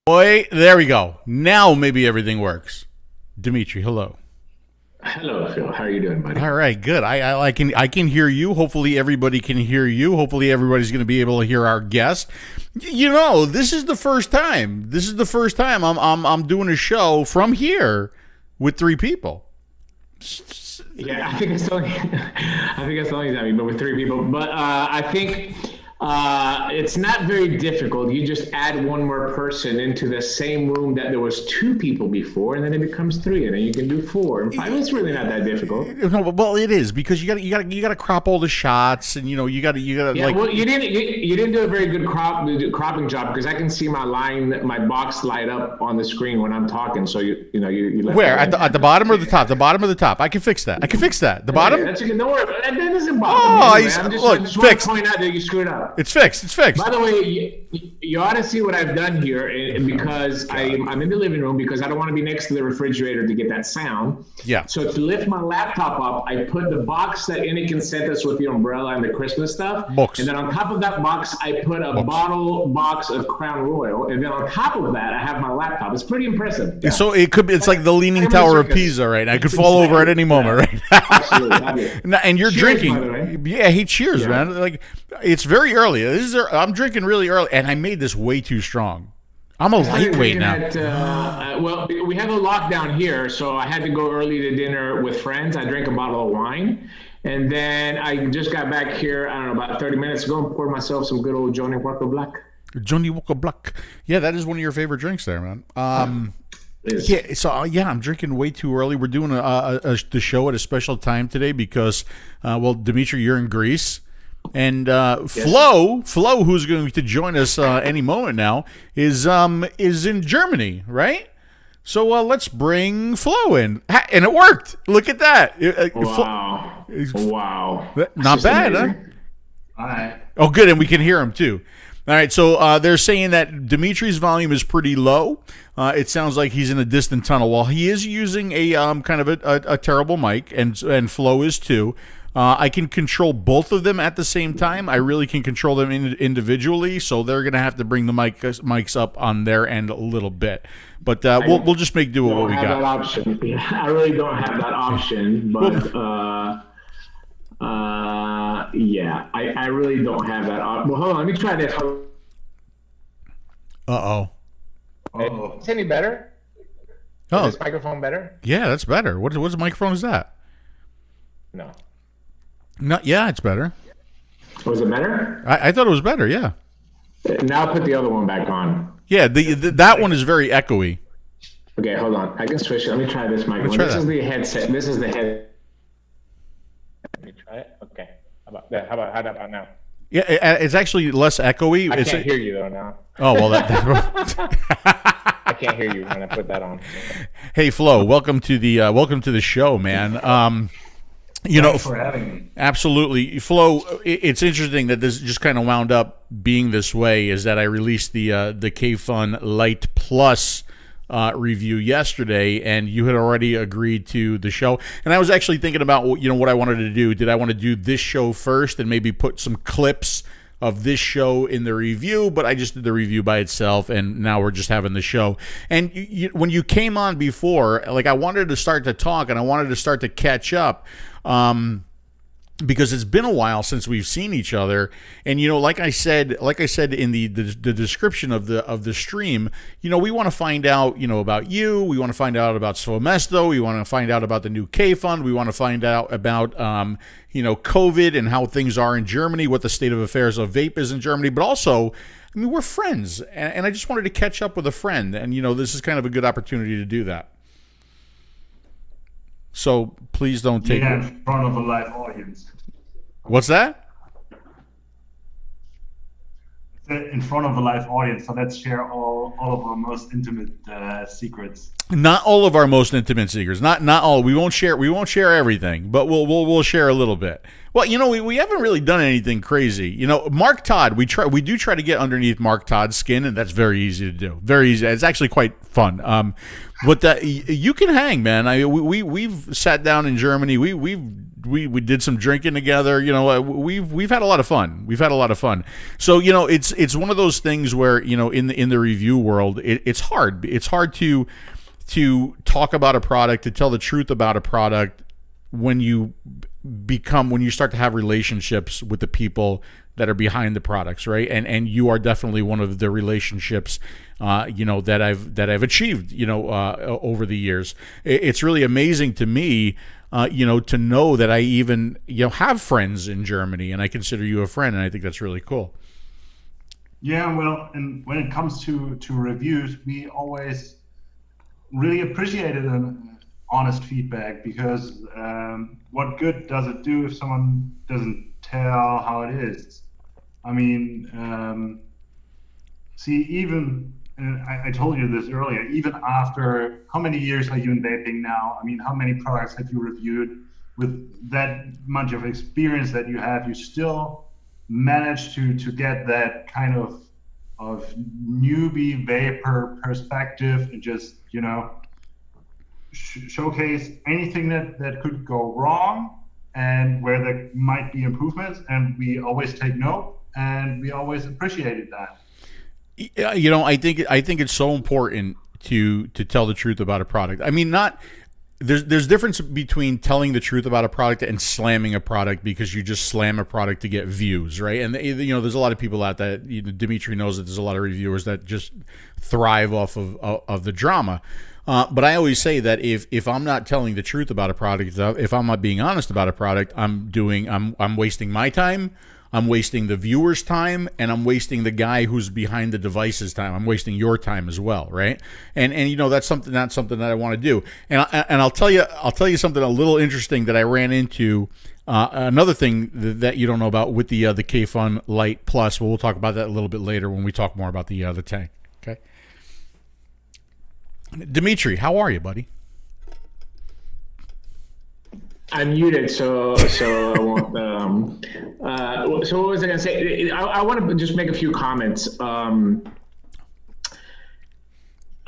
Boy, there we go. Now maybe everything works. Dimitri, hello. Hello, Phil. How are you doing, buddy? All right, good. I can hear you. Hopefully everybody can hear you. Hopefully everybody's going to be able to hear our guest. You know, this is the first time. I'm doing a show from here with three people. Yeah, I think it's only time, but with three people. But I think it's not very difficult. You just add one more person into the same room that there was two people before, and then it becomes three, and then you can do four and five. It's really not that difficult. No, well, it is because you got to crop all the shots, and you got to. Yeah, like, well, you didn't do a very good cropping job because I can see my box light up on the screen when I'm talking. So you where at the bottom or the top? The bottom or the top? I can fix that. The bottom. Yeah, don't worry. That doesn't bother me. I just want to point out that you screwed up. It's fixed. By the way, you ought to see what I've done here because I'm in the living room because I don't want to be next to the refrigerator to get that sound. Yeah. So to lift my laptop up, I put the box that Anakin sent us with the umbrella and the Christmas stuff. Box. And then on top of that box, I put a bottle box of Crown Royal. And then on top of that, I have my laptop. It's pretty impressive. Yeah. So it's like the Leaning Tower of Pisa, right? I could fall over at any moment, right? Absolutely. And you're Cheers, drinking. by the way. Yeah, hey, cheers, man. Like, it's very early. I'm drinking really early, and I made this way too strong. I'm a lightweight now. Well, we have a lockdown here, so I had to go early to dinner with friends. I drank a bottle of wine, and then I just got back here, I don't know, about 30 minutes ago and poured myself some good old Johnny Walker Black. Johnny Walker Black. Yeah, that is one of your favorite drinks there, man. Yeah, so I'm drinking way too early. We're doing the show at a special time today because, Dimitri, you're in Greece. And yes. Flo, who's going to join us any moment now, is in Germany, right? So let's bring Flo in, and it worked. Look at that! Wow! Not bad, huh? All right. Oh, good, and we can hear him too. All right, so they're saying that Dimitri's volume is pretty low. It sounds like he's in a distant tunnel. While he is using a kind of a terrible mic, and Flo is too. I can control both of them at the same time. I really can control them individually, so they're going to have to bring the mics up on their end a little bit. But we'll just make do with what we got. That option. Yeah, I really don't have that option, but yeah, I really don't have that option. Well, hold on, let me try this. Uh-oh. Is any better? Oh. Is this microphone better? Yeah, that's better. What microphone is that? No. Yeah, it's better. Was it better? I thought it was better, yeah. Now put the other one back on. Yeah, that one is very echoey. Okay, hold on. I can switch it. Let me try this microphone. This is the headset. This is the head. Let me try it. Okay. How about now? Yeah, it's actually less echoey. I can't hear you though now. Oh well, I can't hear you when I put that on. Hey Flo, welcome to the show, man. Thanks for having me. Absolutely. Flo, it's interesting that this just kind of wound up being this way, is that I released the Kayfun Light Plus review yesterday, and you had already agreed to the show. And I was actually thinking about what I wanted to do. Did I want to do this show first and maybe put some clips of this show in the review? But I just did the review by itself, and now we're just having the show. And when you came on before, like, I wanted to start to talk, and I wanted to start to catch up. Because it's been a while since we've seen each other, and like I said in the description of the stream, we want to find out about you, we want to find out about SvoëMesto, we want to find out about the new Kayfun, we want to find out about COVID and how things are in Germany, what the state of affairs of vape is in Germany, but also, we're friends, and I just wanted to catch up with a friend, and this is kind of a good opportunity to do that. So please don't take it in front of a live audience. What's that? In front of a live audience. So let's share all of our most intimate secrets. Not all of our most intimate secrets. Not all. We won't share everything, but we'll share a little bit. Well, we haven't really done anything crazy. Mark Todd, we do try to get underneath Mark Todd's skin, and that's very easy to do. Very easy. It's actually quite fun. But you can hang, man. We've sat down in Germany. We did some drinking together. We've had a lot of fun. So it's one of those things where in the review world, it's hard. It's hard to talk about a product, to tell the truth about a product when you start to have relationships with the people that are behind the products, right? And you are definitely one of the relationships, that I've achieved, over the years. It's really amazing to me, to know that I even, have friends in Germany, and I consider you a friend, and I think that's really cool. Yeah, well, and when it comes to reviews, we always really appreciated an honest feedback, because what good does it do if someone doesn't tell how it is? I mean, see, even, and I told you this earlier, even after, how many years are you in vaping now? I mean, how many products have you reviewed? With that much of experience that you have, you still manage to get that kind of newbie vapor perspective, and just, showcase anything that could go wrong and where there might be improvements, and we always take note, and we always appreciated that. I think it's so important to tell the truth about a product. I mean, there's difference between telling the truth about a product and slamming a product because you just slam a product to get views, right? And there's a lot of people out there. Dimitri knows that there's a lot of reviewers that just thrive off of the drama. But I always say that if I'm not telling the truth about a product, if I'm not being honest about a product, I'm wasting my time, I'm wasting the viewer's time, and I'm wasting the guy who's behind the device's time. I'm wasting your time as well, right? And that's something that I want to do. And I'll tell you something a little interesting that I ran into. Another thing that you don't know about with the Kayfun Light Plus. Well, we'll talk about that a little bit later when we talk more about the tank. Okay. Dimitri, how are you, buddy? I'm muted, so I won't. So what was I going to say? I want to just make a few comments.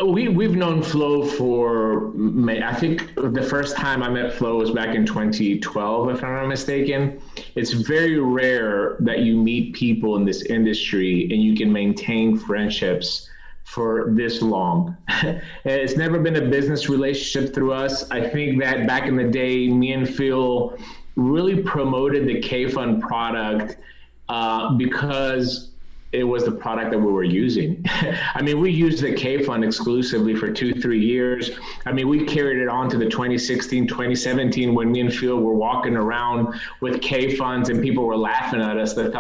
We've known Flo for, I think the first time I met Flo was back in 2012, if I'm not mistaken. It's very rare that you meet people in this industry and you can maintain friendships for this long. It's never been a business relationship through us. I think that back in the day, me and Phil really promoted the Kayfun product because it was the product that we were using. I mean, we used the Kayfun exclusively for 2-3 years. I mean, we carried it on to the 2016, 2017 when me and Phil were walking around with Kayfuns and people were laughing at us. They're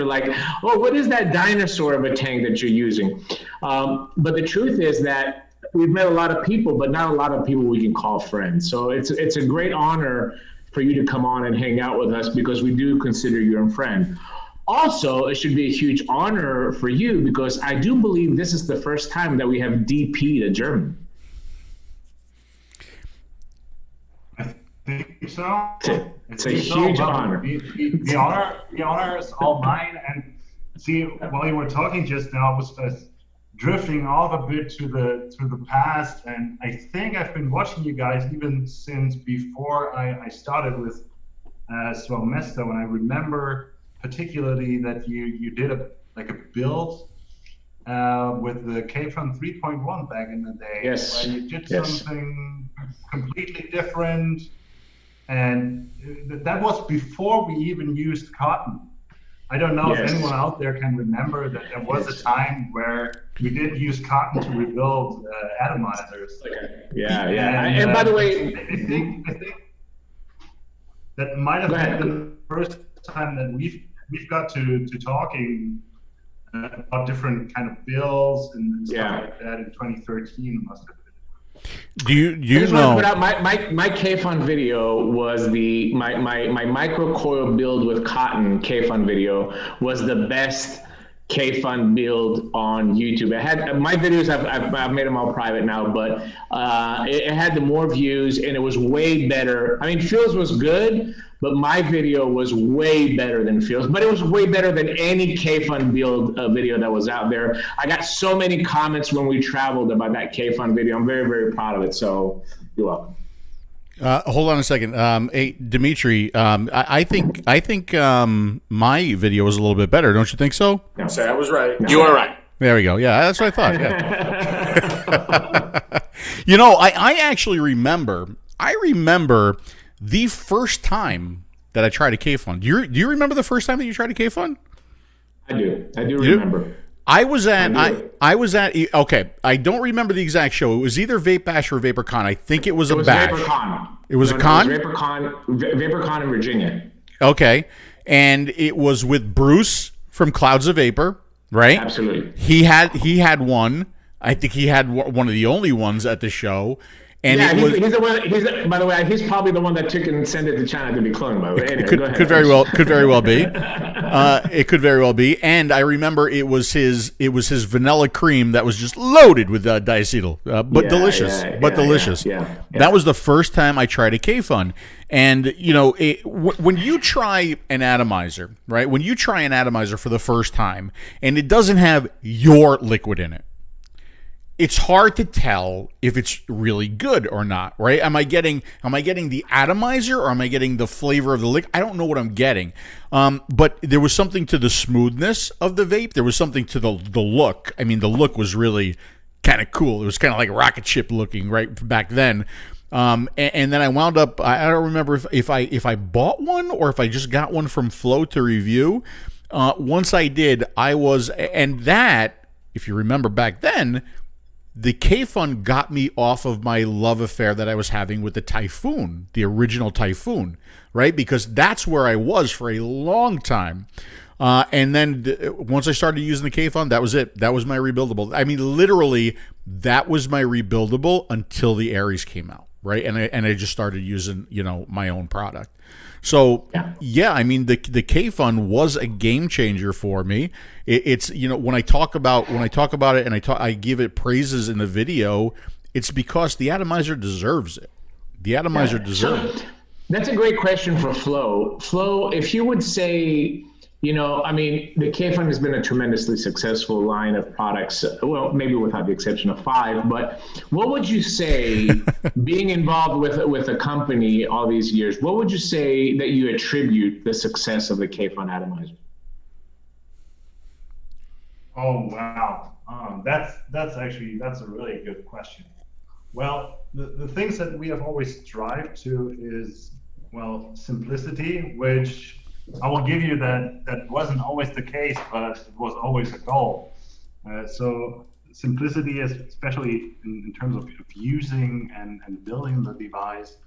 like, oh, what is that dinosaur of a tank that you're using? But the truth is that we've met a lot of people, but not a lot of people we can call friends. So it's a great honor for you to come on and hang out with us because we do consider you a friend. Also, it should be a huge honor for you because I do believe this is the first time that we have DP'd a German. I think so. It's a huge honor. The honor is all mine. And see, while you were talking just now, I was drifting off a bit to the past, and I think I've been watching you guys even since before I started with SvoëMesto, and I remember particularly that you did a build with the Kayfun 3.1 back in the day. Yes. Where you did something completely different, and that was before we even used cotton. I don't know if anyone out there can remember that there was a time where we did use cotton to rebuild atomizers. Yeah. And by the way, I think that might have been the first time that we've got to talking about different kind of bills and stuff like that in 2013 must have been. Do you know? Put out my Kayfun video was my micro coil build with cotton Kayfun video was the best Kayfun build on YouTube. It had my videos. I've made them all private now, but it had the more views and it was way better. I mean, Phil's was good, but my video was way better than Phil's, but it was way better than any 𝗂𝗵𝗶𝗹 video that was out there. I got so many comments when we traveled about that 𝗂𝗵𝗶 video. I'm very, very proud of it. So you're welcome. Hold on a second. Hey, Dimitri, I think my video was a little bit better. Don't you think so? No, say I was right. No. You are right. There we go. Yeah, that's what I thought. Yeah. You know, I actually remember. I remember the first time that I tried a 𝗂𝗵𝗃. Do you remember the first time that you tried a 𝗂𝗂𝗃? I do remember. I was at okay. I don't remember the exact show. It was either Vape Bash or VaporCon. I think it was a bash. VaporCon. It was a con. It was VaporCon in Virginia. Okay, and it was with Bruce from Clouds of Vapor, right? Absolutely. He had one. I think he had one of the only ones at the show. And yeah, it was, he's the one. By the way, he's probably the one that took and sent it to China to be cloned. By the way, anyway, could very well be. It could very well be. And I remember it was his vanilla cream that was just loaded with diacetyl, but delicious. Yeah. That was the first time I tried a 𝗂𝗵𝗃. And you know, when you try an atomizer, right? When you try an atomizer for the first time, and it doesn't have your liquid in it, it's hard to tell if it's really good or not, right? Am I getting the atomizer, or am I getting the flavor of the liquid? I don't know what I'm getting. But there was something to the smoothness of the vape. There was something to the look. I mean, the look was really kind of cool. It was kind of like rocket ship looking right back then. And then I wound up, I don't remember if I bought one or if I just got one from Flow to review. Once I did, and that, if you remember back then, the 𝗂𝗵𝗃 got me off of my love affair that I was having with the Typhoon, the original Typhoon, right? Because that's where I was for a long time. And then once I started using the 𝗂𝗵𝗃, that was it. That was my rebuildable. I mean, literally, that was my rebuildable until the Aries came out, right? And I just started using, my own product. So yeah, I mean, the 𝗂𝗵𝗃 was a game changer for me. It's when I talk about it and I give it praises in the video, it's because the atomizer deserves it. The atomizer deserves it. That's a great question for Flow. Flow, if you would say, I mean, the 𝗂𝗵𝗃 has been a tremendously successful line of products, well, maybe without the exception of 5, but what would you say, being involved with a company all these years, what would you say that you attribute the success of the 𝗂𝗵𝗃 atomizer? Oh, wow. That's a really good question. Well, the things that we have always strived to is, well, simplicity, which I will give you that wasn't always the case, but it was always a goal. So simplicity is, especially in terms of using and building the device,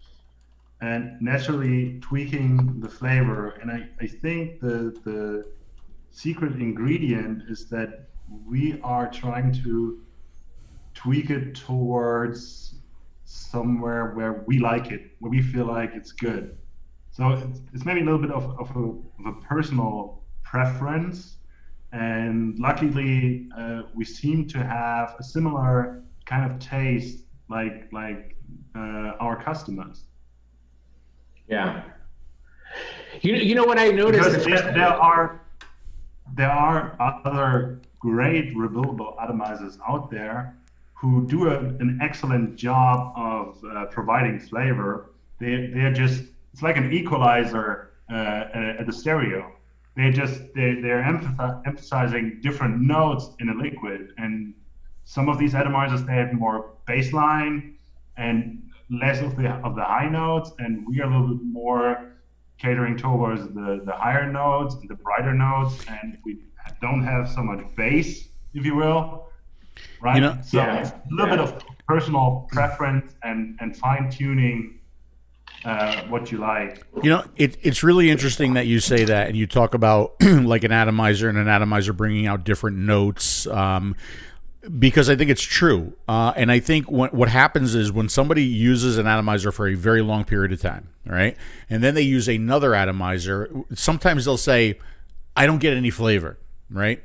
and naturally tweaking the flavor. And I think the secret ingredient is that we are trying to tweak it towards somewhere where we like it, where we feel like it's good. So it's maybe a little bit of a personal preference, and luckily we seem to have a similar kind of taste like our customers. Yeah. You know what I noticed? Because there are other great rebuildable atomizers out there who do an excellent job of providing flavor. They're just, it's like an equalizer at the stereo. They're emphasizing different notes in a liquid, and some of these atomizers, they have more baseline and less of the high notes, and we are a little bit more catering towards the higher notes, the brighter notes, and we don't have so much bass, if you will, right? It's a little bit of personal preference and fine tuning what you like. It's really interesting that you say that, and you talk about like an atomizer and an atomizer bringing out different notes, because I think it's true. And I think what happens is when somebody uses an atomizer for a very long period of time, right, and then they use another atomizer, sometimes they'll say, I don't get any flavor, right?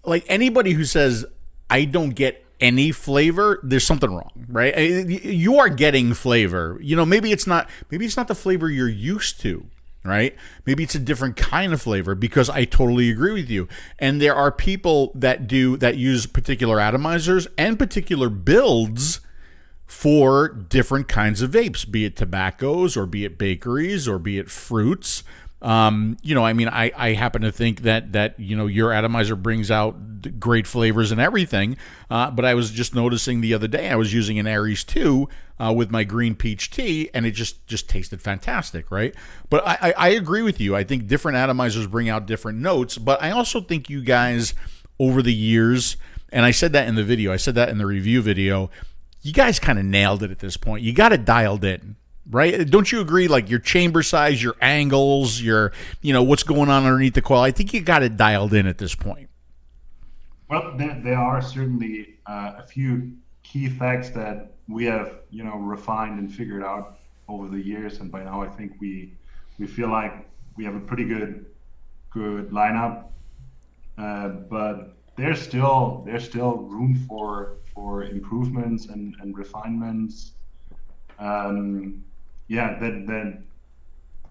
Like anybody who says, I don't get any flavor, there's something wrong, right? You are getting flavor. Maybe it's not the flavor you're used to, right? Maybe it's a different kind of flavor, because I totally agree with you. And there are people that use particular atomizers and particular builds for different kinds of vapes, be it tobaccos or be it bakeries or be it fruits. I happen to think that your atomizer brings out great flavors and everything. But I was just noticing the other day, I was using an Aries 2 with my green peach tea, and it just tasted fantastic, right? But I agree with you. I think different atomizers bring out different notes, but I also think you guys over the years, and I said that in the video, I said that in the review video, you guys kind of nailed it at this point. You got it dialed in. Right? Don't you agree? Like your chamber size, your angles, what's going on underneath the coil. I think you got it dialed in at this point. Well, there are certainly a few key facts that we have, refined and figured out over the years. And by now, I think we feel like we have a pretty good lineup. But there's still room for improvements and refinements. That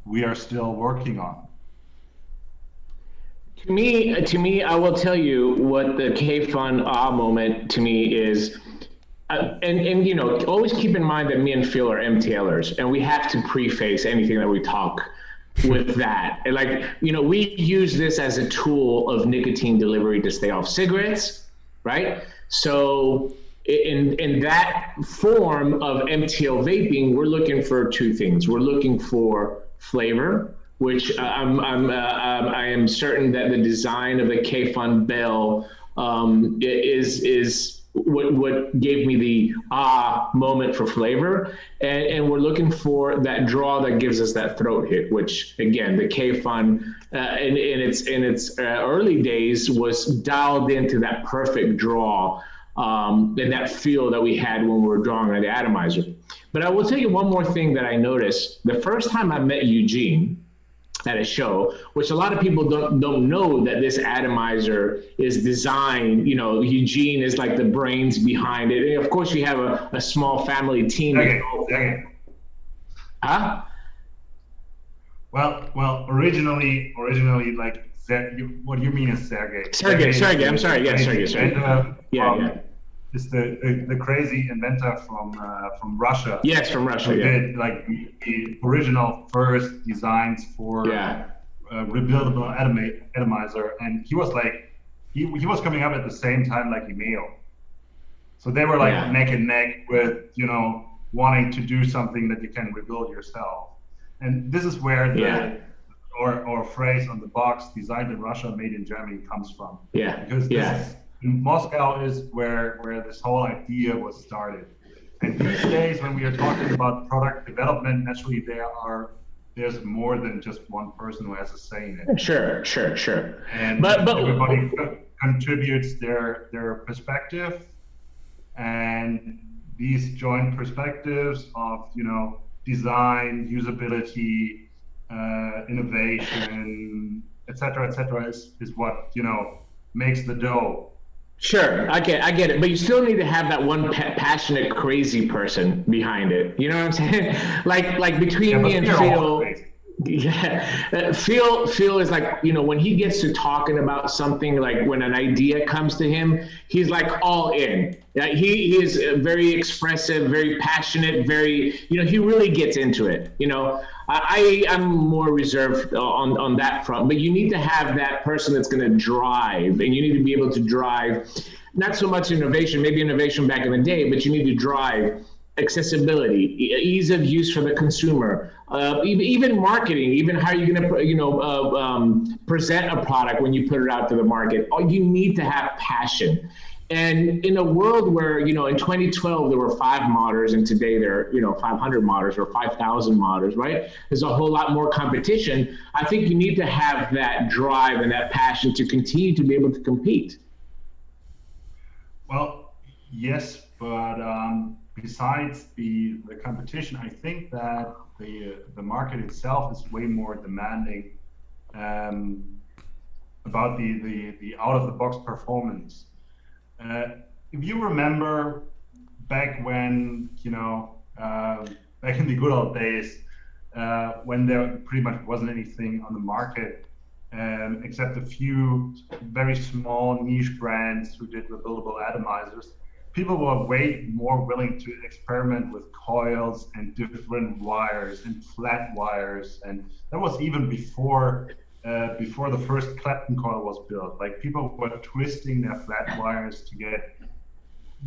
we are still working on. To me, I will tell you what the Kayfun moment to me is, and always keep in mind that me and Phil are MTLers, and we have to preface anything that we talk with that. And we use this as a tool of nicotine delivery to stay off cigarettes, right? So in that form of MTL vaping, we're looking for two things. We're looking for flavor, which I am certain that the design of the 𝗵𝗵𝗶𝗹 is what gave me the moment for flavor, and we're looking for that draw that gives us that throat hit, which again the Kayfun in its early days was dialed into that perfect draw. And that feel that we had when we were drawing on the atomizer. But I will tell you one more thing that I noticed. The first time I met Eugene at a show, which a lot of people don't know that this atomizer is designed, Eugene is like the brains behind it. And of course, you have a small family team. Huh? Well, originally, like, what you mean is Sergey? Sergey. I'm sorry. Yeah, Sergey. Yeah. Is the crazy inventor from Russia? Yes, from Russia. Who did like the original first designs for rebuildable atomizer, and he was like he was coming up at the same time like 𝗍𝗓𝗄. So they were like neck and neck with wanting to do something that you can rebuild yourself, and this is where the or phrase on the box, designed in Russia, made in Germany, comes from. Because Moscow is where this whole idea was started. And these days, when we are talking about product development, naturally there's more than just one person who has a say in it. Sure. And but everybody contributes their perspective, and these joint perspectives of design, usability, innovation, etc., is what makes the dough. Sure, I get it, but you still need to have that one passionate, crazy person behind it. You know what I'm saying? Like between me and Phil. Phil is like, when he gets to talking about something, like when an idea comes to him, he's like all in. He is very expressive, very passionate, very, he really gets into it. I'm more reserved on that front, but you need to have that person that's going to drive, and you need to be able to drive, not so much innovation, maybe innovation back in the day, but you need to drive accessibility, ease of use for the consumer, even marketing, even how you're going to, present a product when you put it out to the market. You need to have passion. And in a world where, in 2012, there were 5 modders, and today there are, 500 modders or 5,000 modders, right? There's a whole lot more competition. I think you need to have that drive and that passion to continue to be able to compete. Well, yes, but besides the competition, I think that the market itself is way more demanding about the out-of-the-box performance. If you remember back when, back in the good old days, when there pretty much wasn't anything on the market, except a few very small niche brands who did rebuildable atomizers. People were way more willing to experiment with coils and different wires and flat wires, and that was even before the first Clapton coil was built. Like, people were twisting their flat wires to get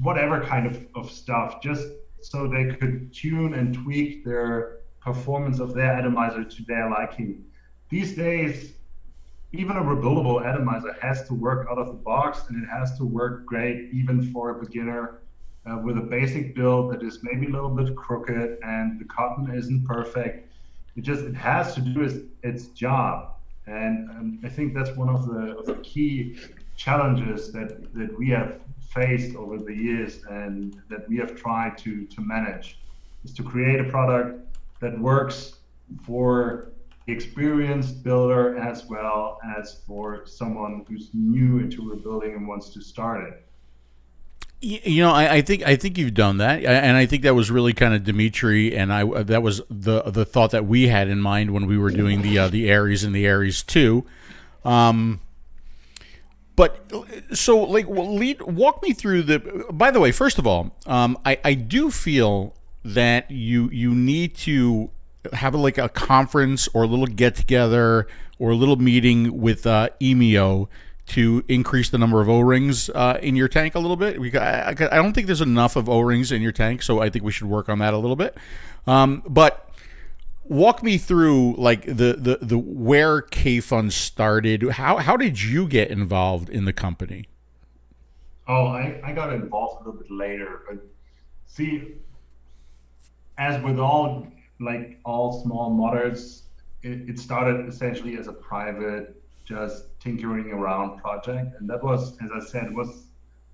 whatever kind of stuff, just so they could tune and tweak their performance of their atomizer to their liking. These days, even a rebuildable atomizer has to work out of the box, and it has to work great even for a beginner with a basic build that is maybe a little bit crooked and the cotton isn't perfect. It has to do its job. And I think that's one of the key challenges that we have faced over the years and that we have tried to manage, is to create a product that works for the experienced builder as well as for someone who's new into rebuilding and wants to start it. You know, I think you've done that, and I think that was really kind of Dimitri, and that was the thought that we had in mind when we were doing the Aries and the Aries 2. But so, like, walk me through the. By the way, first of all, I do feel that you need to have like a conference or a little get together or a little meeting with 𝗍𝗵𝗋 to increase the number of O-rings in your tank a little bit. I don't think there's enough of O-rings in your tank, so I think we should work on that a little bit. But walk me through like the where Kayfun started. How did you get involved in the company? Oh, I got involved a little bit later. But see, as with all small modders, it started essentially as a private, just tinkering around project. And that was, as I said, was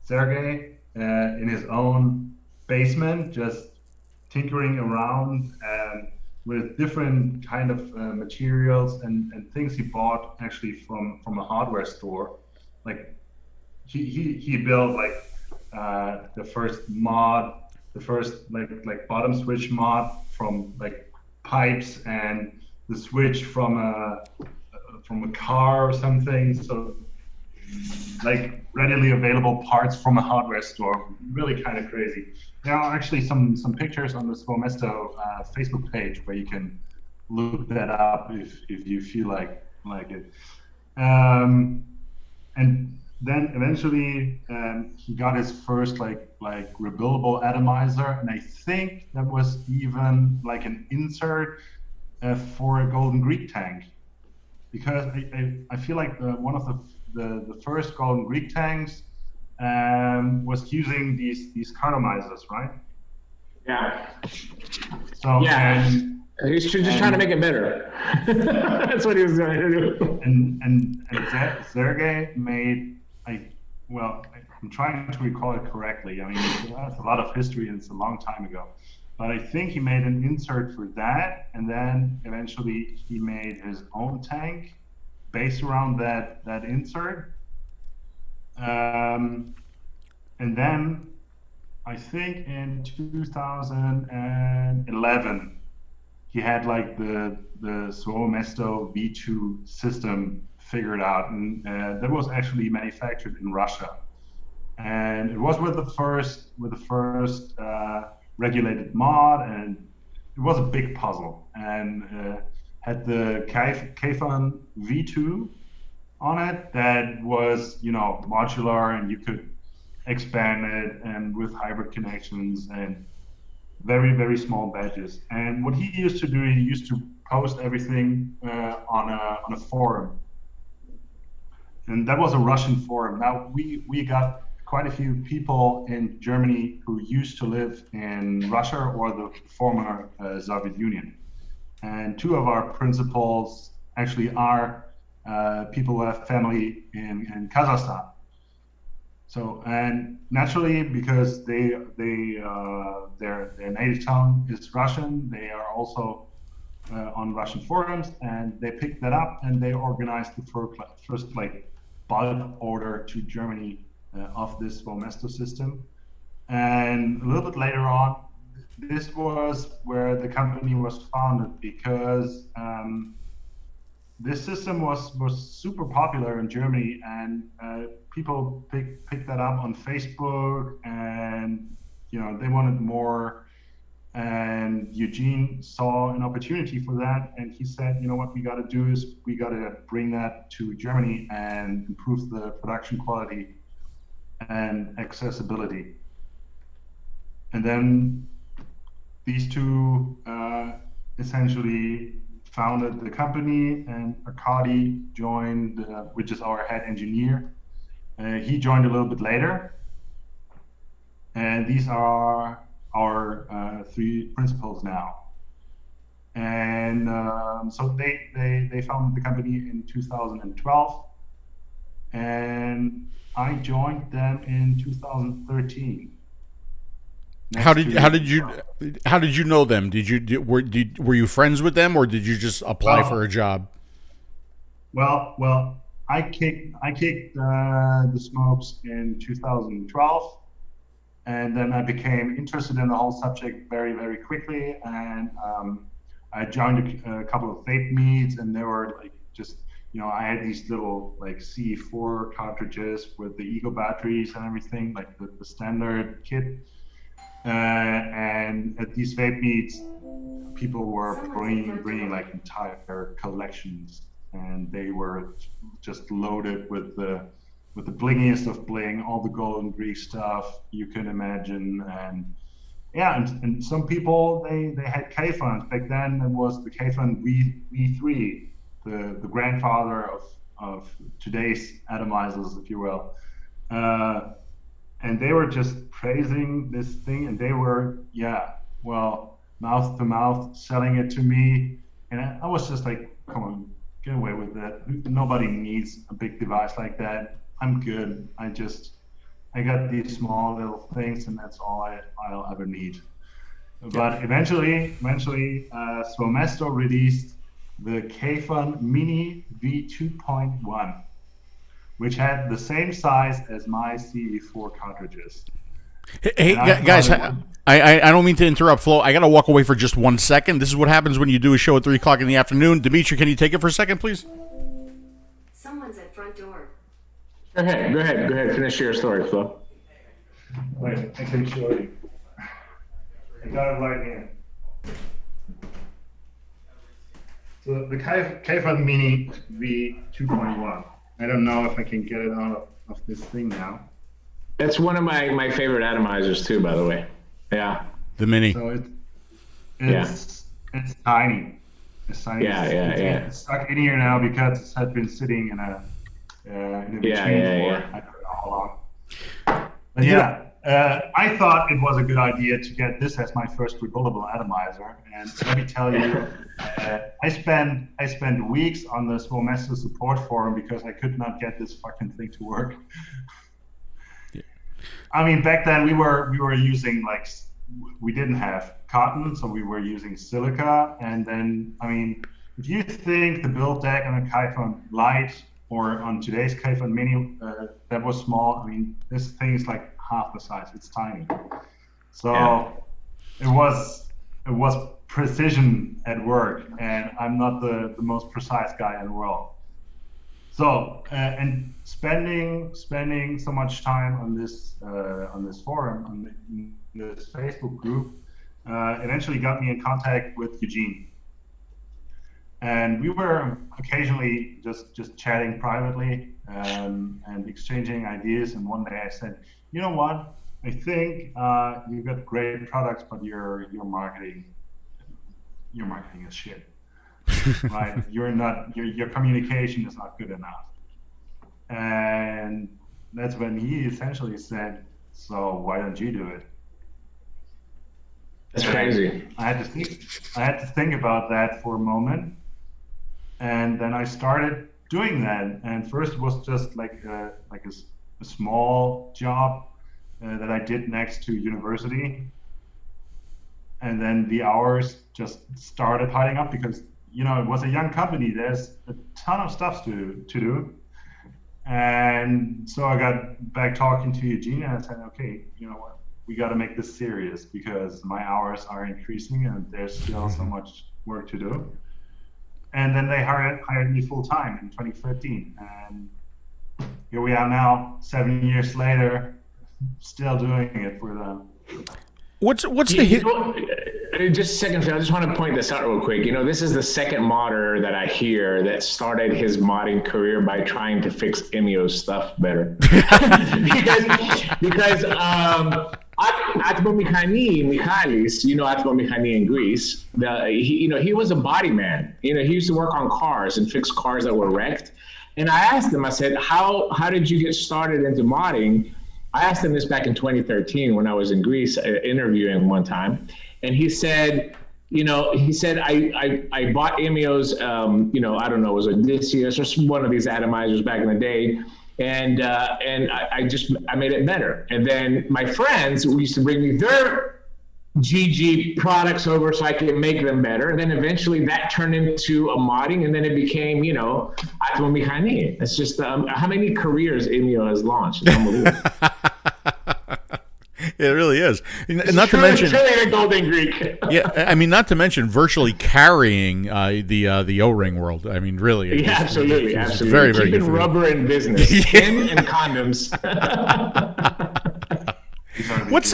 Sergey in his own basement, just tinkering around with different kind of materials and things he bought actually from a hardware store. Like he built like the first mod, the first like bottom switch mod from like pipes and the switch from a car or something. So like readily available parts from a hardware store, really kind of crazy. There are actually some pictures on the SvoëMesto Facebook page where you can look that up if you feel like it. And then eventually he got his first like rebuildable atomizer, and I think that was even like an insert for a Golden Greek tank, because I feel like one of the first Golden Greek tanks was using these cartomizers, right? Yeah. So yeah, he's just trying to make it better. That's what he was trying to do. And Sergey made, I'm trying to recall it correctly. I mean, it's a lot of history and it's a long time ago. But I think he made an insert for that, and then eventually he made his own tank based around that insert. And then I think in 2011 he had like the SvoëMesto V2 system figured out, and that was actually manufactured in Russia, and it was with the first regulated mod, and it was a big puzzle, and had the Kayfun V2 on it that was, modular, and you could expand it and with hybrid connections and very, very small batches. And what he used to do, he used to post everything on a forum, and that was a Russian forum. Now we got quite a few people in Germany who used to live in Russia or the former Soviet Union, and two of our principals actually are people who have family in Kazakhstan. So, and naturally, because their native tongue is Russian, they are also on Russian forums, and they picked that up and they organized the first like bulk order to Germany of this SvoëMesto system. And a little bit later on, this was where the company was founded because this system was super popular in Germany, and people picked that up on Facebook, and they wanted more. And Eugene saw an opportunity for that, and he said, what we got to do is we got to bring that to Germany and improve the production quality and accessibility. And then these two essentially founded the company, and Arkady joined, which is our head engineer. He joined a little bit later, and these are our three principals now. And so they founded the company in 2012, and I joined them in 2013. How did you know them? Were you friends with them, or did you just apply for a job? Well, I kicked the smokes in 2012, and then I became interested in the whole subject very, very quickly, and I joined a couple of vape meets, and they were like just I had these little like C4 cartridges with the ego batteries and everything, like the standard kit. And at these vape meets, people were bringing like entire collections, and they were just loaded with the blingiest of bling, all the golden Greek stuff you can imagine. And yeah, and some people they had Kayfuns. Back then it was the Kayfun V3, the grandfather of today's atomizers, if you will. And they were just praising this thing, and they were, mouth to mouth selling it to me. And I was just like, come on, get away with that. Nobody needs a big device like that. I'm good. I got these small little things, and that's all I'll ever need. But eventually, SvoëMesto released the Kayfun Mini V2.1. which had the same size as my CE4 cartridges. Hey guys, I don't mean to interrupt, Flo. I got to walk away for just 1 second. This is what happens when you do a show at 3 o'clock in the afternoon. Dimitri, can you take it for a second, please? Someone's at front door. Go ahead. Finish your story, Flo. Wait, I can show you. I got it right here. So the Kayfun Mini V2.1. I don't know if I can get it out of this thing now. That's one of my favorite atomizers too, by the way. Yeah. The Mini. So it's tiny. It's tiny. It's stuck in here now because it had been sitting in a between for I don't know how long. But I thought it was a good idea to get this as my first rebuildable atomizer, and let me tell you, I spent weeks on the SvoëMesto support forum because I could not get this fucking thing to work. I mean, back then we were using we didn't have cotton, so we were using silica, and then if you think the build deck on a Kayfun Light or on today's Kayfun Mini that was small, this thing is like half the size. It's tiny. So it was precision at work, and I'm not the most precise guy in the world. So and spending so much time on this forum, on this Facebook group, eventually got me in contact with Eugene. And we were occasionally just chatting privately and exchanging ideas. And one day I said, you know what? I think you've got great products, but your marketing is shit. Right? Your communication is not good enough. And that's when he essentially said, so why don't you do it? That's crazy. I had to think about that for a moment. And then I started doing that. And first it was just like a small job that I did next to university. And then the hours just started piling up because, it was a young company. There's a ton of stuff to do. And so I got back talking to Eugene, and I said, okay, you know what? we got to make this serious because my hours are increasing and there's still so much work to do. And then they hired me full time in 2013, and here we are now, 7 years later, still doing it for them. What's the hit? Just a second, Phil. I just want to point this out real quick. This is the second modder that I hear that started his modding career by trying to fix 𝗵𝗔's stuff better. because 𝗍𝗵𝗂𝗊𝗂, 𝗍𝗵𝗂𝗊𝗂 in Greece, he was a body man. He used to work on cars and fix cars that were wrecked. And I asked him, I said, how did you get started into modding? I asked him this back in 2013 when I was in Greece interviewing one time. And he said, I bought 𝗵𝗔's, I don't know, it was Odysseus or one of these atomizers back in the day. And I made it better. And then my friends used to bring me their GG products over so I could make them better. And then eventually that turned into a modding, and then it became, 𝗍𝗵𝗂𝗊𝗂. It's just how many careers 𝗵𝗔 has launched. It's unbelievable. It really is. Not to mention, a golden Greek. Yeah, I mean, not to mention virtually carrying the O-ring world. I mean, really. Yeah, absolutely. Very, very Keeping good. rubber in business. Skin and condoms. What's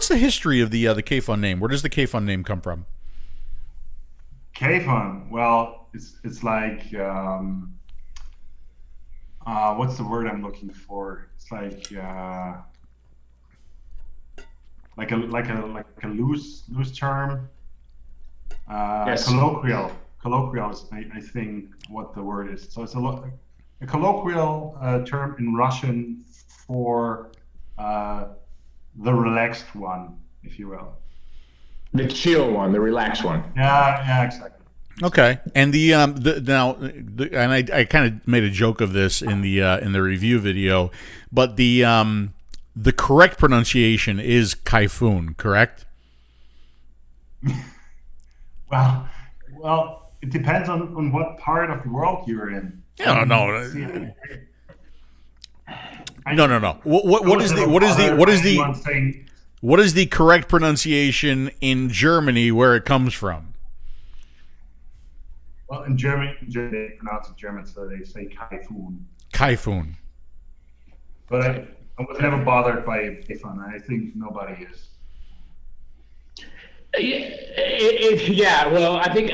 the history of the Kayfun name? Where does the Kayfun name come from? Kayfun, well, it's like what's the word I'm looking for? It's like a loose term. Yes. Colloquial is I think what the word is. So it's a colloquial term in Russian for the relaxed one, if you will. The chill one, the relaxed one. Yeah, exactly. Okay, and I kind of made a joke of this in the review video, but the correct pronunciation is Kayfun, correct? Well, it depends on what part of the world you're in. No. No. What is the correct pronunciation in Germany where it comes from? Well, in Germany they pronounce it German, so they say Kayfun. Kayfun. But I was never bothered by Kayfun. I think nobody is. Well, I think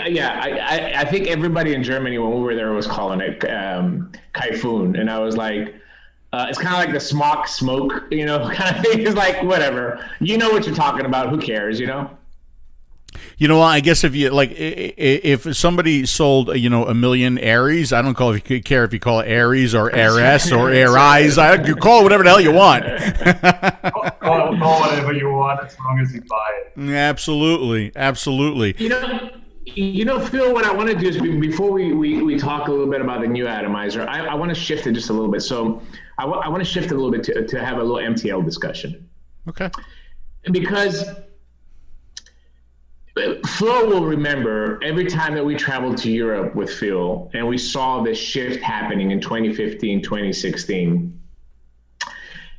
everybody in Germany when we were there was calling it Kayfun, and I was like, it's kind of like the smoke, kind of thing. It's like, whatever, you know what you're talking about. Who cares, I guess if somebody sold, a million Aries, I don't care if you call it Aries or Aries or Aries. You call it whatever the hell you want. Call whatever you want as long as you buy it. Absolutely. Phil, what I want to do is before we talk a little bit about the new atomizer, I want to shift it just a little bit. So I want to shift it a little bit to have a little MTL discussion. Okay. Because Flo will remember every time that we traveled to Europe with Phil and we saw this shift happening in 2015, 2016.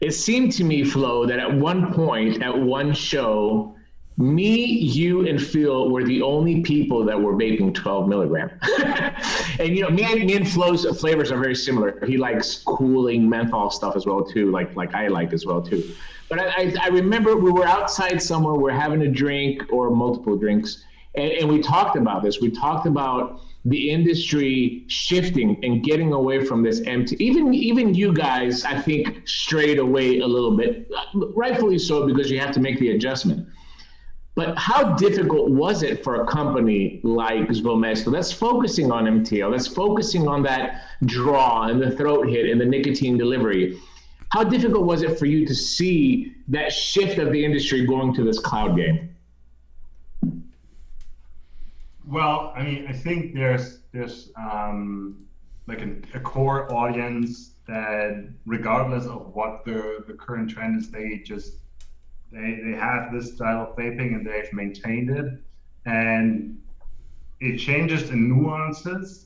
It seemed to me, Flo, that at one point, at one show, me, you, and Phil were the only people that were vaping 12 milligram. And me and Flo's flavors are very similar. He likes cooling menthol stuff as well too, like I like as well too. But I remember we were outside somewhere, we're having a drink or multiple drinks, and we talked about this. We talked about the industry shifting and getting away from this empty. Even you guys, I think, strayed away a little bit, rightfully so, because you have to make the adjustment. But how difficult was it for a company like SvoëMesto that's focusing on MTL, that's focusing on that draw and the throat hit and the nicotine delivery? How difficult was it for you to see that shift of the industry going to this cloud game? Well, I mean, I think there's like a core audience that, regardless of what the current trend is, they have this style of vaping and they've maintained it, and it changes in nuances.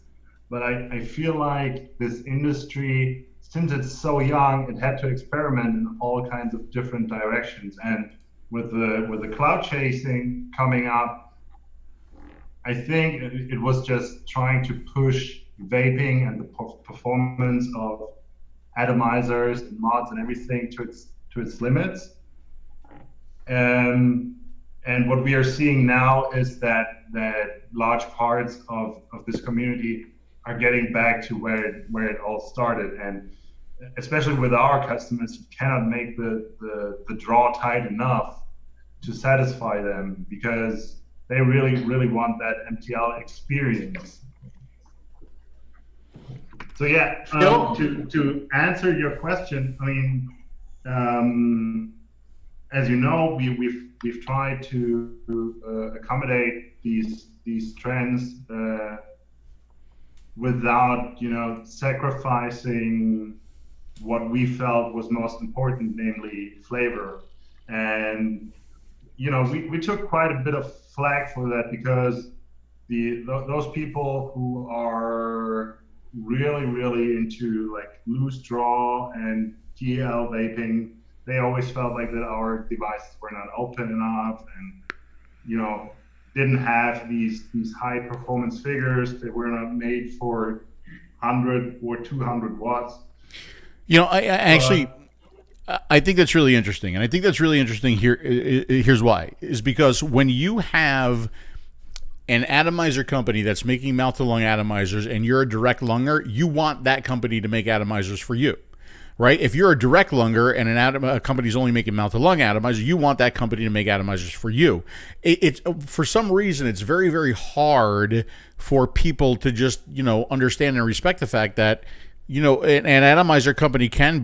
But I feel like this industry since it's so young, it had to experiment in all kinds of different directions. And with the cloud chasing coming up, I think it was just trying to push vaping and the performance of atomizers and mods and everything to its limits. And what we are seeing now is that large parts of this community are getting back to where it all started. And especially with our customers, you cannot make the draw tight enough to satisfy them, because they really want that MTL experience. So yeah, to answer your question, I mean, as you know, we've tried to accommodate these trends without, sacrificing what we felt was most important, namely flavor. And we took quite a bit of flack for that, because those people who are really into like loose draw and DL vaping, they always felt like that our devices were not open enough, and didn't have these high performance figures. They were not made for 100 or 200 watts. I think that's really interesting, and I think that's really interesting here. Here's why: is because when you have an atomizer company that's making mouth-to-lung atomizers, and you're a direct lunger, you want that company to make atomizers for you, right? If you're a direct lunger and a company's only making mouth-to-lung atomizers, you want that company to make atomizers for you. It's for some reason, it's very, very hard for people to just understand and respect the fact that an atomizer company can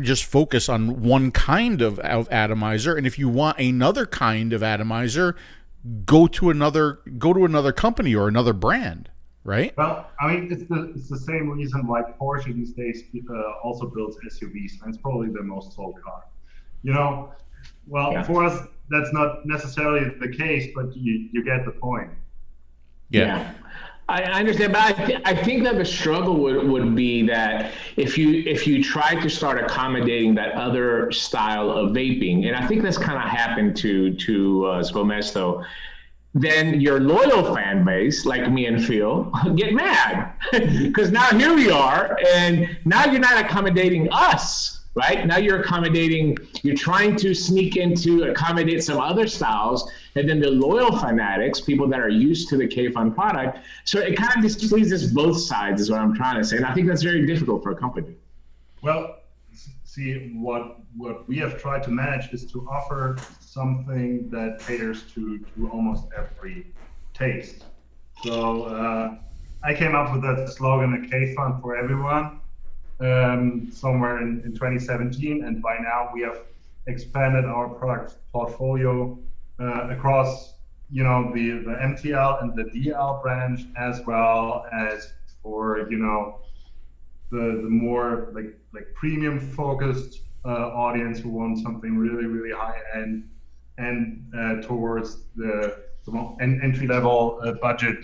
just focus on one kind of atomizer, and if you want another kind of atomizer, go to another company or another brand, right? Well, I mean, it's the same reason why Porsche these days also builds SUVs, and it's probably the most sold car. For us, that's not necessarily the case, but you get the point. Yeah. I understand, but I think that the struggle would be that if you try to start accommodating that other style of vaping, and I think that's kind of happened to SvoëMesto, then your loyal fan base, like me and Phil, get mad because now here we are, and now you're not accommodating us. Right now you're trying to sneak into accommodate some other styles, and then the loyal fanatics, people that are used to the Kayfun product. So it kind of displeases both sides, is what I'm trying to say. And I think that's very difficult for a company. Well, see, what we have tried to manage is to offer something that caters to almost every taste. So I came up with that slogan, a Kayfun for everyone. Somewhere in 2017, and by now we have expanded our product portfolio across the MTL and the DL branch, as well as for the more like premium focused audience who want something really high end, and towards the entry level budget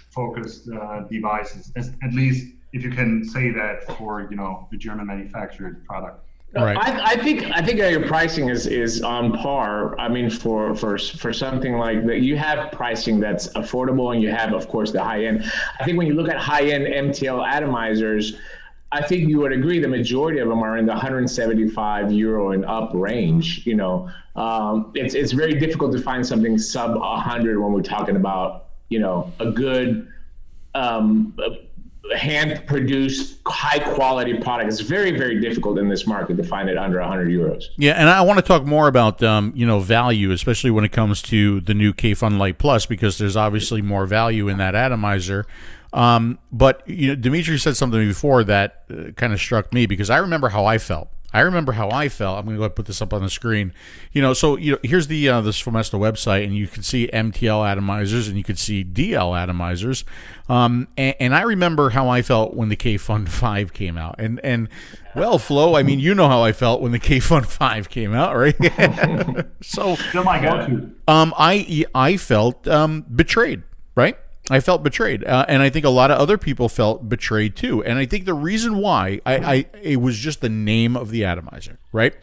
focused devices, at least if you can say that for the German manufactured product. Right. I think your pricing is on par. I mean, for something like that, you have pricing that's affordable, and you have, of course, the high end. I think when you look at high end MTL atomizers, I think you would agree the majority of them are in the €175 and up range. It's very difficult to find something sub 100 when we're talking about a good hand-produced, high-quality product. It's very, very difficult in this market to find it under €100. Yeah, and I want to talk more about value, especially when it comes to the new Kayfun Light Plus, because there's obviously more value in that atomizer. But Dimitri said something before that kind of struck me, because I remember how I felt. I'm going to go ahead and put this up on the screen. So here's the SvoëMesto website, and you can see MTL atomizers and you can see DL atomizers. And I remember how I felt when the Kayfun 5 came out. And well, Flo, I mean, you know how I felt when the Kayfun 5 came out, right? So still my go-to. I felt betrayed, right? I felt betrayed, and I think a lot of other people felt betrayed too. And I think the reason why it was just the name of the atomizer, right?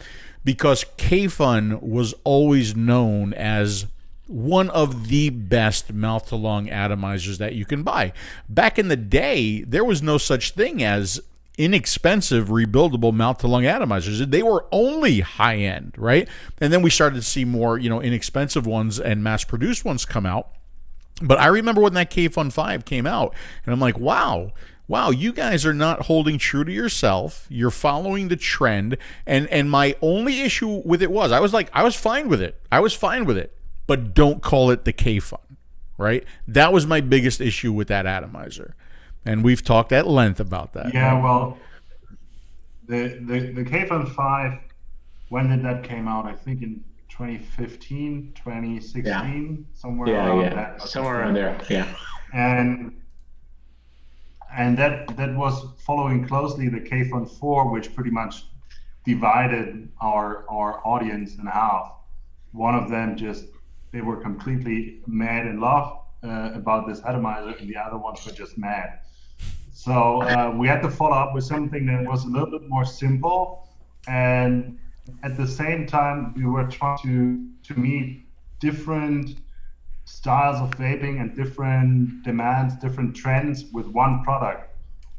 Because Kayfun was always known as one of the best mouth-to-lung atomizers that you can buy. Back in the day, there was no such thing as inexpensive rebuildable mouth-to-lung atomizers. They were only high-end, right? And then we started to see more, inexpensive ones and mass-produced ones come out. But I remember when that Kayfun 5 came out, and I'm like, wow, you guys are not holding true to yourself. You're following the trend. And my only issue with it was, I was fine with it. But don't call it the Kayfun, right? That was my biggest issue with that atomizer. And we've talked at length about that. Yeah, well, the Kayfun 5, when did that came out? I think in 2015, 2016, somewhere around that. Somewhere around there, yeah. And that was following closely the Kayfun 4, which pretty much divided our audience in half. One of them they were completely mad in love about this atomizer, and the other ones were just mad. So we had to follow up with something that was a little bit more simple, and at the same time we were trying to meet different styles of vaping and different demands, different trends with one product,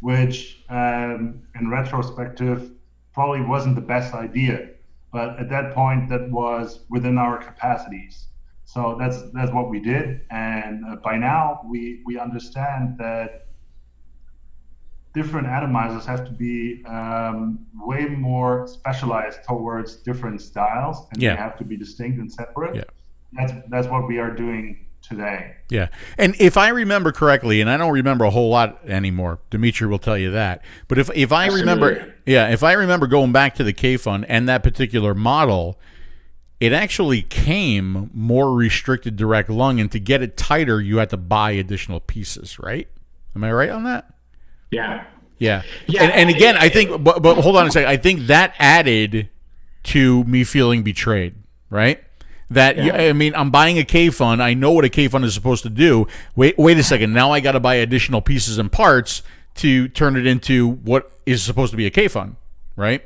which in retrospective probably wasn't the best idea, but at that point that was within our capacities. So that's what we did, and by now we understand that different atomizers have to be way more specialized towards different styles, and they have to be distinct and separate. Yeah. That's what we are doing today. Yeah, and if I remember correctly, and I don't remember a whole lot anymore, Dimitri will tell you that. But if I remember going back to the Kayfun and that particular model, it actually came more restricted direct lung, and to get it tighter, you had to buy additional pieces, right? Am I right on that? Yeah. And again, I think, but hold on a second. I think that added to me feeling betrayed, right? I mean, I'm buying a Kayfun. I know what a Kayfun is supposed to do. Wait a second. Now I got to buy additional pieces and parts to turn it into what is supposed to be a Kayfun, right?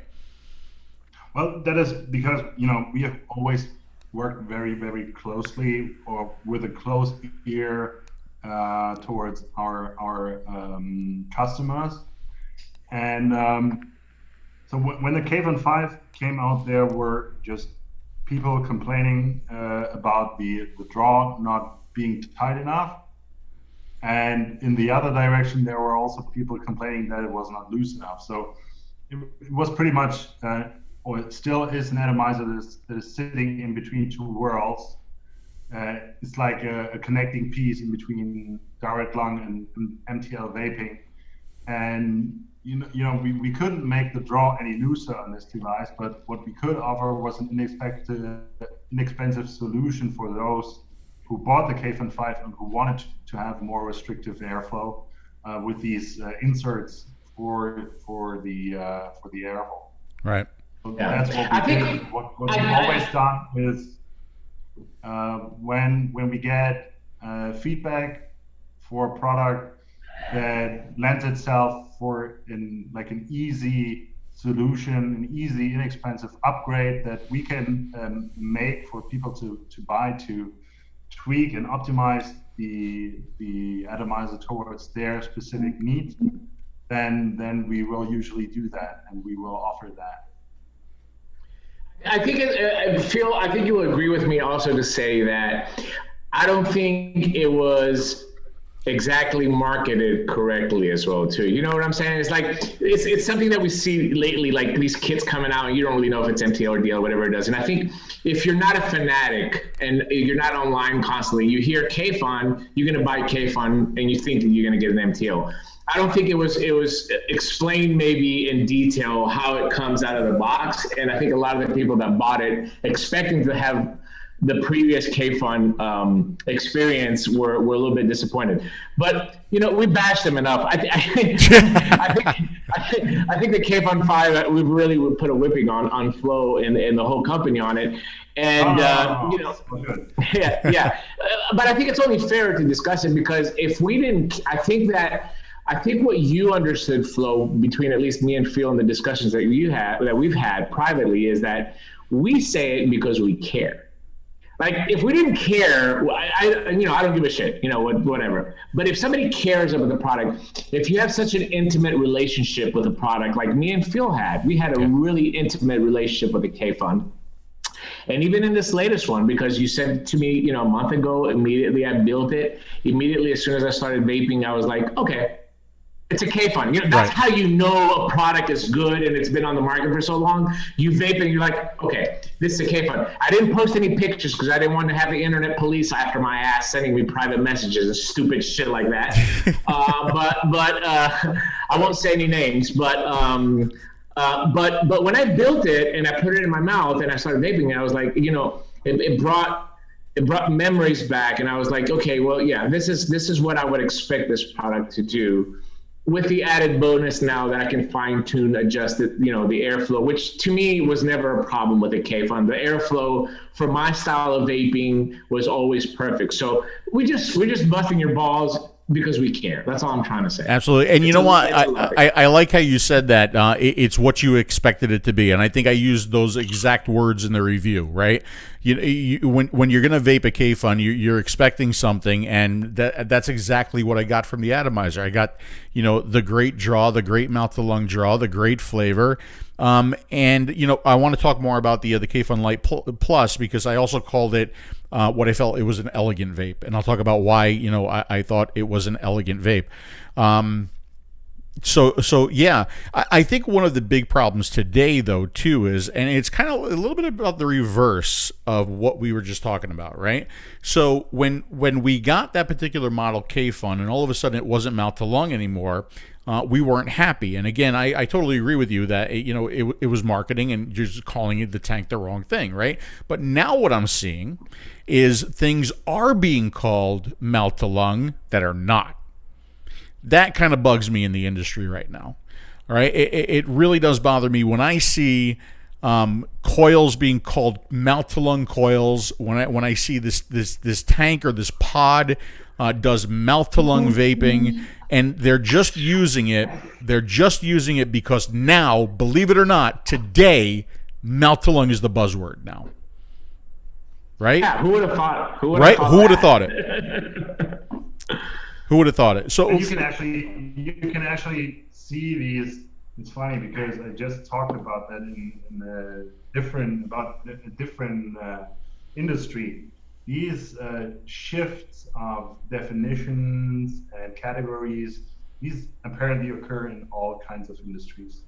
Well, that is because, we have always worked very, very closely or with a close ear towards our customers. And so when the Kayfun 5 came out, there were just people complaining about the draw not being tight enough. And in the other direction, there were also people complaining that it was not loose enough. So it was pretty much, or it still is, an atomizer that is sitting in between two worlds. It's like a connecting piece in between direct lung and MTL vaping. And we couldn't make the draw any looser on this device, but what we could offer was an inexpensive solution for those who bought the Kayfun 5 and who wanted to have more restrictive airflow with these inserts for the air hole. Right. So that's what we did. What we've always done is when we get feedback for a product that lends itself for an easy solution, an easy, inexpensive upgrade that we can make for people to buy, to tweak and optimize the atomizer towards their specific needs, then we will usually do that, and we will offer that. I think I think you will agree with me also to say that I don't think it was exactly marketed correctly as well too. You know what I'm saying? It's like it's something that we see lately, like these kits coming out and you don't really know if it's MTL or DL, whatever it does. And I think if you're not a fanatic and you're not online constantly, you hear Kayfun, you're gonna buy Kayfun and you think that you're gonna get an MTL. I don't think it was explained maybe in detail how it comes out of the box. And I think a lot of the people that bought it expecting to have the previous 𝗂𝗏 experience were a little bit disappointed. But we bashed them enough. I think the 𝗂𝗏 we really would put a whipping on Flo and the whole company on it. And yeah. But I think it's only fair to discuss it, because if we didn't, I think what you understood, Flo, between at least me and Phil in the discussions that we've had privately, is that we say it because we care. Like, if we didn't care, I don't give a shit, whatever. But if somebody cares about the product, if you have such an intimate relationship with a product, like me and Phil we had a really intimate relationship with the 𝗂𝗏. And even in this latest one, because you said to me, a month ago, immediately I built it. Immediately, as soon as I started vaping, I was like, okay, it's a 𝗂𝗏. That's how you know a product is good and it's been on the market for so long. You vape and you're like, okay, this is a 𝗂𝗏. I didn't post any pictures because I didn't want to have the internet police after my ass sending me private messages and stupid shit like that. But I won't say any names. But when I built it and I put it in my mouth and I started vaping, I was like, it brought memories back, and I was like, okay, well, yeah, this is what I would expect this product to do, with the added bonus now that I can fine tune, adjust it, the airflow, which to me was never a problem with the 𝗂𝗏. The airflow for my style of vaping was always perfect. So we're just busting your balls because we care. That's all I'm trying to say. Absolutely. And you know what? I like how you said that. It's what you expected it to be. And I think I used those exact words in the review, right? When you're going to vape a 𝗂𝗏, you're expecting something, and that's exactly what I got from the atomizer. I got, the great draw, the great mouth-to-lung draw, the great flavor. And, I want to talk more about the 𝗂𝗏 Light Plus, because I also called it what I felt it was an elegant vape. And I'll talk about why, I thought it was an elegant vape. So yeah, I think one of the big problems today, though, too, is, and it's kind of a little bit about the reverse of what we were just talking about, right? So when we got that particular model 𝗂𝗏, and all of a sudden it wasn't mouth to lung anymore, we weren't happy. And again, I totally agree with you that it was marketing, and you're just calling it the tank the wrong thing, right? But now what I'm seeing is things are being called mouth to lung that are not. That kind of bugs me in the industry right now. All right, it really does bother me when I see coils being called mouth to lung coils. When I see this tank or this pod does mouth to lung vaping, and they're just using it. They're just using it because now, believe it or not, today mouth to lung is the buzzword now. Right? Yeah, who would have thought? Who would have thought it? Who would have thought it? So you can actually see these. It's funny because I just talked about that in a different industry. These shifts of definitions and categories, these apparently occur in all kinds of industries.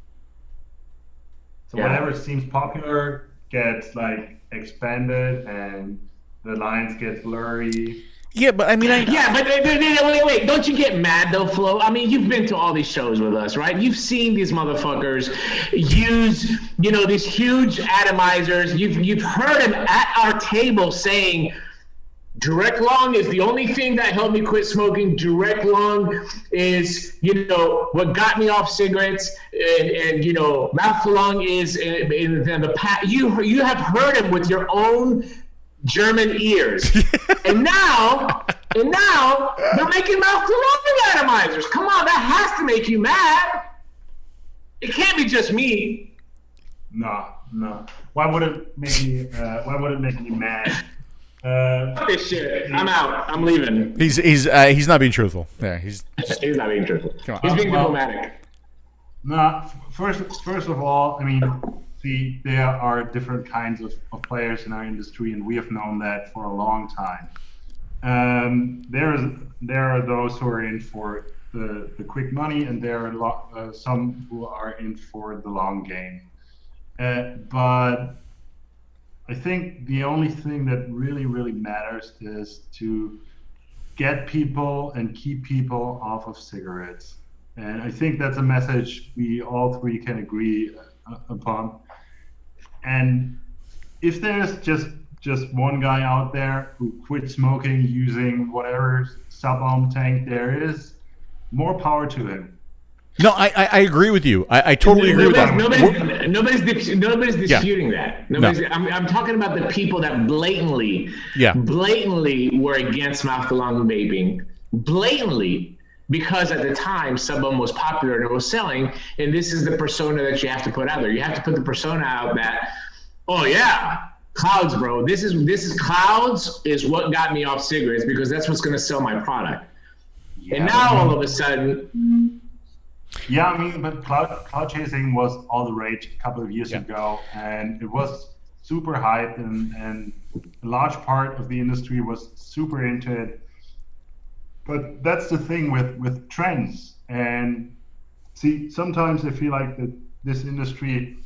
So whatever seems popular gets like expanded, and the lines get blurry. Yeah, but I mean, wait. Don't you get mad though, Flo? I mean, you've been to all these shows with us, right? You've seen these motherfuckers use, these huge atomizers. You've heard them at our table saying, direct lung is the only thing that helped me quit smoking. Direct lung is, what got me off cigarettes, and mouth to lung is in the past. You have heard him with your own German ears. and now they're making mouth to lung atomizers. Come on, that has to make you mad. It can't be just me. No. Why would it make me mad? This shit. I'm out. I'm leaving. He's not being truthful. Yeah, he's not being truthful. He's being diplomatic. No, first of all, I mean, there are different kinds of players in our industry, and we have known that for a long time. There are those who are in for the quick money, and there are some who are in for the long game. But I think the only thing that really, really matters is to get people and keep people off of cigarettes. And I think that's a message we all three can agree upon. And if there's just just one guy out there who quit smoking using whatever sub-ohm tank there is, more power to him. No, I agree with you. I totally agree with that. Nobody's disputing that. I'm talking about the people that blatantly were against mouth-to-lung vaping, blatantly, because at the time sub-ohm was popular and it was selling, and this is the persona that you have to put out there. You have to put the persona out that, oh yeah, clouds, bro. This is clouds is what got me off cigarettes because that's what's going to sell my product. Yeah, and now all of a sudden. Yeah, I mean, but cloud chasing was all the rage a couple of years ago, and it was super hyped, and a large part of the industry was super into it. But that's the thing with trends. And see, sometimes I feel like that this industry,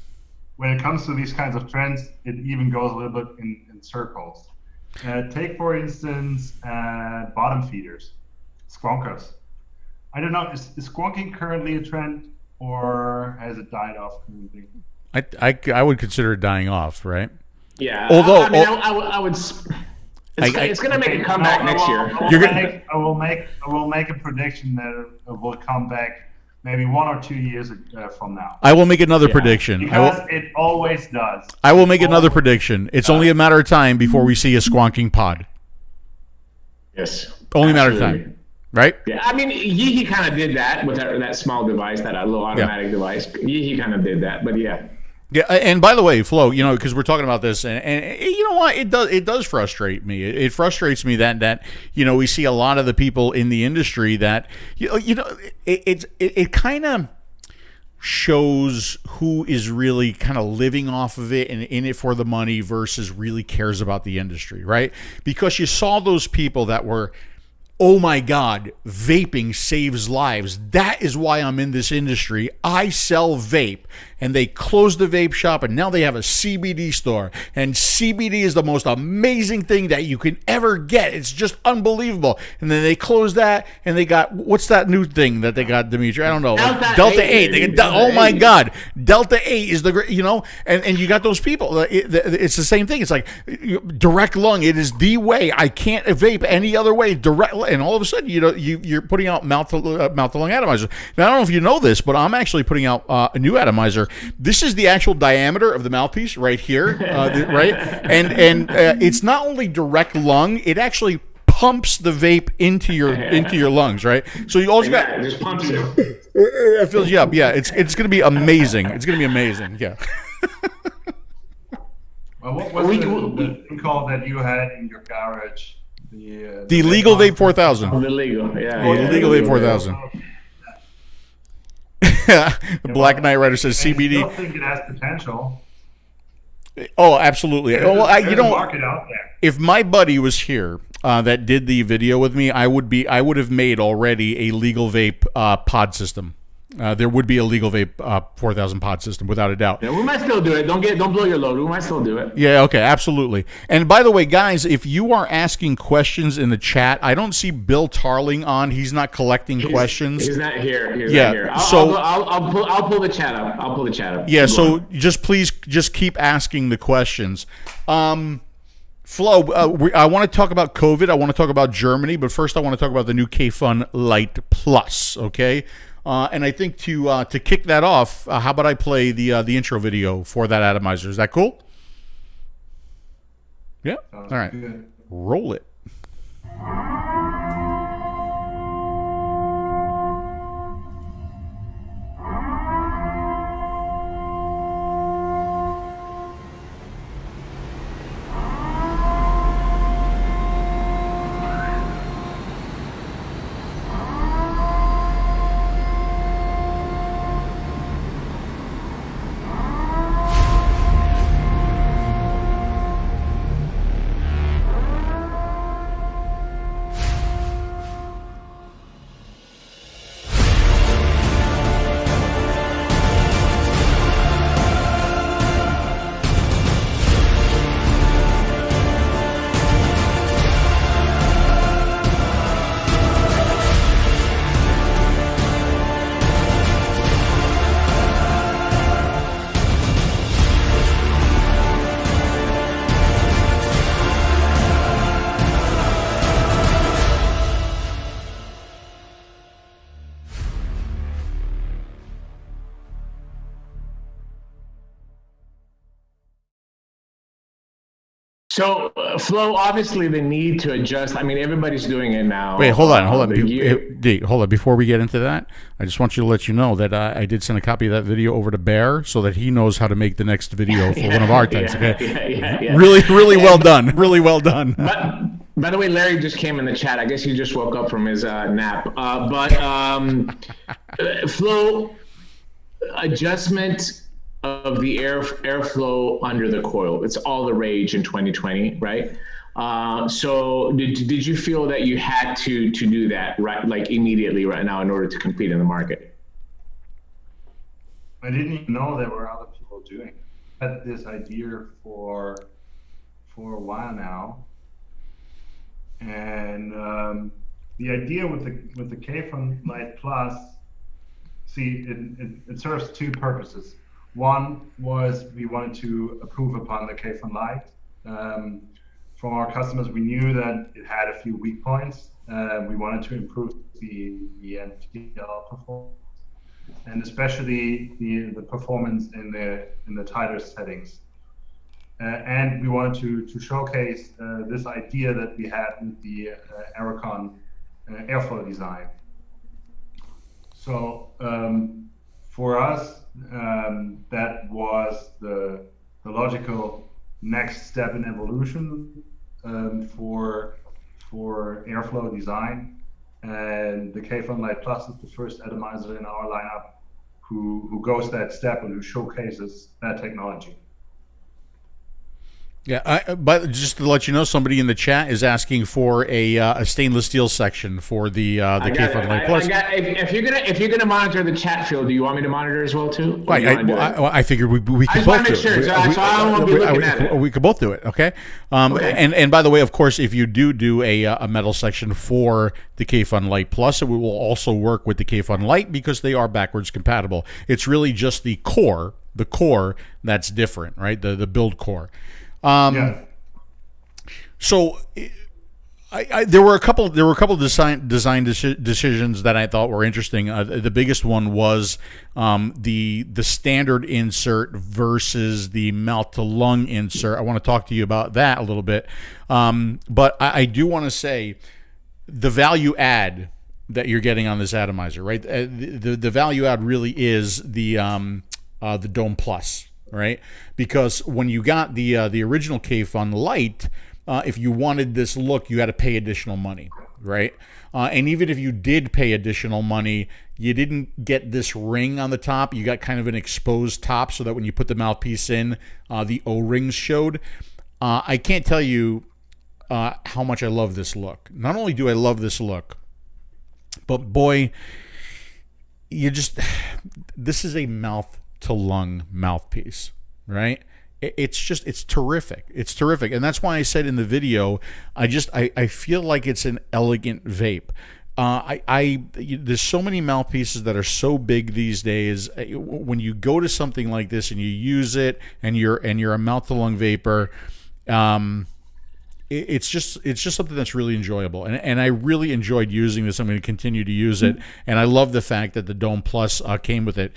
when it comes to these kinds of trends, it even goes a little bit in circles. Take, for instance, bottom feeders, squonkers. I don't know, is squonking currently a trend, or has it died off currently? I would consider it dying off, right? Yeah. Although I would. It's going to make a comeback next year. I will make a prediction that it will come back maybe 1 or 2 years from now. I will make another prediction. Because it always does. I will make another prediction. It's only a matter of time before we see a squonking pod. Yes. Only a matter of time. Right? Yeah, I mean, YiHi kind of did that with that small device, that little automatic device. YiHi kind of did that, but yeah. Yeah, and by the way, Flo, because we're talking about this, and you know what, it does frustrate me. It frustrates me that we see a lot of the people in the industry that it kind of shows who is really kind of living off of it and in it for the money versus really cares about the industry, right? Because you saw those people that were, oh my God, vaping saves lives. That is why I'm in this industry. I sell vape. And they closed the vape shop, and now they have a CBD store. And CBD is the most amazing thing that you can ever get. It's just unbelievable. And then they closed that, and they got, what's that new thing that they got, Dimitri? I don't know. Delta 8. Oh my God. Delta 8 is the, and you got those people. It's the same thing. It's like direct lung. It is the way. I can't vape any other way. Direct, and all of a sudden, you're putting out mouth to lung atomizer. Now, I don't know if you know this, but I'm actually putting out a new atomizer. This is the actual diameter of the mouthpiece right here, right? And it's not only direct lung; it actually pumps the vape into your lungs, right? So you also got it just pumps it. It fills you up. Yeah, it's going to be amazing. It's going to be amazing. Yeah. Well, what was the thing called that you had in your garage? The legal vape 4000. The legal, yeah. The legal vape 4000. The Black Knight Rider says CBD. I still think it has potential. Oh, absolutely. There's a market out there. If my buddy was here that did the video with me, I would have made already a legal vape pod system. There would be a legal vape 4000 pod system without a doubt. Yeah, we might still do it. Don't blow your load. We might still do it. Yeah, okay, absolutely. And by the way, guys, if you are asking questions in the chat, I don't see Bill Tarling on. He's not collecting questions. He's not here. Not here. I'll pull the chat up. Yeah, so please keep asking the questions. Flo, I want to talk about COVID. I want to talk about Germany, but first I want to talk about the new Kayfun Light Plus, okay? And I think to kick that off, how about I play the intro video for that atomizer? Is that cool? Yeah. All right. Good. Roll it. So, Flo, obviously the need to adjust. I mean, everybody's doing it now. Wait, hold on. Hold on. Before we get into that, I just want you to let you know that I did send a copy of that video over to Bear so that he knows how to make the next video for one of our types. Okay. Really well done. Really well done. By the way, Larry just came in the chat. I guess he just woke up from his nap. Flo, adjustment of the airflow under the coil. It's all the rage in 2020, right? So did you feel that you had to do that right, like immediately right now in order to compete in the market? I didn't even know there were other people doing it. I had this idea for a while now, and the idea with the Kayfun Light Plus, see, it serves two purposes. One was we wanted to improve upon the Kayfun Light. From our customers, we knew that it had a few weak points. We wanted to improve the NTL performance, and especially the performance in the tighter settings. And we wanted to showcase this idea that we had with the Aerocon airflow design. So for us, that was the logical next step in evolution for airflow design, and the Kayfun Light Plus is the first atomizer in our lineup who goes that step and who showcases that technology. Yeah, but just to let you know, somebody in the chat is asking for a stainless steel section for the Kayfun Light Plus. If you're gonna monitor the chat field, do you want me to monitor as well too? I figured we could both do it. We could both do it. Okay. And by the way, of course, if you do a metal section for the Kayfun Light Plus, it will also work with the Kayfun Light because they are backwards compatible. It's really just the core that's different, right? The build core. So there were a couple design decisions that I thought were interesting. The biggest one was the standard insert versus the mouth to lung insert. I want to talk to you about that a little bit. But I do want to say the value add that you're getting on this atomizer, right? The value add really is the Dome Plus. Right, because when you got the original Kayfun Light, if you wanted this look, you had to pay additional money, right? And even if you did pay additional money, you didn't get this ring on the top. You got kind of an exposed top, so that when you put the mouthpiece in, the O-rings showed. I can't tell you how much I love this look. Not only do I love this look, but boy, this is a mouth to lung mouthpiece, right? It's terrific. It's terrific. And that's why I said in the video, I feel like it's an elegant vape. There's so many mouthpieces that are so big these days. When you go to something like this and you use it and you're a mouth to lung vapor, it's just something that's really enjoyable, and I really enjoyed using this. I'm going to continue to use it, and I love the fact that the Dome Plus came with it.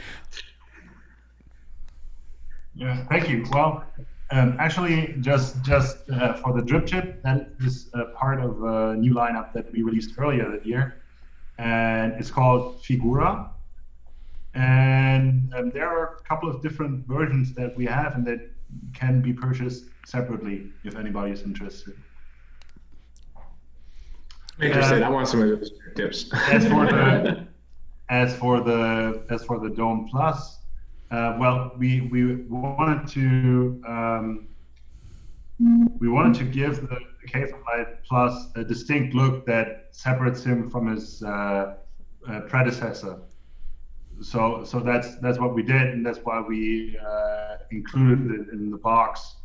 Yeah, thank you. Well, actually, just for the drip chip, that is part of a new lineup that we released earlier that year, and it's called Figura. And there are a couple of different versions that we have, and that can be purchased separately if anybody is interested. Interested. I want some of those tips. As for the Dome Plus. Well, we wanted to give the Kayfun Light Plus a distinct look that separates him from his predecessor. So that's what we did, and that's why we included it in the box.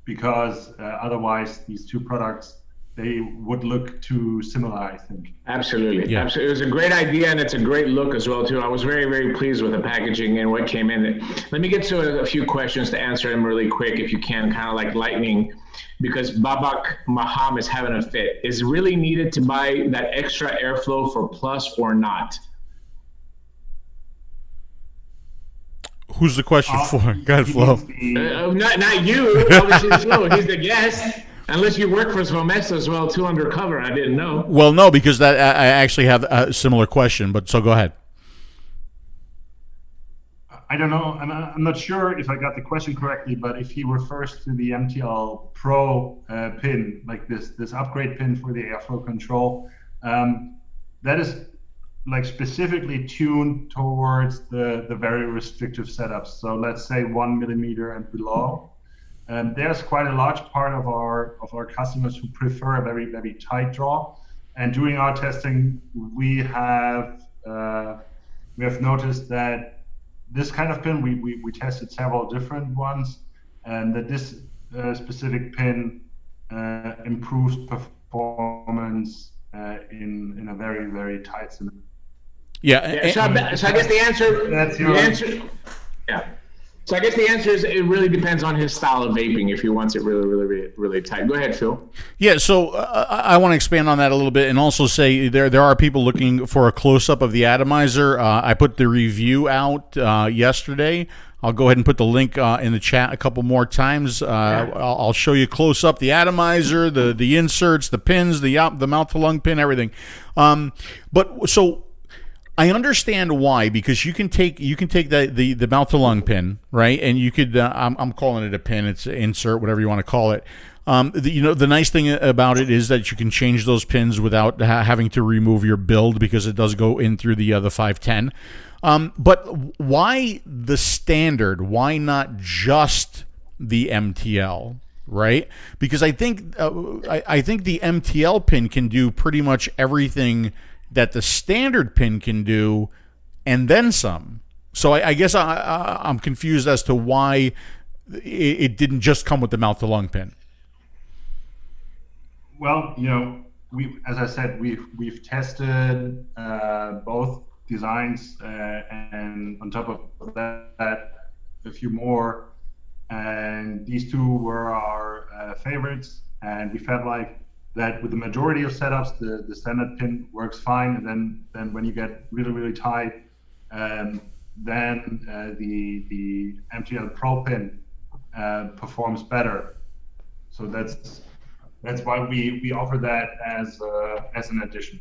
Because otherwise, these two products, they would look too similar, I think. Absolutely. Yeah. Absolutely. It was a great idea, and it's a great look as well, too. I was very, very pleased with the packaging and what came in it. Let me get to a few questions to answer them really quick, if you can, kind of like lightning, because Babak Maham is having a fit. Is it really needed to buy that extra airflow for Plus or not? Who's the question for? Go ahead, Flo. Not you. Obviously, Flo. He's the guest. Unless you work for SvoëMesto as well, too, undercover. I didn't know. Well, no, because I actually have a similar question, but so go ahead. I don't know. I'm not sure if I got the question correctly, but if he refers to the 𝗵𝗶𝗹 pin, like this upgrade pin for the airflow control, that is like specifically tuned towards the very restrictive setups. So let's say 1 millimeter and below. There's quite a large part of our customers who prefer a very, very tight draw. And during our testing, we have noticed that this kind of pin, we tested several different ones, and that this specific pin improves performance in a very, very tight scenario. Yeah. So I guess the answer. That's your answer. Yeah. So I guess the answer is it really depends on his style of vaping if he wants it really, really, really, really tight. Go ahead, Phil. Yeah, so I want to expand on that a little bit and also say there are people looking for a close-up of the atomizer. I put the review out yesterday. I'll go ahead and put the link in the chat a couple more times. I'll show you close-up the atomizer, the inserts, the pins, the mouth-to-lung pin, everything. But so I understand why, because you can take the mouth to lung pin, right, and you could I'm calling it a pin, it's an insert, whatever you want to call it. The nice thing about it is that you can change those pins without having to remove your build, because it does go in through the 510. But why the standard? Why not just the MTL? Right? Because I think the MTL pin can do pretty much everything that the standard pin can do, and then some. So I guess I'm confused as to why it didn't just come with the mouth to lung pin. Well, as I said, we've tested both designs, and on top of that, a few more, and these two were our favorites, and we felt like that with the majority of setups, the standard pin works fine, and then when you get really, really tight, then the MTL Pro pin performs better. So that's why we offer that as an addition.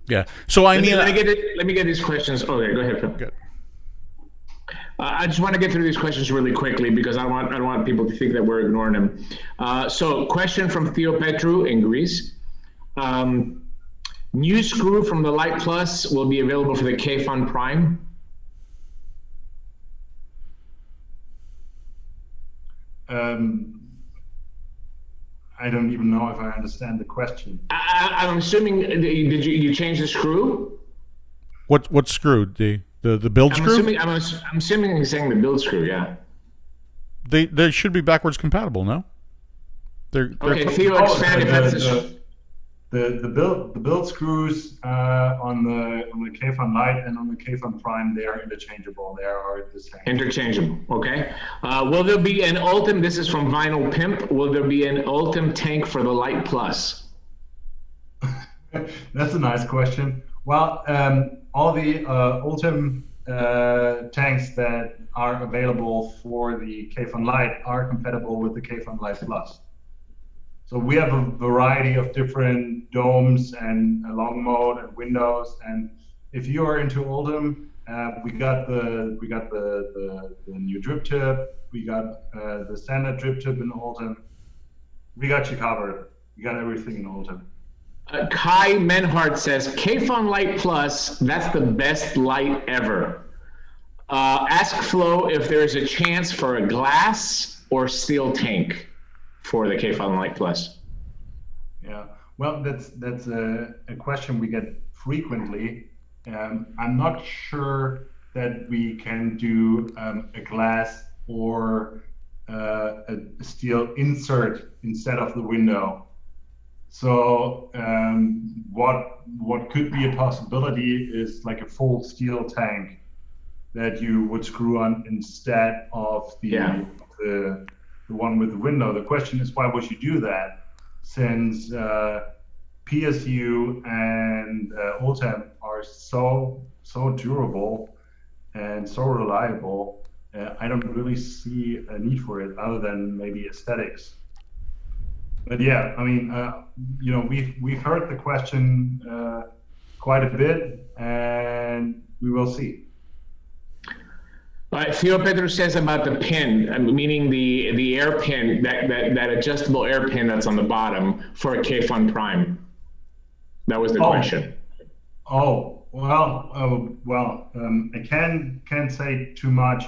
Yeah. So let me get these questions. Okay, go ahead, Phil. Good. I just want to get through these questions really quickly because I don't want people to think that we're ignoring them. So, question from 𝗵𝗵𝗀 in Greece. New screw from the Light Plus will be available for the Kayfun Prime. I don't even know if I understand the question. I'm assuming did you change the screw? What screw? The build screw? I'm assuming he's saying the build screw, yeah. They should be backwards compatible, no? Okay, Theo, expand if that's the build screws on the Kayfun Light and on the Kayfun Prime, they are interchangeable. They are the same. Interchangeable, okay. Will there be an Ultim? This is from Vinyl Pimp. Will there be an Ultim tank for the Light Plus? That's a nice question. Well, all the Ultim tanks that are available for the Kayfun Light are compatible with the Kayfun Light Plus. So we have a variety of different domes and long mode and windows. And if you are into Ultim, we got the new drip tip. We got the standard drip tip in Ultim. We got you covered. We got everything in Ultim. Kai Menhardt says, Kayfun Light Plus, that's the best light ever. Ask Flo if there's a chance for a glass or steel tank for the Kayfun Light Plus. Yeah, well, that's a question we get frequently. I'm not sure that we can do a glass or a steel insert instead of the window. So what could be a possibility is like a full steel tank that you would screw on instead of the one with the window. The question is, why would you do that? Since PSU and Ultim are so durable and so reliable, I don't really see a need for it other than maybe aesthetics. But yeah, I mean, we've heard the question quite a bit, and we will see. 𝗂𝗵𝗵𝗀 says about the pin, meaning the air pin, that adjustable air pin that's on the bottom for a Kayfun Prime. That was the question. Oh, well, I can't say too much.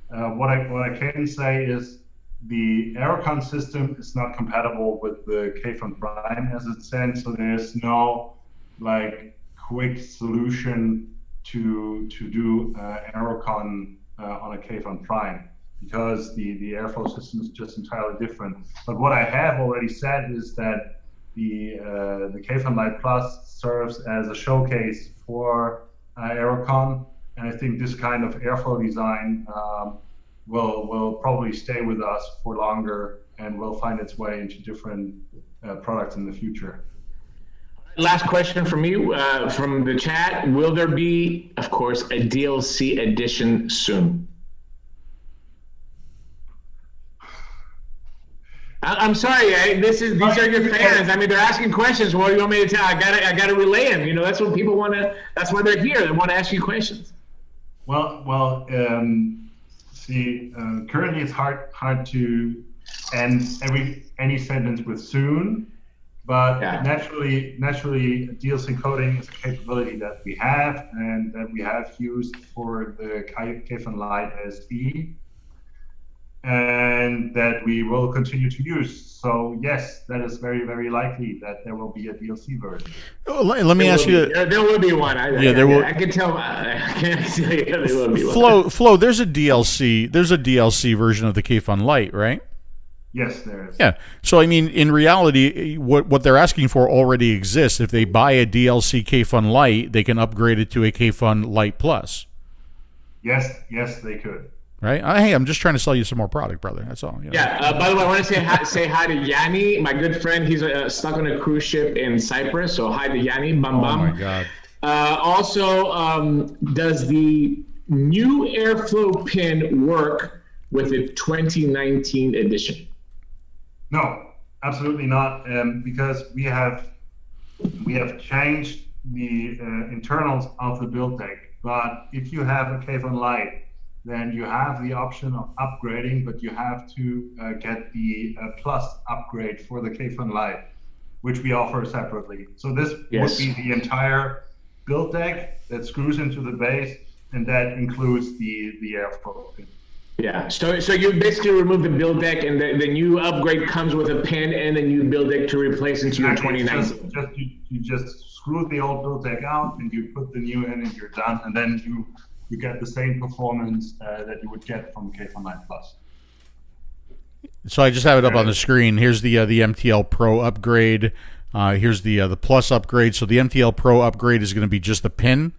What I can say is the Aerocon system is not compatible with the Kayfun Prime as it stands, so there's no like quick solution to do Aerocon on a Kayfun Prime, because the airflow system is just entirely different. But what I have already said is that the Kayfun Light Plus serves as a showcase for Aerocon, and I think this kind of airflow design will probably stay with us for longer and will find its way into different products in the future. Last question from you, from the chat. Will there be, of course, a DLC edition soon? I'm sorry, these are your fans. I mean, they're asking questions. What do you want me to tell? I gotta relay them. That's what people want to. That's why they're here. They want to ask you questions. Well. See, currently it's hard to end any sentence with soon. But naturally, DLC coding is a capability that we have and that we have used for the Kayfun Light SE, and that we will continue to use. So yes, that is very, very likely that there will be a DLC version. Let me ask you. There will be one. There will. I can tell. I can't say there will be one. Flo, there's a DLC. There's a DLC version of the Kayfun Light, right? Yes, there is. Yeah. So, I mean, in reality, what they're asking for already exists. If they buy a DLC Kayfun Light, they can upgrade it to a Kayfun Light Plus. Yes, they could. Right? Hey, I'm just trying to sell you some more product, brother. That's all. Yeah. By the way, I want to say hi to Yanni, my good friend. He's stuck on a cruise ship in Cyprus. So hi to Yanni. Bam. Oh, my God. Also, does the new airflow pin work with the 2019 edition? No, absolutely not, because we have changed the internals of the build deck. But if you have a Kayfun Light, then you have the option of upgrading, but you have to get the Plus upgrade for the Kayfun Light, which we offer separately. So this would be the entire build deck that screws into the base, and that includes the airflow pin. Yeah, so you basically remove the build deck, and the new upgrade comes with a pin and a new build deck to replace into your 2019. You just screw the old build deck out, and you put the new in, and you're done. And then you get the same performance that you would get from Kayfun Light Plus. So I just have it up on the screen. Here's the MTL Pro upgrade. Here's the Plus upgrade. So the MTL Pro upgrade is going to be just the pin,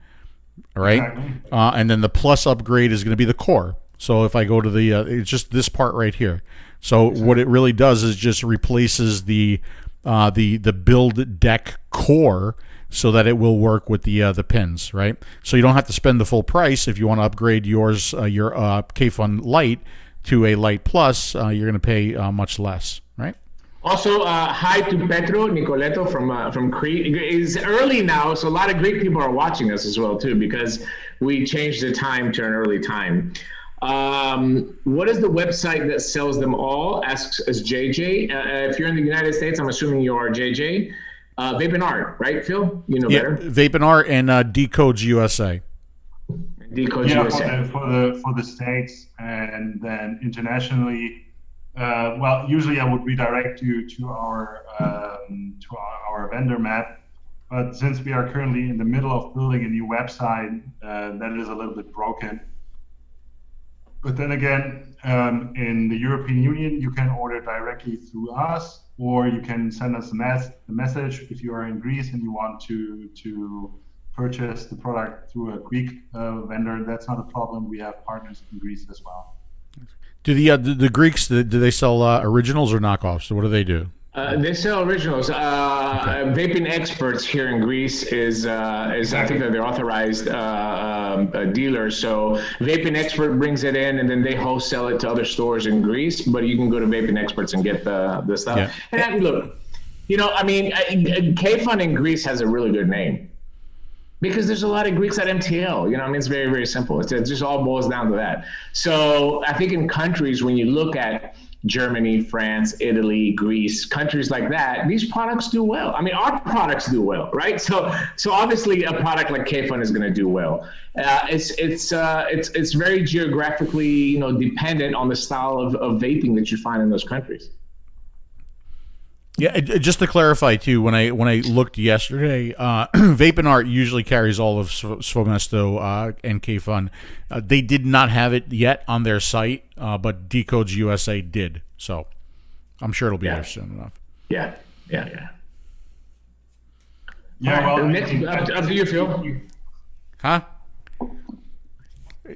right? Exactly. And then the Plus upgrade is going to be the core. So if I go to the, it's just this part right here. So what it really does is just replaces the build deck core so that it will work with the pins, right? So you don't have to spend the full price if you want to upgrade your Kayfun Light to a Light Plus. You're going to pay much less, right? Also, hi to Petro Nicoletto from Crete. It's early now, so a lot of Greek people are watching us as well too, because we changed the time to an early time. What is the website that sells them all? Asks us JJ. If you're in the United States, I'm assuming you are JJ. Vaping, right, Phil? You know better. Vaping and 𝗐𝗂𝗍 USA. 𝗐𝗂𝗍 USA. For the States, and then internationally. Well, usually I would redirect you to our vendor map, but since we are currently in the middle of building a new website, that is a little bit broken. But then again, in the European Union, you can order directly through us, or you can send us a message if you are in Greece and you want to purchase the product through a Greek vendor. That's not a problem. We have partners in Greece as well. Do the Greeks, do they sell originals or knockoffs? What do they do? They sell originals. Vaping Experts here in Greece is I think that they're authorized dealers. So Vaping Expert brings it in, and then they wholesale it to other stores in Greece. But you can go to Vaping Experts and get the stuff. Yeah. And look, Kayfun in Greece has a really good name because there's a lot of Greeks at MTL. It's very, very simple. It just all boils down to that. So I think in countries, when you look at Germany, France, Italy, Greece, countries like that, these products do well. Our products do well, right? So obviously a product like Kayfun is going to do well. It's very geographically, dependent on the style of vaping that you find in those countries. Yeah, just to clarify too, when I looked yesterday, Vape and Art usually carries all of SvoëMesto and Kayfun. They did not have it yet on their site, but Decodes USA did. So I'm sure it'll be there soon enough. Yeah. Well, next, up to you, Phil. Huh?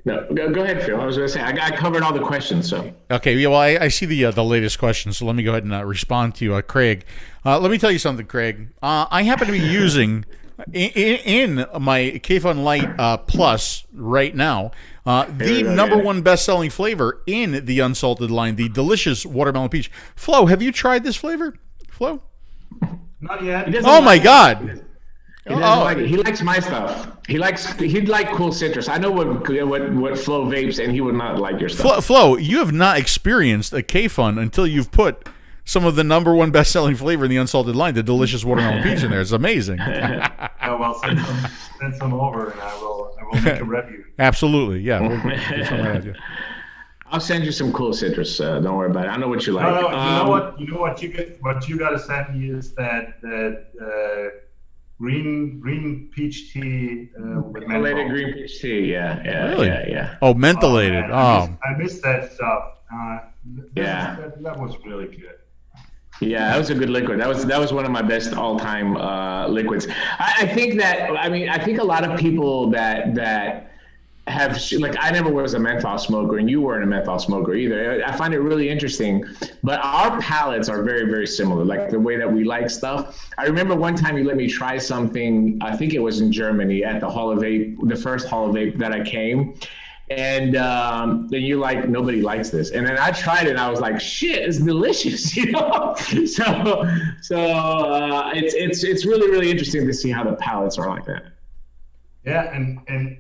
No, go ahead, Phil. I was going to say I covered all the questions. So okay, yeah. Well, I see the latest question, so let me go ahead and respond to you, Craig. Let me tell you something, Craig. I happen to be using in my Kayfun Light Plus right now the number one best-selling flavor in the unsalted line, the delicious watermelon peach. Flo, have you tried this flavor, Flo? Not yet. Oh my God! He doesn't like it. He likes my stuff. He'd like cool citrus. I know what Flo vapes, and he would not like your stuff. Flo, you have not experienced a Kayfun until you've put some of the number one best-selling flavor in the unsalted line, the delicious watermelon peach, in there. It's amazing. Well, send some over, and I will make a review. Absolutely, yeah. We'll get some right at you. I'll send you some cool citrus. Don't worry about it. I know what you like. No, you know what you got to send me is that green peach tea with mentholated green peach tea. Yeah. Really? Yeah. Oh, mentholated. I missed that stuff. That was really good. Yeah, that was a good liquid. That was one of my best all-time liquids. I think a lot of people that have, like, I never was a menthol smoker, and you weren't a menthol smoker either. I find it really interesting, but our palates are very, very similar, like the way that we like stuff. I remember one time you let me try something, I think it was in Germany at the Hall of Vape, the first Hall of Vape that I came. And then you're like, nobody likes this. And then I tried it, and I was like, shit, it's delicious, So it's really, really interesting to see how the palates are like that. Yeah, and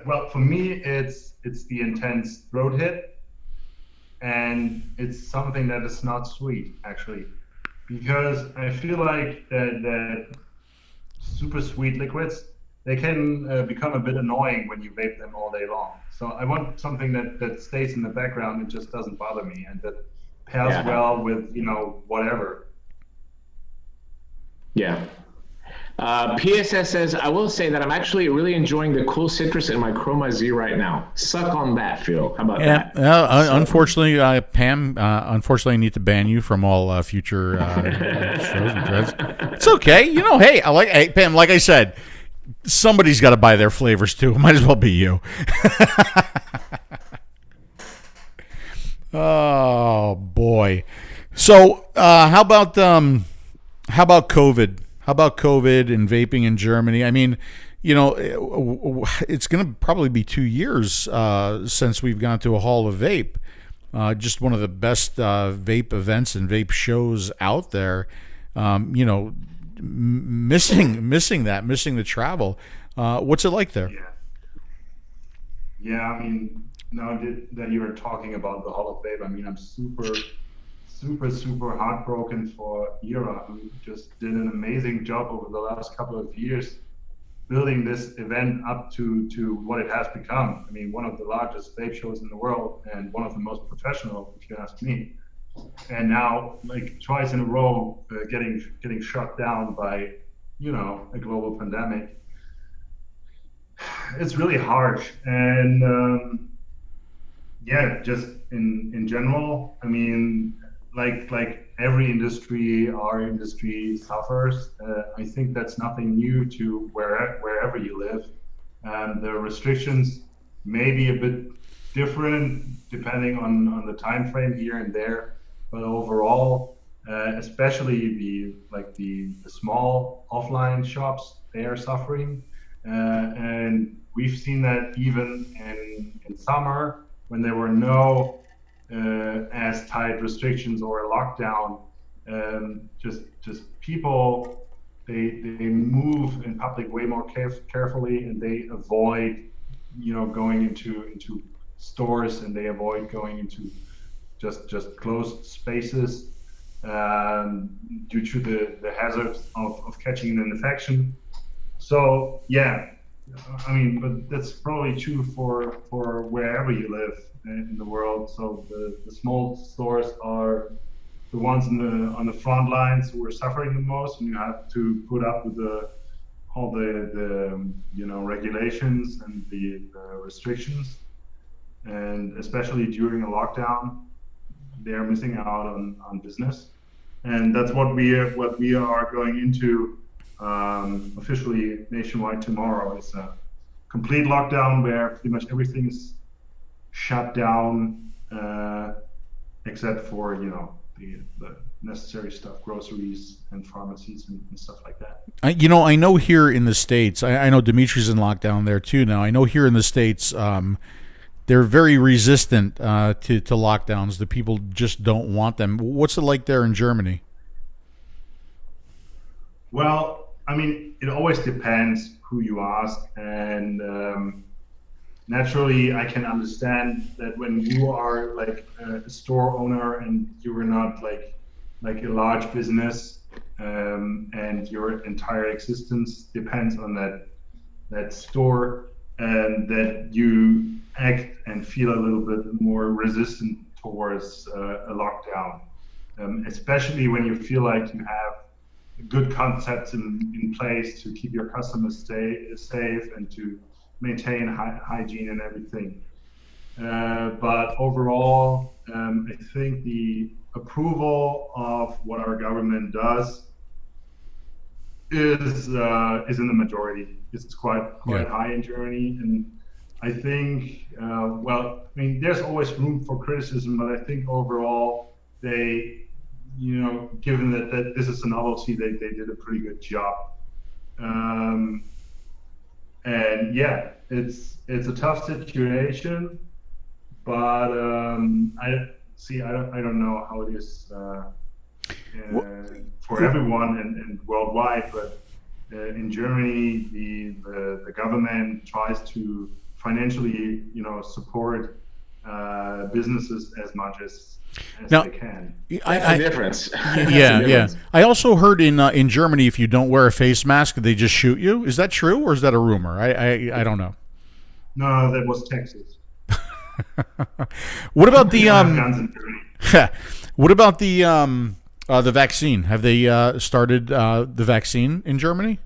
well, for me, it's the intense throat hit, and it's something that is not sweet, actually, because I feel like that super sweet liquids, they can become a bit annoying when you vape them all day long. So I want something that stays in the background and just doesn't bother me, and that pairs well with, whatever. Yeah. PSS says, I will say that I'm actually really enjoying the cool citrus in my 𝗏𝗄𝗎 right now. Suck on that, Phil. How about that? Unfortunately, Pam, I need to ban you from all future shows and threads. It's okay. Hey, Pam, like I said, somebody's got to buy their flavors too. It might as well be you. Oh boy. So how about COVID? How about COVID and vaping in Germany? I mean, it's going to probably be 2 years since we've gone to a Hall of Vape. Just one of the best vape events and vape shows out there. Missing the travel. What's it like there? Yeah. I mean, now that you were talking about the Hall of Vape, I mean, I'm super heartbroken for Ira, who just did an amazing job over the last couple of years building this event up to what it has become. I mean, one of the largest vape shows in the world and one of the most professional, if you ask me. And now, like, twice in a row, getting shut down by, a global pandemic. It's really harsh. And just in general, I mean, like every industry, our industry suffers. I think that's nothing new to wherever you live. The restrictions may be a bit different depending on the time frame here and there, but overall, especially the small offline shops. They are suffering, and we've seen that even in summer when there were no as tight restrictions or a lockdown. Just people they move in public way more carefully, and they avoid going into stores, and they avoid going into just closed spaces due to the hazards of catching an infection. So yeah, I mean, but that's probably true for wherever you live in the world. So the small stores are the ones on the front lines who are suffering the most, and you have to put up with all the regulations and the restrictions, and especially during a lockdown, they are missing out on business, and that's what we are going into officially nationwide tomorrow. It's a complete lockdown where pretty much everything is shut down except for the necessary stuff, groceries and pharmacies and stuff like that. I know here in the States, I know Dimitri's in lockdown there too now. I know here in the States, they're very resistant to lockdowns. The people just don't want them. What's it like there in Germany? Well, I mean, it always depends who you ask, and naturally, I can understand that when you are like a store owner and you are not like a large business, and your entire existence depends on that store, and that you act and feel a little bit more resistant towards a lockdown, especially when you feel like you have good concepts in place to keep your customers safe and to maintain hygiene and everything. But overall, I think the approval of what our government does is in the majority. It's quite high in Germany, and I think well, I mean, there's always room for criticism, but I think overall they, given that this is a novelty, they did a pretty good job. And yeah, it's a tough situation, but I don't know how it is for everyone and worldwide, but in Germany, the government tries to financially, support businesses as much as they can. That's the difference. Yeah. I also heard in Germany, if you don't wear a face mask, they just shoot you. Is that true, or is that a rumor? I don't know. No, that was Texas. What about the guns in Germany. What about the vaccine? Have they started the vaccine in Germany?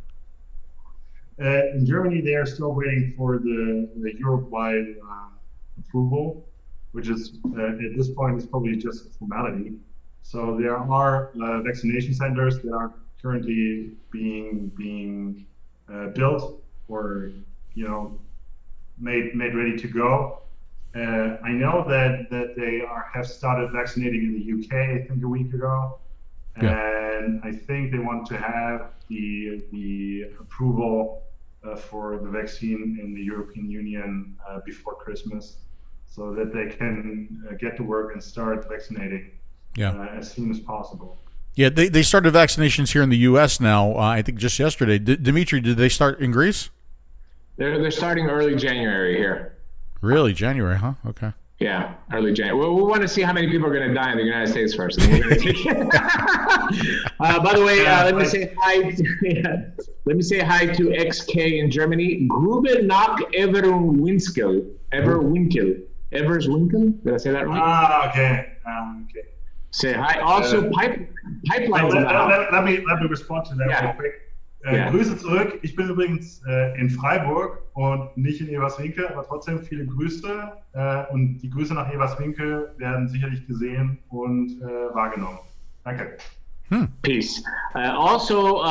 In Germany, they are still waiting for the Europe-wide approval, which is at this point is probably just a formality. So there are vaccination centers that are currently being built or made ready to go. I know that they have started vaccinating in the UK, I think a week ago, and I think they want to have the approval for the vaccine in the European Union before Christmas, so that they can get to work and start vaccinating as soon as possible. Yeah, they started vaccinations here in the U.S. now. I think just yesterday. Dimitri, did they start in Greece? They're starting early January here. Really, January, huh? Okay. Yeah, early January. Well, we want to see how many people are going to die in the United States first. And then we're going to take it. By the way, let me say hi. Let me say hi to XK in Germany. 𝗵𝗵𝗶𝗹 𝗵𝗵𝗶𝗹. Did I say that right? Okay. Say hi. Also, pipelines. Let me respond to that real quick. Grüße zurück. Ich bin übrigens in Freiburg und nicht in 𝗍𝗵𝗂, aber trotzdem viele Grüße. Und die Grüße nach 𝗍𝗵𝗂 werden sicherlich gesehen und wahrgenommen. Danke. Peace. Also,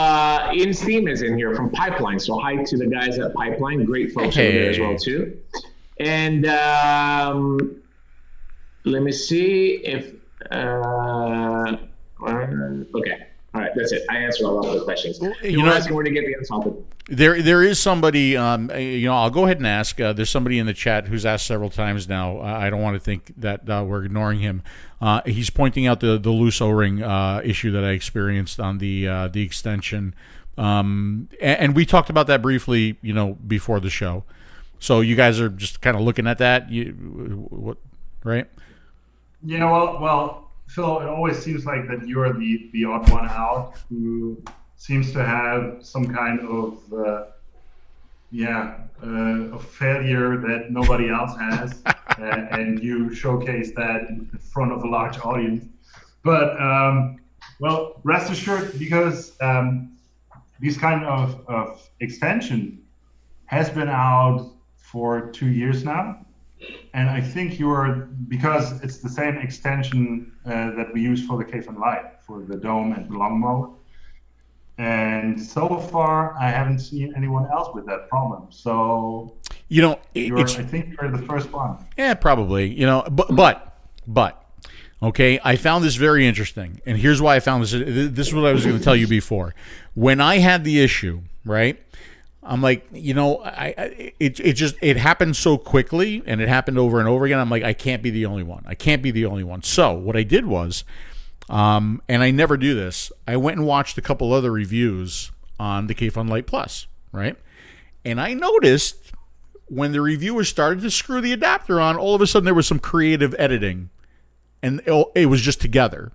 Ian Steam is in here from Pipeline. So hi to the guys at Pipeline. Great folks over there as well too. And let me see if Okay. All right, that's it. I answered all of the questions. You know, asking where to get the unsalted. There is somebody. I'll go ahead and ask. There's somebody in the chat who's asked several times now. I don't want to think that we're ignoring him. He's pointing out the loose O-ring issue that I experienced on the extension, and we talked about that briefly, before the show. So you guys are just kind of looking at that, right? Yeah. Well. Phil, it always seems like that you're the odd one out who seems to have some kind of a failure that nobody else has, and you showcase that in front of a large audience. But well, rest assured, because this kind of extension has been out for 2 years now. And I think because it's the same extension that we use for the Kayfun Lite, for the dome and the long mode. And so far, I haven't seen anyone else with that problem. So, I think you're the first one. Yeah, probably. But okay, I found this very interesting. And here's why I found this. This is what I was going to tell you before. When I had the issue, right? I'm like, it happened so quickly, and it happened over and over again. I'm like, I can't be the only one. So what I did was, and I never do this, I went and watched a couple other reviews on the Kayfun Lite Plus, right? And I noticed when the reviewers started to screw the adapter on, all of a sudden there was some creative editing, and it was just together,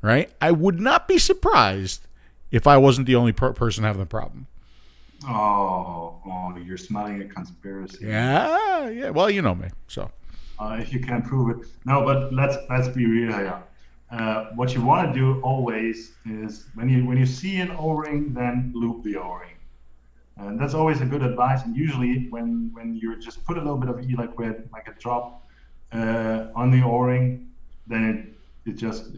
right? I would not be surprised if I wasn't the only person having the problem. Oh, you're smelling a conspiracy. Yeah. Well, you know me, so. If you can't prove it. No, but let's be real here. What you want to do always is when you see an O-ring, then loop the O-ring. And that's always a good advice. And usually when you just put a little bit of e-liquid, like a drop, on the O-ring, then it just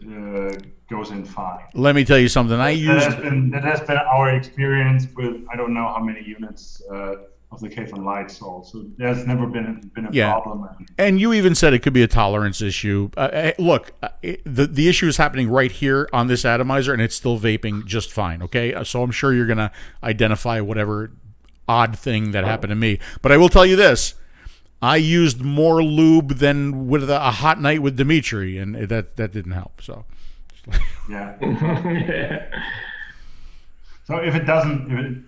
goes in fine. Let me tell you something. That has been our experience with I don't know how many units of the Kayfun Lite sold. So there's never been a problem. And you even said it could be a tolerance issue. Look, the issue is happening right here on this atomizer, and it's still vaping just fine. Okay, so I'm sure you're gonna identify whatever odd thing that happened to me. But I will tell you this. I used more lube than with a hot night with Dimitri, and that didn't help. So, yeah. So if it doesn't,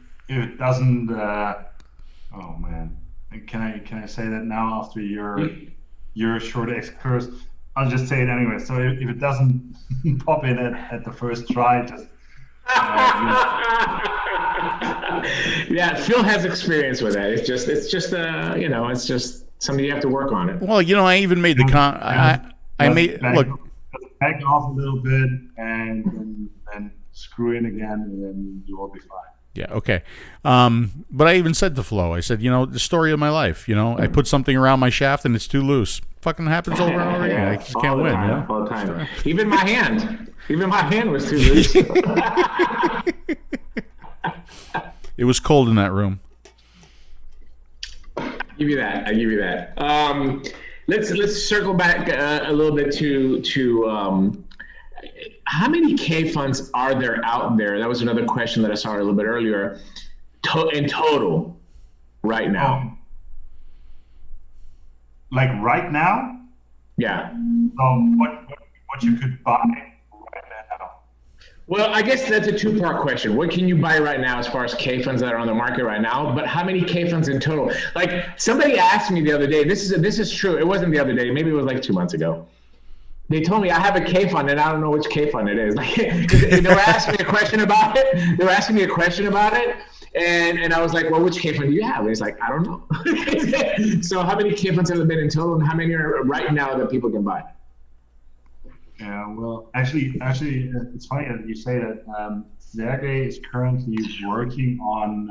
oh man, can I say that now after your short excursus? I'll just say it anyway. So if it doesn't pop in at the first try, just. Yeah, Phil has experience with that. It's just it's just something you have to work on it. Well, I even made the back off a little bit and screw in again, and then you will be fine. Yeah, okay. But I even said to Flo, I said, the story of my life. I put something around my shaft and it's too loose. Fucking happens over and over again. I just can't win. All the time. Even my hand was too loose. It was cold in that room. I give you that. Let's circle back a little bit to how many Kayfuns are there out there? That was another question that I saw a little bit earlier. In total, right now. Like right now? Yeah. What you could buy right now? Well, I guess that's a two-part question. What can you buy right now as far as Kayfuns that are on the market right now? But how many Kayfuns in total? Like somebody asked me the other day. This is true. It wasn't the other day. Maybe it was like 2 months ago. They told me I have a Kayfun and I don't know which Kayfun it is. Like they were asking me a question about it. And I was like, well, which Kayfun do you have? And he's like, I don't know. So how many Kayfuns have there been in total, and how many are right now that people can buy? Yeah, well, actually, it's funny that you say that. Sergey is currently working on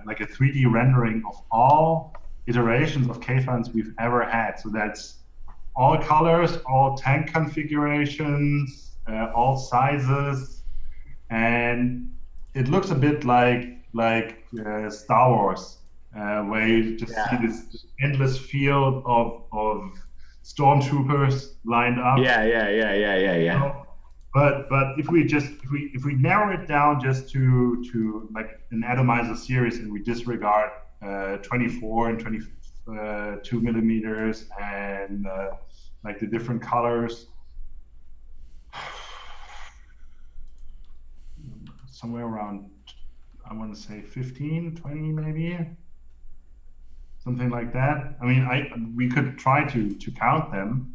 like a 3D rendering of all iterations of Kayfuns we've ever had. So that's all colors, all tank configurations, all sizes, and it looks a bit like Star Wars, where you just see this endless field of stormtroopers lined up. Yeah. But if we narrow it down just to like an atomizer series, and we disregard 24 and 22 millimeters and like the different colors, somewhere around, I want to say 15, 20 maybe, something like that. I mean, we could try to count them.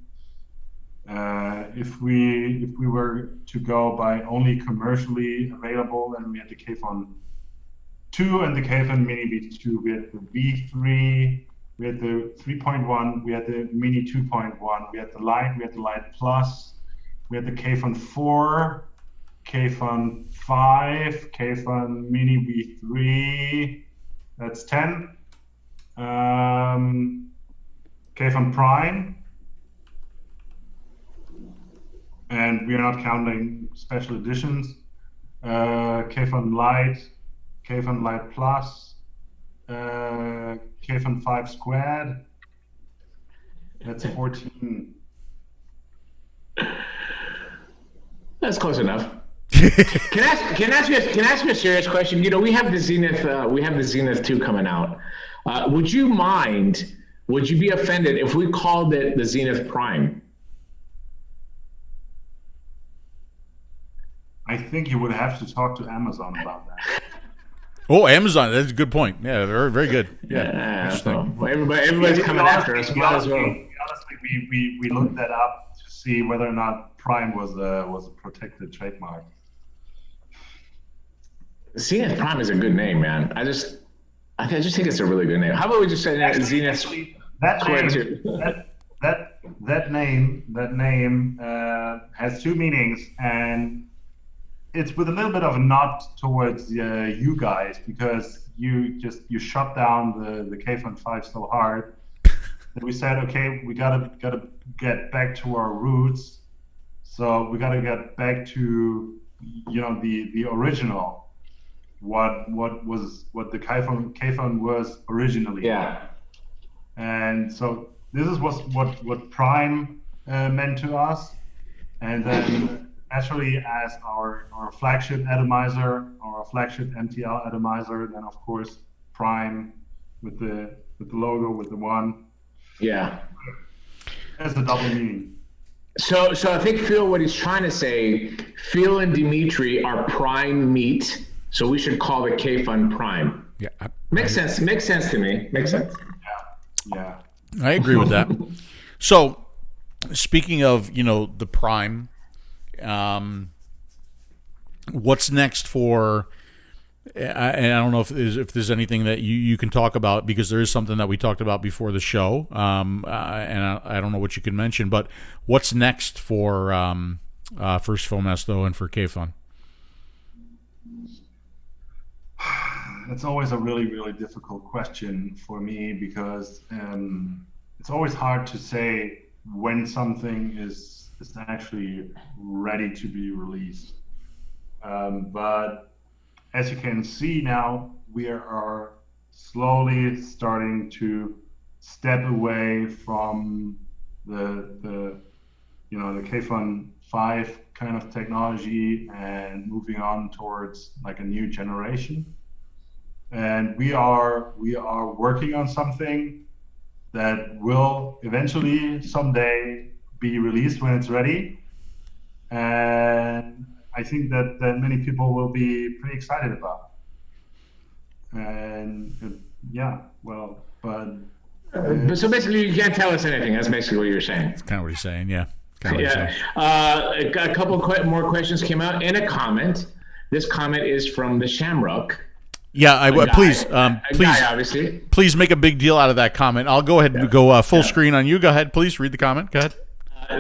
If we were to go by only commercially available, and we had the Kayfun 2 and the Kayfun Mini V2, we had the V3, we had the 3.1, we had the Mini 2.1, we had the Light Plus, we had the Kayfun 4, Kayfun 5, Kayfun Mini V3, that's 10. Kayfun Prime, and we are not counting special editions. Kayfun Light, Kayfun Light Plus, Kayfun 5 Squared. That's 14. That's close enough. Can I ask you a serious question? You know, we have the Zenith 2 coming out. Would you be offended if we called it the Zenith Prime? I think you would have to talk to Amazon about that. Oh, Amazon, that's a good point. Yeah, very, very good. Yeah. So, well, everybody's coming after us. Honestly, we looked that up to see whether or not Prime was a protected trademark. Zenith Prime is a good name, man. I just think it's a really good name. How about we just say that Zenith Square 2? That name has two meanings, and it's with a little bit of a nod towards you guys, because you shut down the Kayfun 5 so hard that we said, okay, we gotta get back to our roots. So we gotta get back to the original. What the Kayfun was originally. Yeah. And so this is what Prime meant to us, and then naturally as our flagship atomizer, our flagship MTL atomizer, then of course Prime with the logo, with the one. Yeah. That's a double meaning. So I think Phil, what he's trying to say, Phil and Dimitri are prime meat, so we should call it Kayfun Prime. Yeah. Makes sense to me. Makes sense. Yeah. I agree with that. So, speaking of, the Prime, what's next for? And I don't know if there's anything that you can talk about, because there is something that we talked about before the show, and I don't know what you can mention, but what's next for SvoëMesto and for Kayfun? That's always a really, really difficult question for me, because it's always hard to say when something is actually ready to be released. But as you can see now, we are slowly starting to step away from the Kayfun 5 kind of technology and moving on towards like a new generation. And we are working on something that will eventually someday be released when it's ready. And I think that many people will be pretty excited about. And so basically you can't tell us anything. That's basically what you're saying. That's kind of what he's saying, yeah. A couple more questions came out in a comment. This comment is from the Shamrock. Yeah, please, obviously. Please make a big deal out of that comment. I'll go ahead and go full screen on you. Go ahead, please read the comment. Go ahead.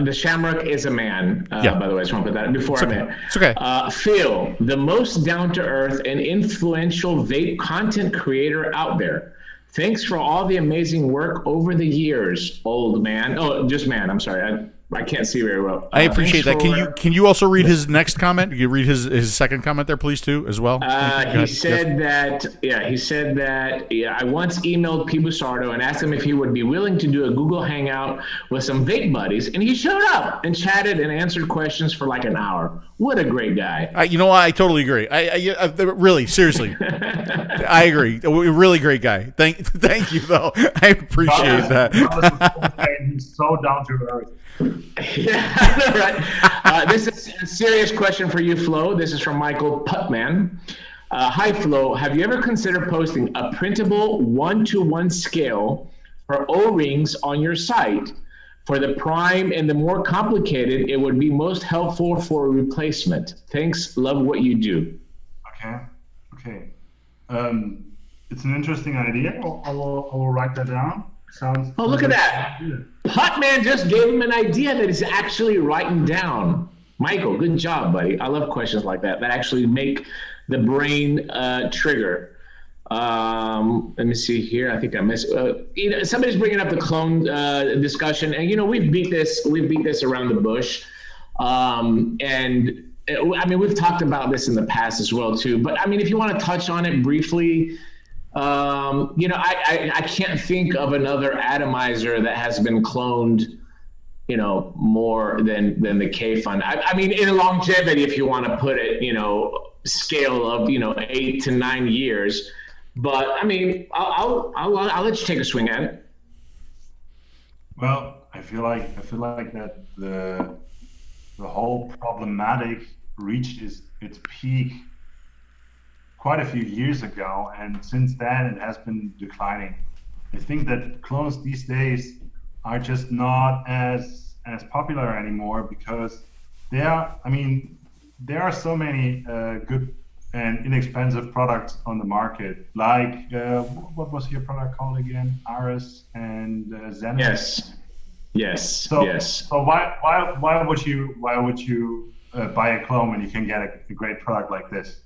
The Shamrock is a man, by the way. I just want to put that before I met. It's okay. Phil, the most down-to-earth and influential vape content creator out there. Thanks for all the amazing work over the years, old man. Oh, just man. I'm sorry. I can't see very well. I appreciate that. Can you also read his next comment? Can you read his second comment there, please, too, as well? He said that I once emailed 𝗵𝗵𝗀 and asked him if he would be willing to do a Google Hangout with some vape buddies, and he showed up and chatted and answered questions for like an hour. What a great guy! You know what? I totally agree. I really, seriously, I agree. A really great guy. Thank you, though. I appreciate that. He's so down to earth. Yeah, right. This is a serious question for you, Flo. This is from Michael Putman. Hi, Flo. Have you ever considered posting a printable 1-to-1 scale for O-rings on your site? For the prime and the more complicated, it would be most helpful for a replacement. Thanks. Love what you do. Okay. It's an interesting idea. I will write that down. Oh, look at that. Putman just gave him an idea that he's actually writing down. Michael, good job, buddy. I love questions like that actually make the brain trigger. Let me see here. I think I missed. Somebody's bringing up the clone discussion, and we've beat this around the bush. And I mean, we've talked about this in the past as well too. But I mean, if you want to touch on it briefly. I can't think of another atomizer that has been cloned, more than the Kayfun. I mean, in longevity, if you want to put it, scale of 8 to 9 years. But I mean, I'll let you take a swing at it. Well, I feel like that the whole problematic reached its peak quite a few years ago, and since then it has been declining. I think that clones these days are just not as popular anymore because there are so many good and inexpensive products on the market. Like what was your product called again? Aris and Zen. Yes. So why would you buy a clone when you can get a great product like this?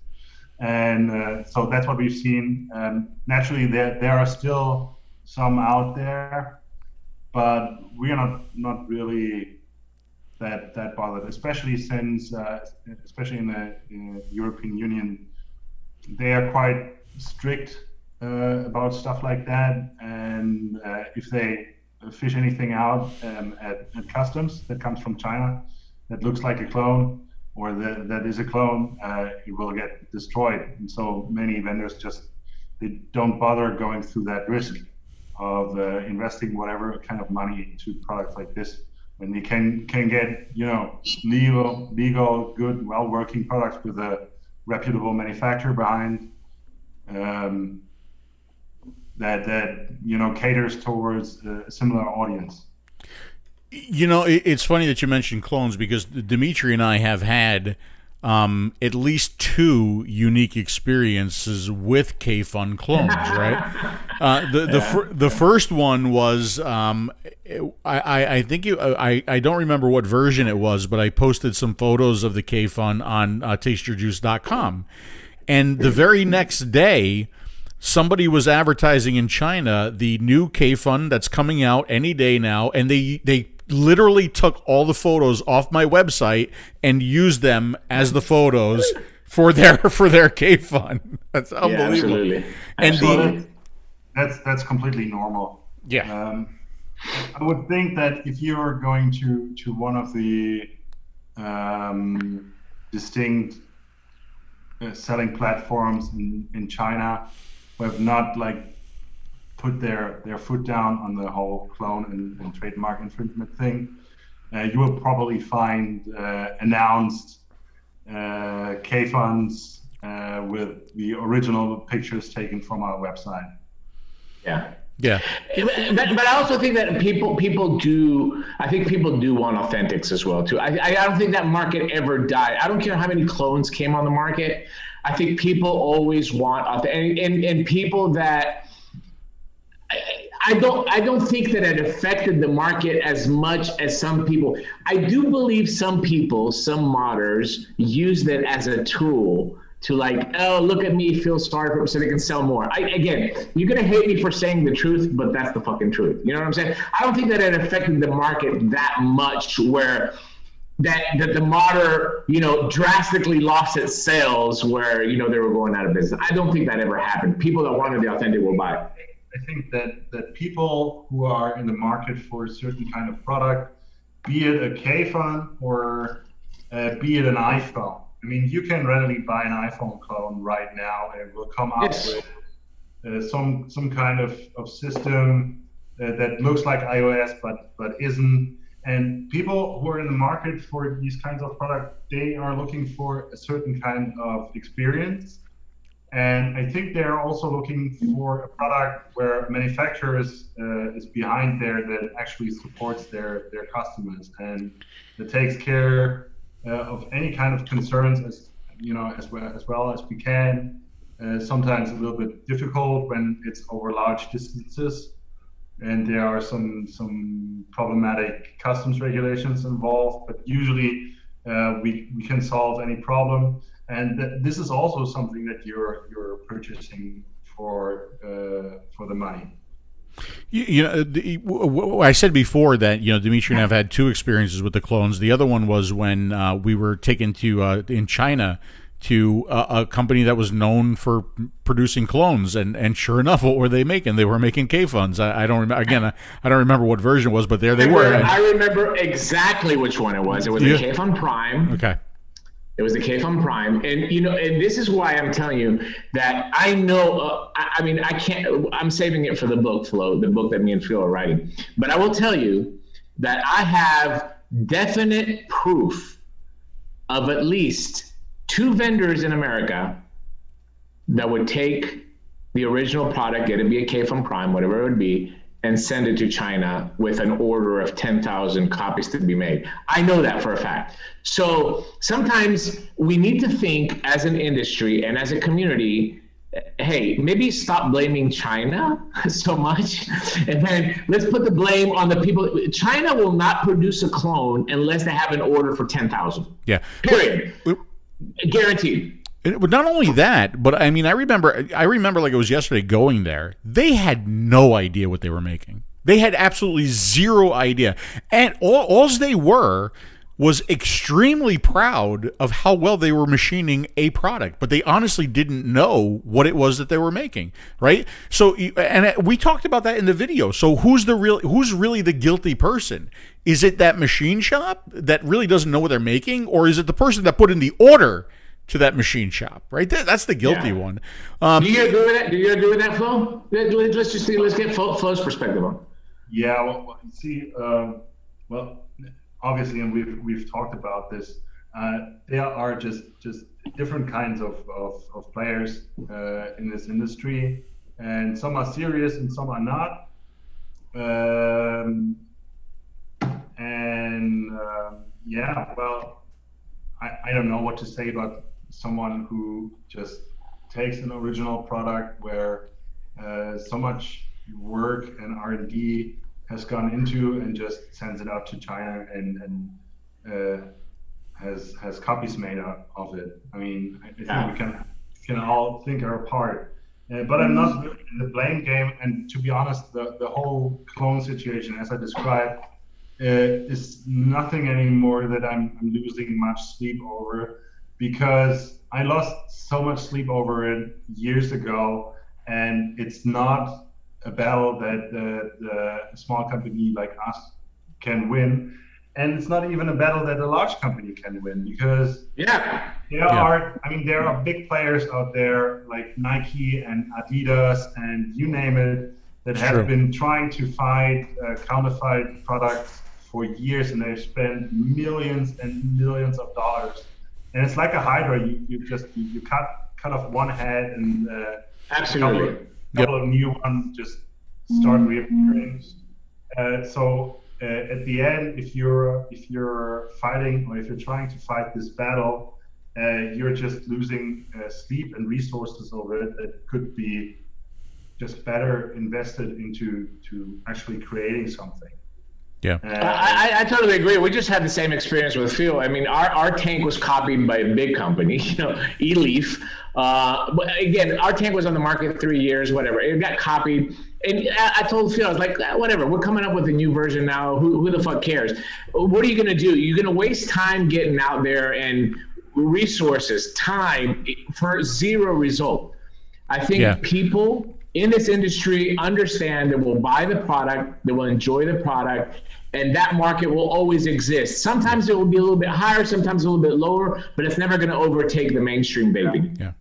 And so that's what we've seen. Naturally, there are still some out there, but we are not really that bothered, especially since, especially in the European Union, they are quite strict about stuff like that. And if they fish anything out at customs that comes from China that looks like a clone, or that is a clone, it will get destroyed. And so many vendors they don't bother going through that risk of investing whatever kind of money into products like this when they can get legal, good, well-working products with a reputable manufacturer behind that caters towards a similar audience. It's funny that you mentioned clones because Dimitri and I have had at least 2 unique experiences with Kayfun clones, right? The first one was I think I don't remember what version it was, but I posted some photos of the Kayfun on tasteyourjuice.com, and the very next day, somebody was advertising in China the new Kayfun that's coming out any day now, and they literally took all the photos off my website and used them as the photos for their Kayfun. That's unbelievable. Absolutely. And that's completely normal. Yeah. I would think that if you're going to one of the distinct selling platforms in China who have not put their foot down on the whole clone and trademark infringement thing, you will probably find announced Kayfuns with the original pictures taken from our website. Yeah. Yeah. But I also think that people do want authentics as well too. I don't think that market ever died. I don't care how many clones came on the market. I think people always want and people that I don't think that it affected the market as much as some people. I do believe some people, some modders, use that as a tool to like, oh, look at me, feel sorry for it so they can sell more. Again, you're going to hate me for saying the truth, but that's the fucking truth. You know what I'm saying? I don't think that it affected the market that much where that the modder, drastically lost its sales where, they were going out of business. I don't think that ever happened. People that wanted the authentic will buy it. I think that people who are in the market for a certain kind of product, be it a Kayfun or be it an iPhone. I mean, you can readily buy an iPhone clone right now, and it will come up with some kind of system that looks like iOS but isn't. And people who are in the market for these kinds of products, they are looking for a certain kind of experience. And I think they're also looking for a product where a manufacturer is behind there that actually supports their customers and that takes care of any kind of concerns as well as we can. Sometimes a little bit difficult when it's over large distances, and there are some problematic customs regulations involved. But usually we can solve any problem. And this is also something that you're purchasing for the money. I said before that Dimitri and I've had two experiences with the clones. The other one was when we were taken to in China to a company that was known for producing clones, and sure enough, what were they making? They were making Kayfuns. I don't remember. Again, I don't remember what version it was, but there they were. I remember exactly which one it was. It was a Kayfun Prime. Okay. It was the Kayfun Prime, and and this is why I'm telling you that I know. I can't. I'm saving it for the book, Flo, the book that me and Phil are writing. But I will tell you that I have definite proof of at least 2 vendors in America that would take the original product, get it be a Kayfun Prime, whatever it would be, and send it to China with an order of 10,000 copies to be made. I know that for a fact. So sometimes we need to think as an industry and as a community, hey, maybe stop blaming China so much, and then let's put the blame on the people. China will not produce a clone unless they have an order for 10,000. Yeah. Period. Guaranteed. But not only that, but I mean, I remember like it was yesterday going there. They had no idea what they were making. They had absolutely zero idea. And all they were was extremely proud of how well they were machining a product, but they honestly didn't know what it was that they were making, right? So, and we talked about that in the video. So who's really the guilty person? Is it that machine shop that really doesn't know what they're making, or is it the person that put in the order to that machine shop, right? That's the guilty one. Do you agree with that? Do you agree with that, Flo? Let's get Flo's perspective on. Yeah, well, see, obviously, and we've talked about this. There are just different kinds of players in this industry, and some are serious and some are not. I don't know what to say about someone who just takes an original product where so much work and R&D has gone into and just sends it out to China and has copies made of it. I mean, I think we can all think our part. But I'm not really in the blame game, and to be honest, the whole clone situation, as I described, is nothing anymore that I'm losing much sleep over, because I lost so much sleep over it years ago, and it's not a battle that a small company like us can win, and it's not even a battle that a large company can win, because there are big players out there like Nike and Adidas and you name it that have been trying to fight counterfeit products for years, and they've spent millions and millions of dollars. And it's like a hydra. You cut off one head, and absolutely a couple of new ones just start reappearing. So at the end, if you're fighting, or if you're trying to fight this battle, you're just losing sleep and resources over it that could be just better invested into actually creating something. Yeah. I totally agree. We just had the same experience with fuel. I mean, our tank was copied by a big company, eLeaf. But again, our tank was on the market 3 years, whatever. It got copied. And I told Phil, I was like, whatever, we're coming up with a new version now. Who the fuck cares? What are you going to do? You're going to waste time getting out there and resources, time for zero result. I think people in this industry understand that will buy the product, they will enjoy the product, and that market will always exist. Sometimes it will be a little bit higher, sometimes a little bit lower, but it's never going to overtake the mainstream vaping. Yeah.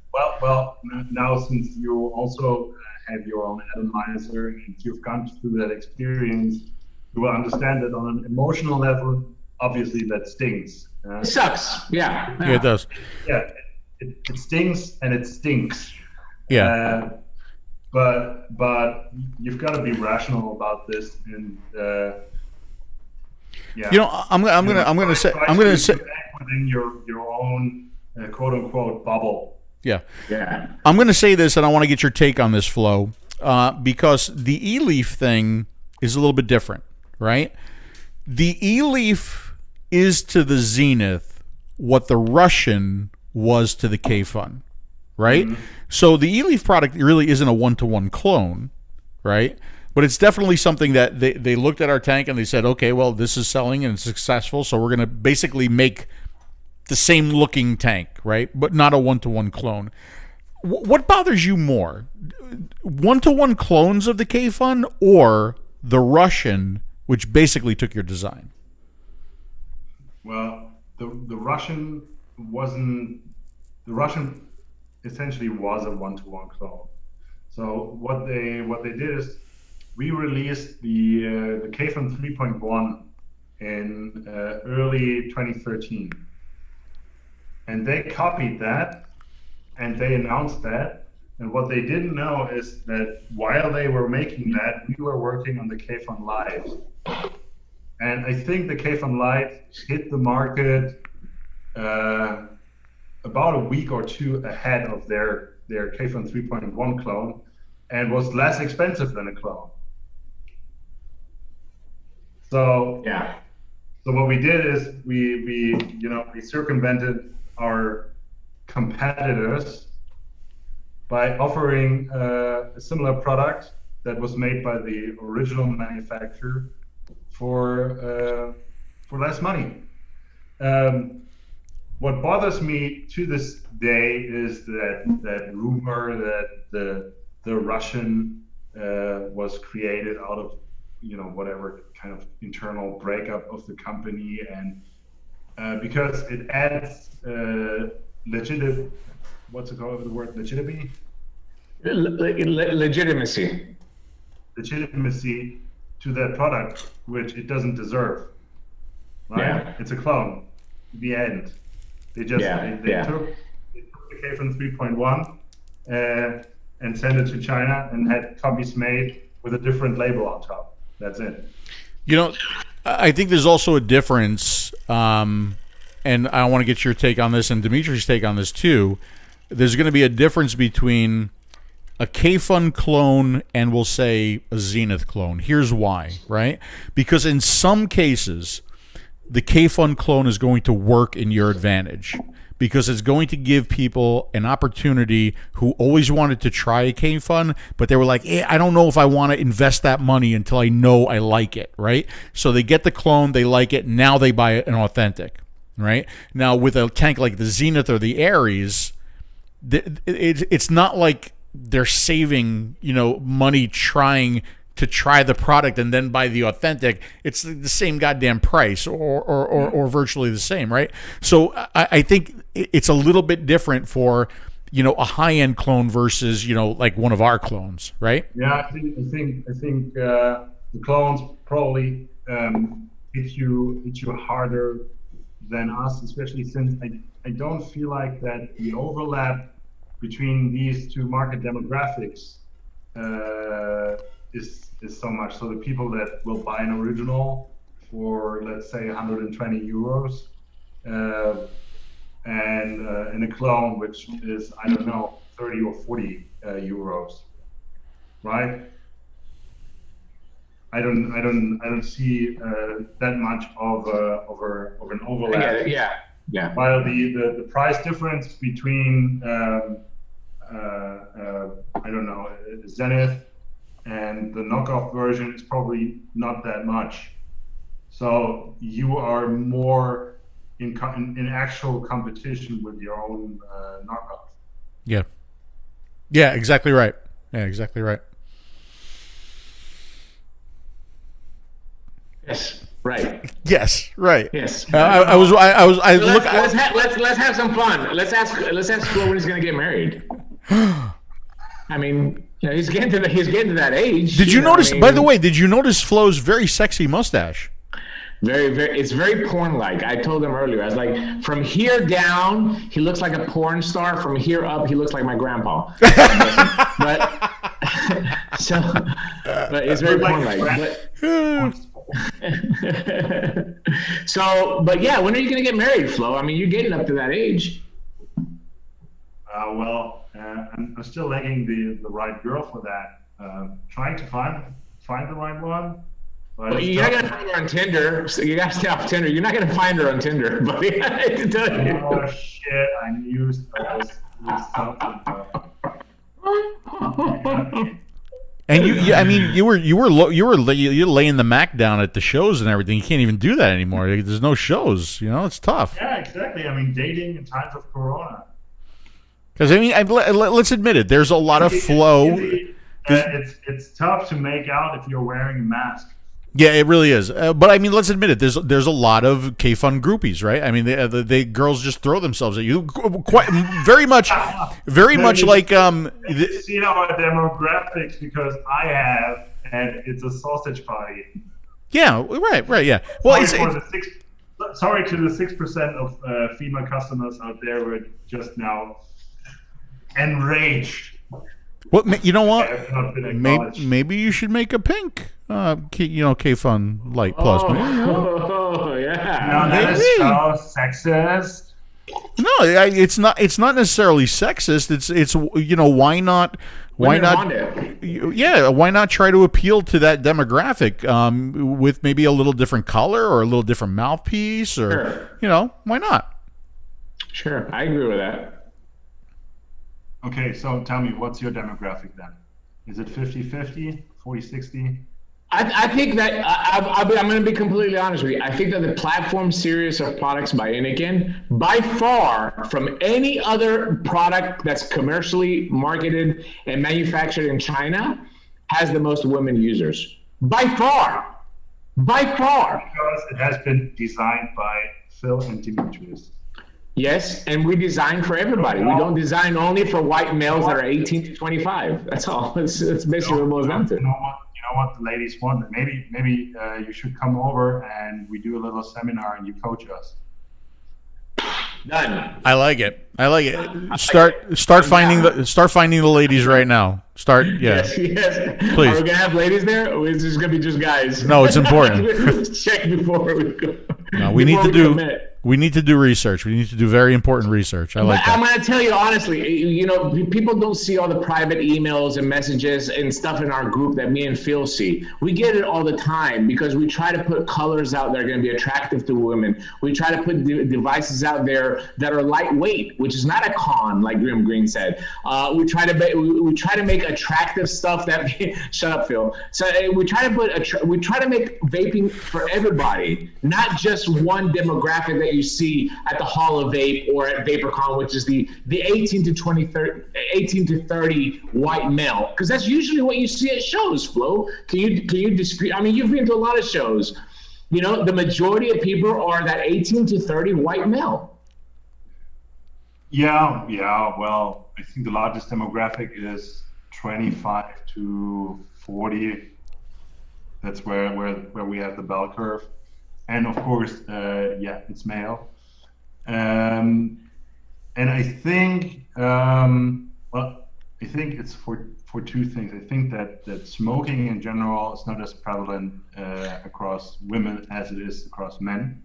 Well, now since you also have your own atomizer and you've gone through that experience, you will understand that on an emotional level, obviously that stings. It sucks. Yeah. Yeah, it does. Yeah, it stings and it stinks. Yeah. But you've got to be rational about this, and I'm gonna say within your own quote unquote bubble. Yeah. Yeah. I'm going to say this, and I want to get your take on this, Flo, because the eLeaf thing is a little bit different, right? The eLeaf is to the Zenith what the Russian was to the Kayfun, right? Mm-hmm. So the eLeaf product really isn't a one-to-one clone, right? But it's definitely something that they looked at our tank and they said, okay, well, this is selling and it's successful, so we're going to basically make the same looking tank, right? But not a one-to-one clone. What bothers you more? One-to-one clones of the Kayfun or the Russian, which basically took your design? Well, the Russian essentially was a one-to-one clone. So what they did is we released the Kayfun 3.1 in early 2013. And they copied that, and they announced that. And what they didn't know is that while they were making that, we were working on the Kayfun Lite. And I think the Kayfun Lite hit the market about a week or two ahead of their Kayfun 3.1 clone, and was less expensive than a clone. So yeah. So what we did is we circumvented our competitors by offering a similar product that was made by the original manufacturer for less money. What bothers me to this day is that rumor that the Russian was created out of whatever kind of internal breakup of the company, and because it adds legitimacy to that product, which it doesn't deserve, right? Yeah. It's a clone. The end. They just they took the Kayfun 3.1 and sent it to China and had copies made with a different label on top. That's it. I think there's also a difference, and I want to get your take on this and Dimitri's take on this too. There's going to be a difference between a Kayfun clone and we'll say a Zenith clone. Here's why, right? Because in some cases, the Kayfun clone is going to work in your advantage, because it's going to give people an opportunity who always wanted to try a Kayfun, but they were like, I don't know if I want to invest that money until I know I like it, right? So they get the clone, they like it, now they buy an authentic, right? Now with a tank like the Zenith or the Aries, it's not like they're saving, money trying to try the product and then buy the authentic. It's the same goddamn price or virtually the same, right? So I think it's a little bit different for, a high-end clone versus, like one of our clones, right? Yeah, I think the clones probably hit you harder than us, especially since I don't feel like that the overlap between these two market demographics is so much. So the people that will buy an original for, let's say, 120 euros, and in a clone which is, I don't know, 30 or 40 euros, right? I don't see that much of an overlap. Yeah. While the price difference between I don't know, Zenith and the knockoff version is probably not that much. So you are more in actual competition with your own knockoff. Yeah. Yeah, exactly right. Yeah, exactly right. Yes. Right. Yes, right. Yes. Let's have some fun. Let's ask Flo when he's gonna get married. I mean, he's getting to that age. Did you notice? By the way, did you notice Flo's very sexy mustache? It's very porn-like. I told him earlier. I was like, from here down, he looks like a porn star. From here up, he looks like my grandpa. but it's very porn-like. But yeah, when are you gonna get married, Flo? I mean, you're getting up to that age. I'm still lagging the right girl for that. Trying to find the right one. But you're not gonna find her on Tinder. So you gotta stay off Tinder. You're not gonna find her on Tinder, buddy. I hate to tell you. Oh shit! I knew something. And you're laying the Mac down at the shows and everything. You can't even do that anymore. There's no shows. It's tough. Yeah, exactly. I mean, dating in times of Corona. Because let's admit it. There's a lot of Flo. It's tough to make out if you're wearing a mask. Yeah, it really is. But I mean, let's admit it. There's a lot of Kayfun groupies, right? I mean, the girls just throw themselves at you, very much like You see our demographics because I have, and it's a sausage party. Yeah, right, yeah. Well, sorry to the 6% of female customers out there who are just now enraged. Well, you know what? Maybe you should make a pink, Kayfun Light Plus. Oh, yeah. No, that is so sexist. No, it's not. It's not necessarily sexist. It's why not? Why not? Yeah, why not try to appeal to that demographic with maybe a little different color or a little different mouthpiece, or why not? Sure, I agree with that. Okay, so tell me, what's your demographic then? Is it 50-50, 40-60? I think that I'm going to be completely honest with you. I think that the platform series of products by Inniken, by far from any other product that's commercially marketed and manufactured in China, has the most women users. By far. Because it has been designed by Phil and Demetrius. Yes, and we design for everybody. We don't design only for white males that are 18 to 25. That's all. It's basically what it boils down to. You know what the ladies want? Maybe you should come over and we do a little seminar and you coach us. Done. I like it. Start finding the ladies right now. Yes. Please. Are we gonna have ladies there, or is this gonna be just guys? No, it's important. Check before we go. No, we need to do research. We need to do very important research. I like that. I'm going to tell you honestly, people don't see all the private emails and messages and stuff in our group that me and Phil see. We get it all the time because we try to put colors out that are going to be attractive to women. We try to put devices out there that are lightweight, which is not a con, like Grim Green said. We try to make attractive stuff that shut up, Phil. So we try to make vaping for everybody, not just one demographic that you see at the Hall of Vape or at VaporCon, which is the 18 to 30 white male, because that's usually what you see at shows. Flo, can you dispute? I mean, you've been to a lot of shows. The majority of people are that 18 to 30 white male. Yeah. Well, I think the largest demographic is 25 to 40. That's where we have the bell curve. And of course, it's male. And I think, it's for two things. I think that smoking in general is not as prevalent across women as it is across men,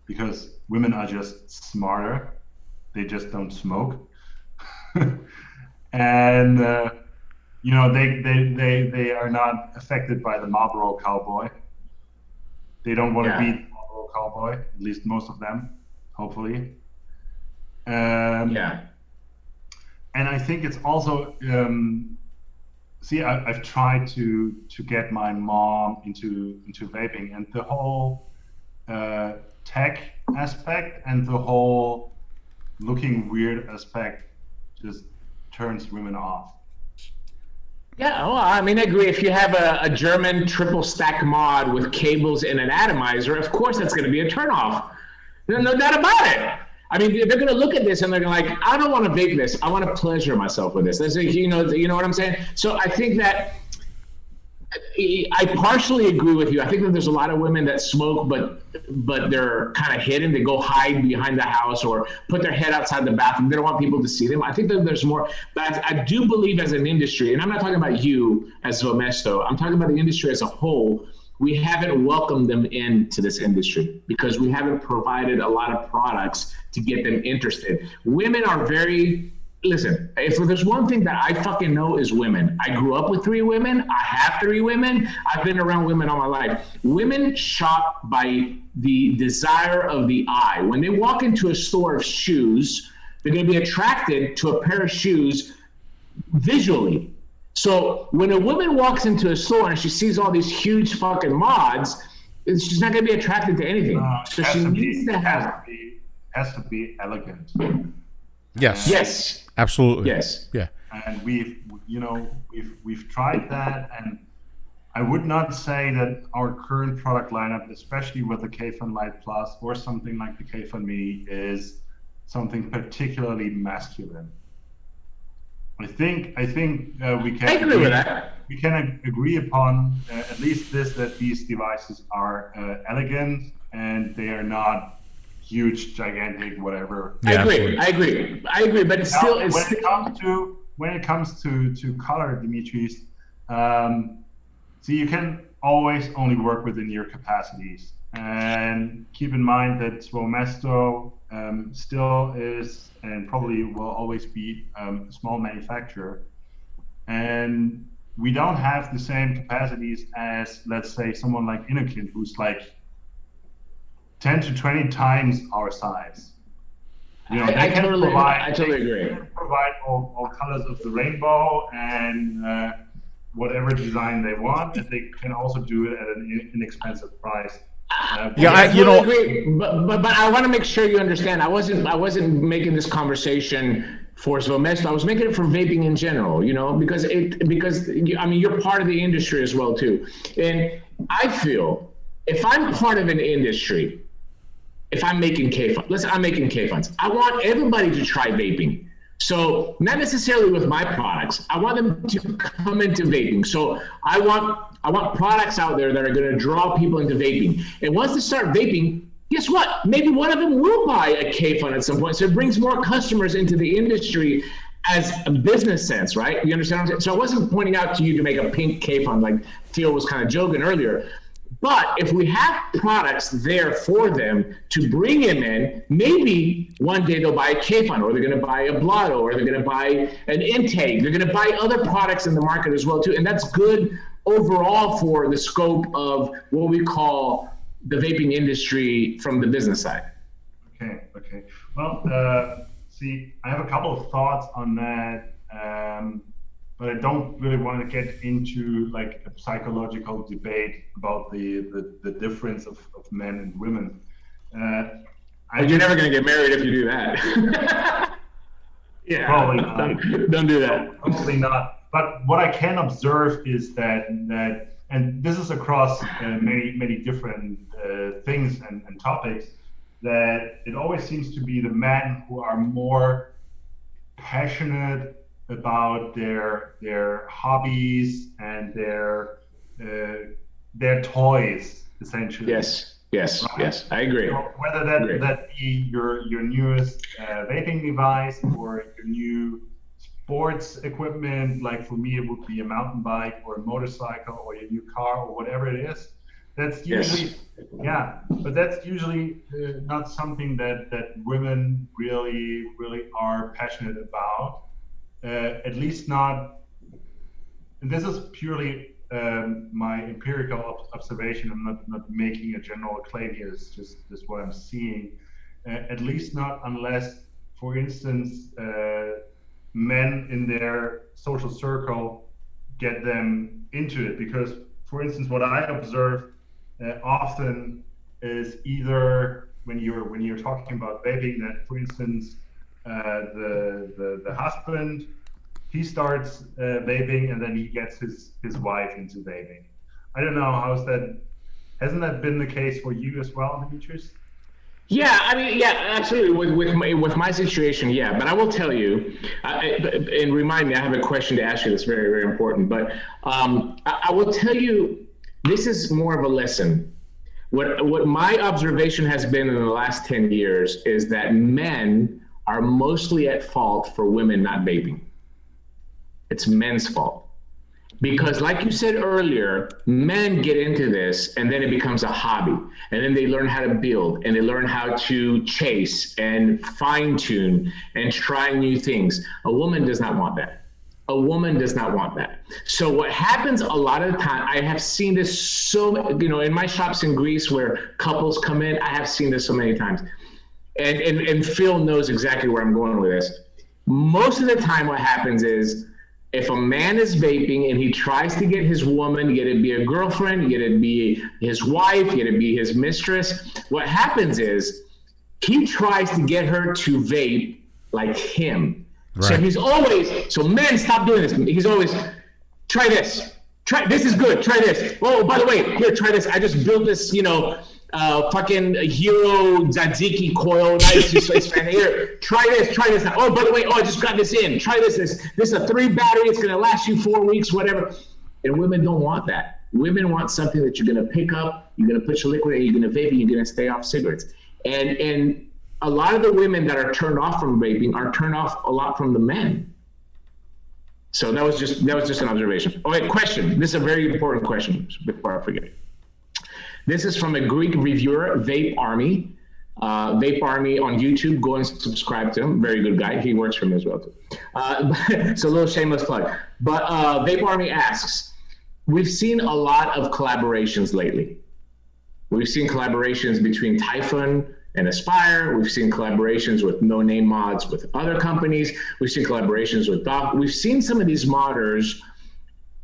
because women are just smarter. They just don't smoke. And you know, they are not affected by the 𝗵𝗶𝗹 cowboy. They don't want to beat the 𝗵𝗶𝗹 cowboy, at least most of them, hopefully. Yeah. And I think it's also, see, I've tried to get my mom into vaping, and the whole tech aspect and the whole looking weird aspect just turns women off. Yeah, well, I mean, I agree. If you have a German triple stack mod with cables and an atomizer, of course that's going to be a turnoff. No doubt about it. I mean, they're going to look at this and they're going to like, I don't want to vape this. I want to pleasure myself with this. You know what I'm saying? So I think that I partially agree with you. I think that there's a lot of women that smoke, but they're kind of hidden. They go hide behind the house or put their head outside the bathroom. They don't want people to see them. I think that there's more. But I do believe as an industry, and I'm not talking about you as SvoëMesto, I'm talking about the industry as a whole. We haven't welcomed them into this industry because we haven't provided a lot of products to get them interested. Women are very, listen, if there's one thing that I fucking know is women. I grew up with 3 women. I have 3 women. I've been around women all my life. Women shop by the desire of the eye. When they walk into a store of shoes, they're going to be attracted to a pair of shoes visually. So when a woman walks into a store and she sees all these huge fucking mods, she's not going to be attracted to anything. So she needs to have. Has to be elegant. Yes. Yes. Absolutely. Yes. Yeah. And we've tried that, and I would not say that our current product lineup, especially with the Kayfun Light Plus or something like the 𝗂𝗵𝗶, is something particularly masculine. I think we can. I agree with that. We can agree upon at least this, that these devices are elegant and they are not huge, gigantic, whatever. Yeah, I agree. But it's still. When it comes to color, Dimitris, see, you can always only work within your capacities, and keep in mind that SvoëMesto still is and probably will always be a small manufacturer, and we don't have the same capacities as, let's say, someone like Innokin, who's like 10 to 20 times our size. You know, I totally agree. They can provide all colors of the rainbow and whatever design they want, and they can also do it at an inexpensive price. Agree, but I want to make sure you understand. I wasn't making this conversation for SvoëMesto. I was making it for vaping in general. You know, because I mean, you're part of the industry as well too, and I feel if I'm part of an industry, if I'm making Kayfun, I'm making Kayfuns. I want everybody to try vaping. So not necessarily with my products. I want them to come into vaping. So I want products out there that are going to draw people into vaping. And once they start vaping, guess what? Maybe one of them will buy a Kayfun at some point. So it brings more customers into the industry as a business sense, right? You understand what I'm saying? So I wasn't pointing out to you to make a pink Kayfun like Theo was kind of joking earlier. But if we have products there for them to bring them in, maybe one day they'll buy a Kayfun, or they're going to buy a Blotto, or they're going to buy an Intake. They're going to buy other products in the market as well too, and that's good overall for the scope of what we call the vaping industry from the business side. Okay. Well, see, I have a couple of thoughts on that. But I don't really want to get into like a psychological debate about the difference of men and women. You're never going to get married if you do that. Yeah, probably not. Don't do that. Probably not. But what I can observe is that and this is across many different things and topics, that it always seems to be the men who are more passionate about their hobbies and their toys, essentially. Yes, right? Yes, I agree. So whether that be your newest vaping device or your new sports equipment, like for me it would be a mountain bike or a motorcycle or your new car or whatever it is. That's usually but that's usually not something that women really are passionate about. At least not and this is purely my empirical observation. I'm not making a general claim here. It's just what I'm seeing. At least not unless, for instance, men in their social circle get them into it. Because, for instance, what I observe often is either when you're talking about vaping, that, for instance, the husband, he starts vaping and then he gets his wife into vaping. I don't know, hasn't that been the case for you as well, Demetrius? Yeah, I mean, yeah, absolutely. With my situation, yeah. But I will tell you, and remind me, I have a question to ask you that's very, very important. But I will tell you, this is more of a lesson. What my observation has been in the last 10 years is that men are mostly at fault for women not vaping. It's men's fault. Because like you said earlier, men get into this and then it becomes a hobby. And then they learn how to build and they learn how to chase and fine tune and try new things. A woman does not want that. A woman does not want that. So what happens a lot of the time, I have seen this in my shops in Greece where couples come in, I have seen this so many times. And Phil knows exactly where I'm going with this. Most of the time what happens is, if a man is vaping and he tries to get his woman, get it be a girlfriend, get it be his wife, get it be his mistress, what happens is he tries to get her to vape like him. Right. So men, stop doing this. He's always, try this. This is good. Try this. Oh, by the way, here, try this. I just built this, fucking hero tzatziki coil. Nice. It's fan here. Try this. Oh, by the way, I just got this in. Try this. This is a 3 battery. It's going to last you 4 weeks, whatever. And women don't want that. Women want something that you're going to pick up. You're going to put your liquid in. You're going to vape. And you're going to stay off cigarettes. And a lot of the women that are turned off from vaping are turned off a lot from the men. So that was just an observation. Okay, question. This is a very important question before I forget. This is from a Greek reviewer, 𝗵𝗵𝗶𝗹. 𝗵𝗵𝗶𝗹 on YouTube. Go and subscribe to him. Very good guy. He works for me as well too. So a little shameless plug. But 𝗵𝗵𝗶𝗹 asks, we've seen a lot of collaborations lately. We've seen collaborations between Kayfun and Aspire. We've seen collaborations with No Name Mods with other companies. We've seen collaborations with Doc. We've seen some of these modders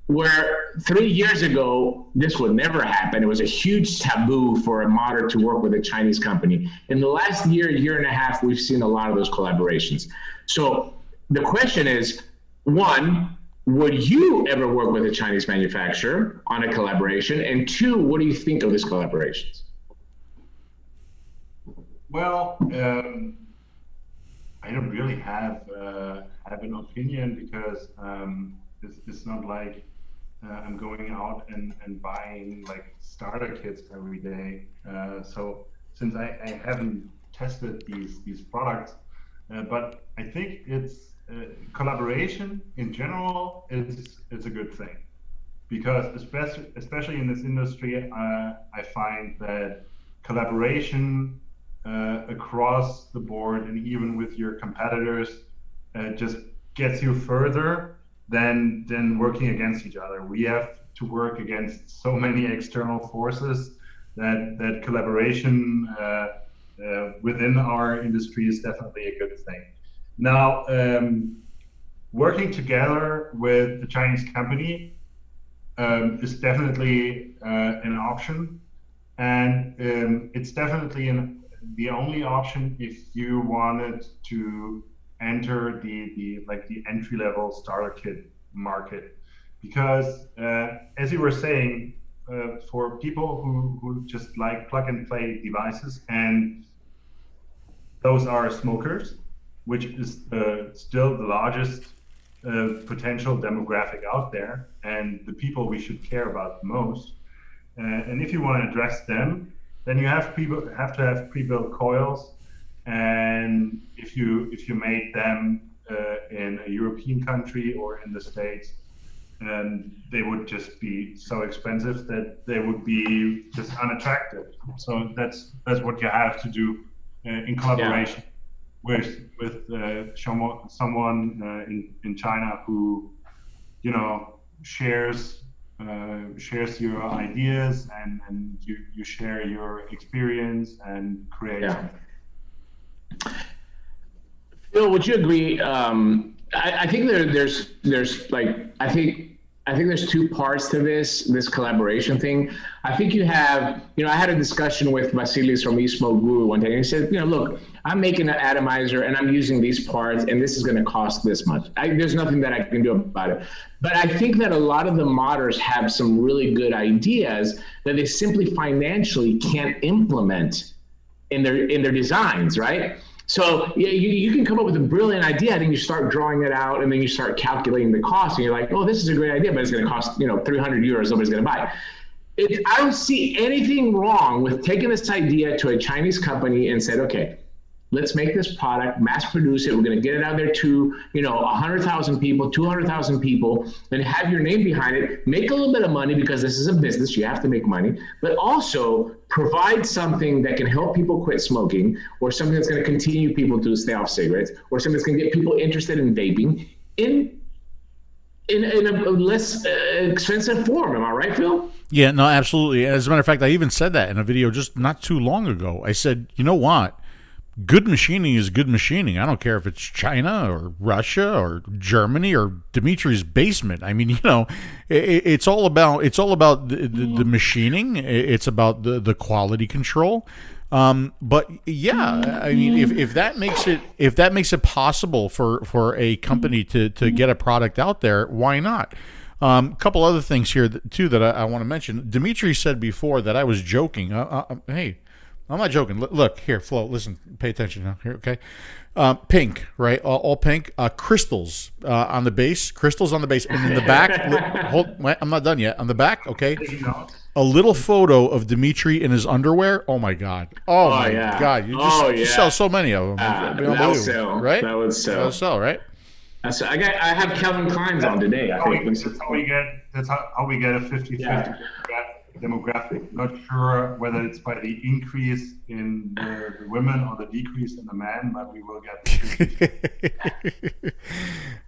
where 3 years ago, this would never happen. It was a huge taboo for a modder to work with a Chinese company. In the last year and a half, we've seen a lot of those collaborations. So the question is, one, would you ever work with a Chinese manufacturer on a collaboration? And two, what do you think of these collaborations? Well, I don't really have an opinion because it's not like I'm going out and buying like starter kits every day. So since I haven't tested these products, but I think it's collaboration in general is a good thing, because especially in this industry, I find that collaboration across the board and even with your competitors just gets you further than working against each other. We have to work against so many external forces that collaboration within our industry is definitely a good thing. Now, working together with the Chinese company is definitely an option, and it's definitely the only option if you wanted to enter the entry-level starter kit market, because as you were saying, for people who just like plug-and-play devices, and those are smokers, which is still the largest potential demographic out there, and the people we should care about the most. And if you want to address them, then you have to have pre-built coils. And if you made them in a European country or in the States, they would just be so expensive that they would be just unattractive. So that's what you have to do in collaboration with someone in China who shares your ideas, and you share your experience and create something. Phil, would you agree? I think there's like I think there's two parts to this collaboration thing. I think you have, I had a discussion with Vasilis from 𝗔 one day, and he said, look, I'm making an atomizer and I'm using these parts, and this is going to cost this much. There's nothing that I can do about it. But I think that a lot of the modders have some really good ideas that they simply financially can't implement in their designs, right? So you can come up with a brilliant idea, and then you start drawing it out, and then you start calculating the cost, and you're like, oh, this is a great idea, but it's going to cost 300 euros. Nobody's going to buy it. I don't see anything wrong with taking this idea to a Chinese company and said, okay, let's make this product, mass produce it. We're going to get it out there to 100,000 people, 200,000 people, and have your name behind it. Make a little bit of money, because this is a business. You have to make money, but also provide something that can help people quit smoking, or something that's going to continue people to stay off cigarettes, or something that's going to get people interested in vaping in a less expensive form. Am I right, Phil? Yeah, no, absolutely. As a matter of fact, I even said that in a video just not too long ago. I said, you know what? Good machining is good machining. I don't care if it's China or Russia or Germany or Dimitri's basement. I mean, it's all about the machining. It's about the quality control. But yeah, I mean, if that makes it possible for a company to get a product out there, why not? A couple other things here too that I want to mention. Dimitri said before that I was joking. Hey, I'm not joking. Look here, Flo. Listen, pay attention now. Here, okay. Pink, right? All pink. Crystals on the base. Crystals on the base, and in the back. I'm not done yet. On the back, okay. A little photo of Dimitri in his underwear. Oh my God. Oh my God. You just sell so many of them. That would sell, right? That would sell. That would sell, right? I have Calvin Klein's on today. That's how we get a 50-50 demographic. Not sure whether it's by the increase in the women or the decrease in the men, but we will get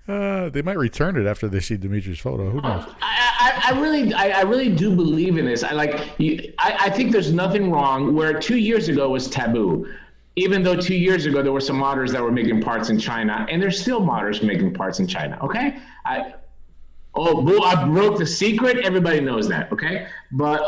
the they might return it after they see Dimitri's photo. Who knows? I really do believe in this. I think there's nothing wrong where 2 years ago was taboo. Even though 2 years ago there were some modders that were making parts in China, and there's still modders making parts in China. Okay, I broke the secret. Everybody knows that. Okay, but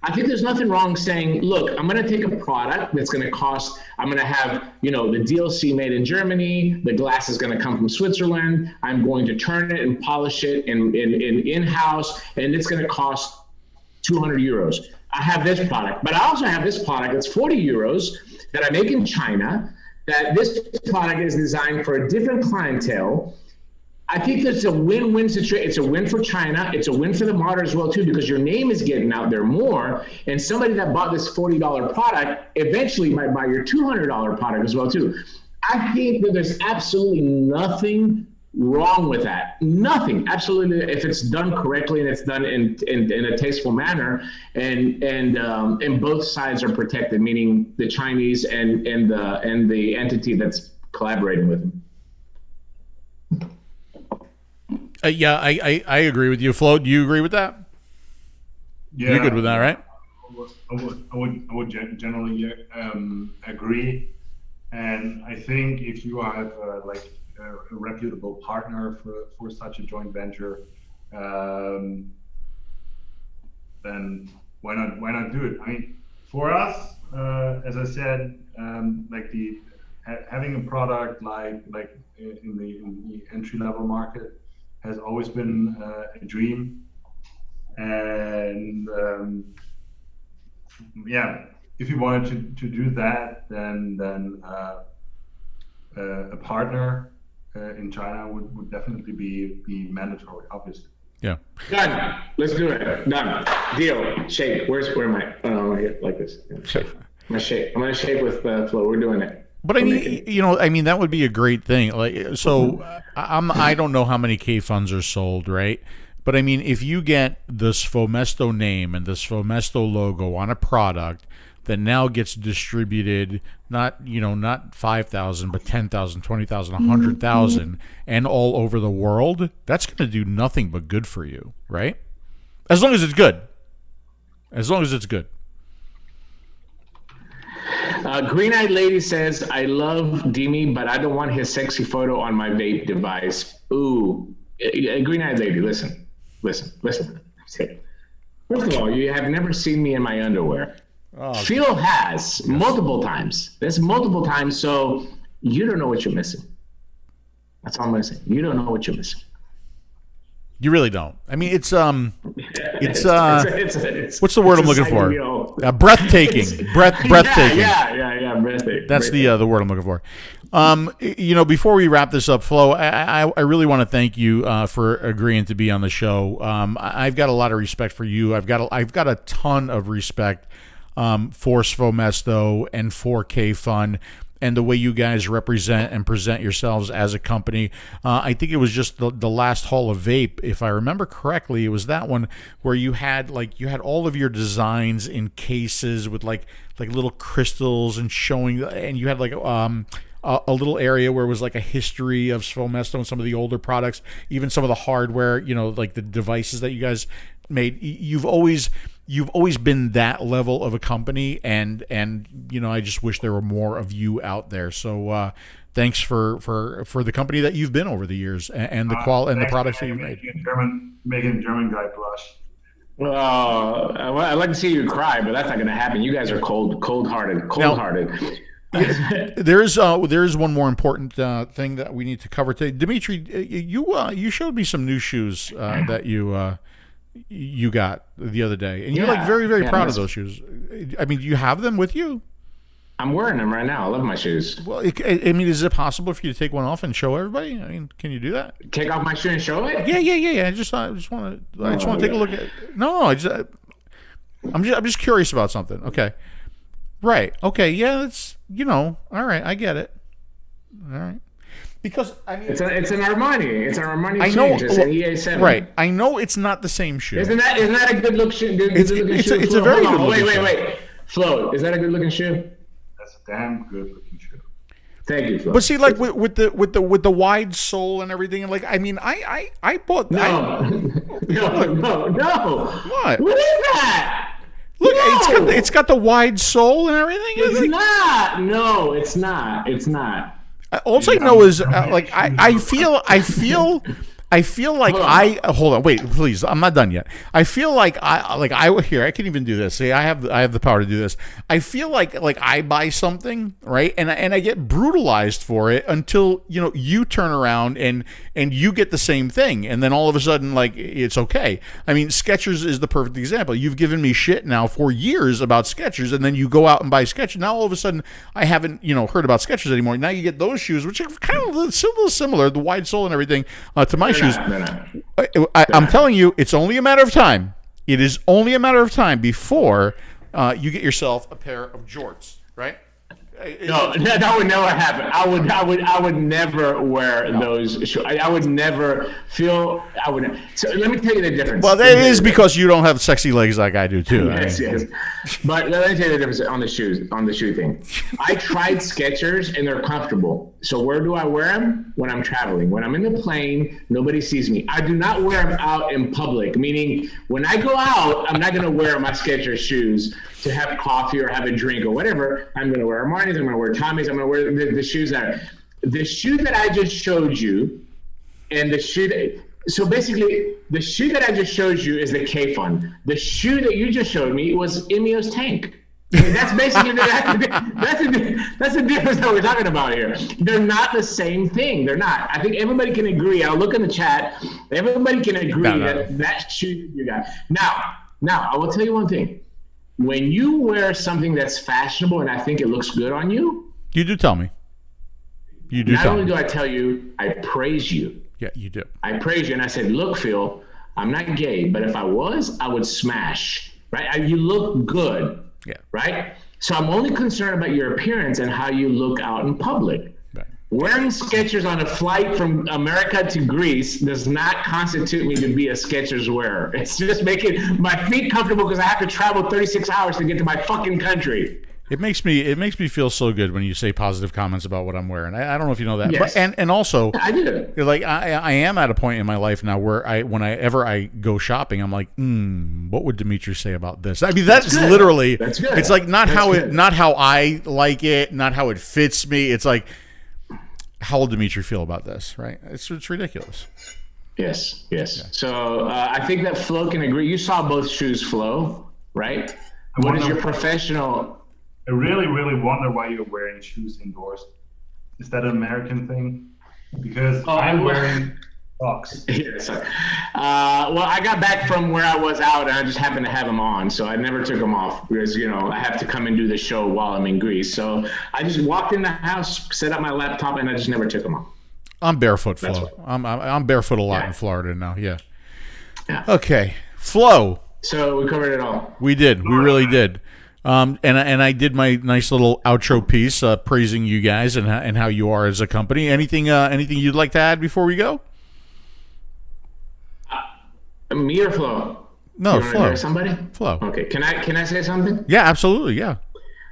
I think there's nothing wrong saying, look, I'm going to take a product that's going to cost. I'm going to have the 𝗔𝗨 made in Germany. The glass is going to come from Switzerland. I'm going to turn it and polish it in-house, and it's going to cost 200 euros. I have this product, but I also have this product that's 40 euros that I make in China, that this product is designed for a different clientele. I think that's a win-win situation. It's a win for China. It's a win for the modder as well, too, because your name is getting out there more, and somebody that bought this $40 product eventually might buy your $200 product as well, too. I think that there's absolutely nothing wrong with that. Nothing. Absolutely. If it's done correctly and it's done in a tasteful manner, and both sides are protected, meaning the Chinese and the entity that's collaborating with them. Yeah, I agree with you, Flo. Do you agree with that? Yeah, you're good with that, right? I would generally agree, and I think if you have a reputable partner for such a joint venture, then why not do it? I mean, for us, as I said, having a product like in the entry level market has always been a dream, and if you wanted to do that, then a partner in China would definitely be mandatory, obviously. Yeah. Done. Let's do it. Done. Deal. Shake. Where am I? Oh, like this. Yeah. Shake. I'm gonna shake. I'm gonna shake with Flo. We're doing it. But I mean, that would be a great thing. I don't know how many Kayfuns are sold, right? But I mean, if you get the SvoëMesto name and the SvoëMesto logo on a product, that now gets distributed, not 5,000, but 10,000, 20,000, 100,000, and all over the world, that's going to do nothing but good for you, right? As long as it's good. As long as it's good. Green-eyed lady says, I love 𝗵𝗵𝗶, but I don't want his sexy photo on my vape device. Ooh. Green-eyed lady, listen. First of all, you have never seen me in my underwear. Oh, Phil has multiple times. There's multiple times, so you don't know what you're missing. That's all I'm going to say. You don't know what you're missing. You really don't. I mean, it's what's the word I'm looking for? Breathtaking. Breathtaking. Yeah, breathtaking. That's the word I'm looking for. Before we wrap this up, Flo, I really want to thank you for agreeing to be on the show. I've got a lot of respect for you. I've got a ton of respect for SvoëMesto and for Kayfun, and the way you guys represent and present yourselves as a company. I think it was just the last Hall of Vape, if I remember correctly. It was that one where you had all of your designs in cases with like little crystals and showing, and you had a little area where it was like a history of SvoëMesto and some of the older products, even some of the hardware, like the devices that you guys made. You've always been that level of a company, and I just wish there were more of you out there. So thanks for the company that you've been over the years, and the the products that you've made. Making a German guy blush. Well, I'd like to see you cry, but that's not going to happen. You guys are cold-hearted. There is one more important thing that we need to cover today. Dimitri, you showed me some new shoes that you got the other day, and you're very, very proud of those shoes. I mean, do you have them with you? I'm wearing them right now. I love my shoes. Well, is it possible for you to take one off and show everybody? I mean, can you do that? Take off my shoe and show it? Yeah. I just want to take a look at it. No, I'm just curious about something. Okay. Right. Okay. Yeah. It's all right. I get it. All right. Because I mean, it's an Armani. It's an Armani. I know. It's an EA7. Right. I know it's not the same shoe. Isn't that a good look shoe? It's a very good looking shoe. Wait. Flo, is that a good looking shoe? That's a damn good looking shoe. Thank you, Flo. But see, like with the wide sole and everything, and like I mean, I bought that. No. What? What is that? Look, it's got the wide sole and everything. It's not. No, it's not. All I know is I feel like hold on, wait, please. I'm not done yet. I feel like I can even do this. See, I have the power to do this. I feel like I buy something, right? And I get brutalized for it until, you turn around and you get the same thing. And then all of a sudden, it's okay. I mean, Skechers is the perfect example. You've given me shit now for years about Skechers, and then you go out and buy Skechers. Now all of a sudden I haven't, heard about Skechers anymore. Now you get those shoes, which are kind of similar, the wide sole and everything, to my shoes. I'm telling you, it's only a matter of time. It is only a matter of time before you get yourself a pair of jorts, right? No, that would never happen. I would never wear those shoes. I would never feel. So let me tell you the difference. Well, that is because you don't have sexy legs like I do too. Yes. But let me tell you the difference on the shoe thing. I tried Skechers and they're comfortable. So where do I wear them? When I'm traveling. When I'm in the plane, nobody sees me. I do not wear them out in public. Meaning, when I go out, I'm not going to wear my Skechers shoes to have coffee or have a drink or whatever. I'm going to wear Armani's. I'm going to wear Tommy's. I'm going to wear the shoes the shoe that I just showed you, and the shoe. So basically, the shoe that I just showed you is the Kayfun. The shoe that you just showed me was Ineos Tank. I mean, that's basically that's the difference that we're talking about here. They're not the same thing. They're not. I think everybody can agree. I'll look in the chat. Everybody can agree that shoe you got. Now, I will tell you one thing. When you wear something that's fashionable and I think it looks good on you, you do tell me. Not only do I tell you, I praise you. Yeah, you do. I praise you, and I said, "Look, Phil, I'm not gay, but if I was, I would smash." Right? You look good. Yeah. Right? So I'm only concerned about your appearance and how you look out in public. Wearing Skechers on a flight from America to Greece does not constitute me to be a Skechers wearer. It's just making my feet comfortable because I have to travel 36 hours to get to my fucking country. It makes me feel so good when you say positive comments about what I'm wearing. I don't know if you know that, Yes. but and also I do. like I am at a point in my life now where whenever I go shopping, I'm like, what would Dimitri say about this? I mean, that's good. literally. That's good. It's like not That's not how I like it, not how it fits me. It's like, how will Dimitri feel about this? Right? It's ridiculous. Yes. So I think that Flo can agree. You saw both shoes, Flo, right? What is your professional? I really, really wonder why you're wearing shoes indoors. Is that an American thing? Because I'm wearing socks. Yes. Well, I got back from where I was out, and I just happened to have them on, so I never took them off because I have to come and do the show while I'm in Greece. So I just walked in the house, set up my laptop, and I just never took them off. I'm barefoot, Flo. Right. I'm barefoot a lot in Florida now. Yeah. Yeah. Okay, Flo. So we covered it all. We did. We really did. And I did my nice little outro piece praising you guys and how you are as a company. Anything you'd like to add before we go? Me or Flo? No, you want to Flo. hear somebody? Flo. Okay. Can I say something? Yeah, absolutely. Yeah.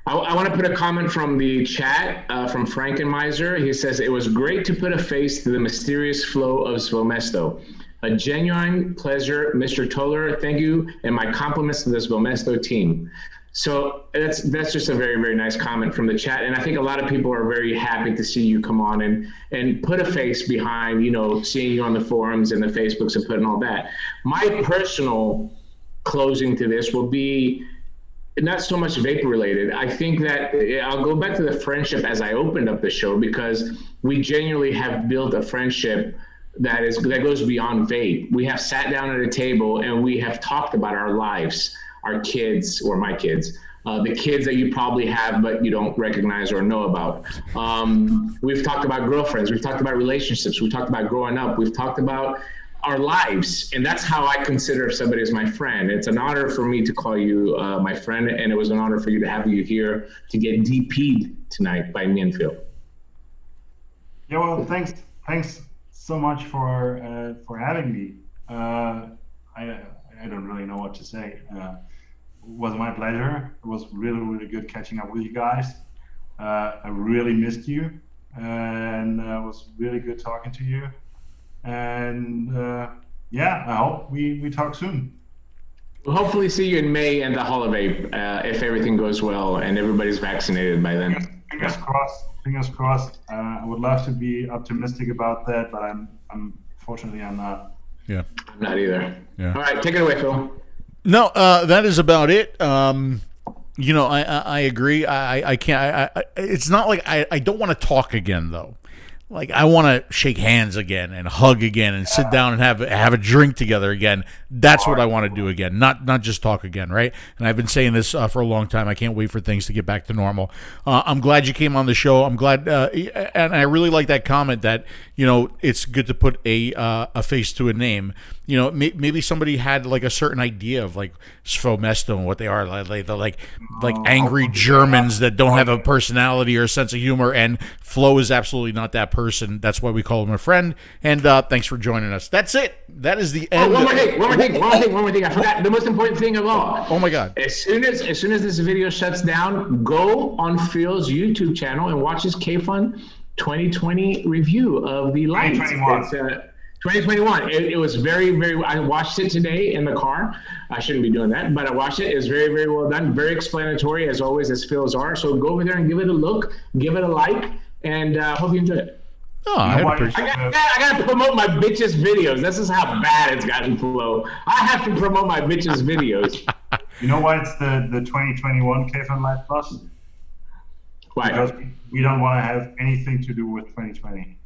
I want to put a comment from the chat from Frankenmeiser. He says, it was great to put a face to the mysterious flow of SvoëMesto. A genuine pleasure, Mr. Töller. Thank you, and my compliments to the SvoëMesto team. So that's just a very, very nice comment from the chat. And I think a lot of people are very happy to see you come on and put a face behind, seeing you on the forums and the Facebooks and putting all that. My personal closing to this will be not so much vapor related. I think that I'll go back to the friendship as I opened up the show, because we genuinely have built a friendship that goes beyond vape. We have sat down at a table and we have talked about our lives, our kids, or my kids, the kids that you probably have but you don't recognize or know about. We've talked about girlfriends, we've talked about relationships, we've talked about growing up, we've talked about our lives, and that's how I consider somebody as my friend. It's an honor for me to call you my friend, and it was an honor for you to have you here to get DP'd tonight by me and Phil. Yeah, well, thanks so much for having me. I don't really know what to say. It was my pleasure. It was really, really good catching up with you guys. I really missed you, and it was really good talking to you. And I hope we talk soon. We'll hopefully see you in May and the Hall of Vape, if everything goes well and everybody's vaccinated by then. Fingers crossed. Fingers crossed. I would love to be optimistic about that, but unfortunately I'm not. Yeah. I'm not either. Yeah. All right, take it away, Phil. No, that is about it. I agree. I can't. It's not like I don't want to talk again though. Like, I want to shake hands again and hug again and sit down and have a drink together again. That's what I want to do again, not just talk again, right? And I've been saying this for a long time. I can't wait for things to get back to normal. I'm glad you came on the show. I'm glad, and I really like that comment that it's good to put a face to a name. Maybe somebody had like a certain idea of like SvoëMesto and what they are, like angry Germans that don't have a personality or a sense of humor. And Flo is absolutely not that person. That's why we call him a friend. And thanks for joining us. That's it. That is the end. One more thing. I forgot the most important thing of all. Oh my God! As soon as this video shuts down, go on Phil's YouTube channel and watch his Kayfun 2020 review of the lights. 2021. It was very, very. I watched it today in the car. I shouldn't be doing that, but I watched it. It was very, very well done. Very explanatory, as always, as Phil's are. So go over there and give it a look, give it a like, and hope you enjoy it. Oh, I appreciate it. I gotta promote my bitches videos. This is how bad it's gotten, Flo. I have to promote my bitches videos. You know why it's the 2021 Kayfun Light Plus? Why? Because we don't want to have anything to do with 2020.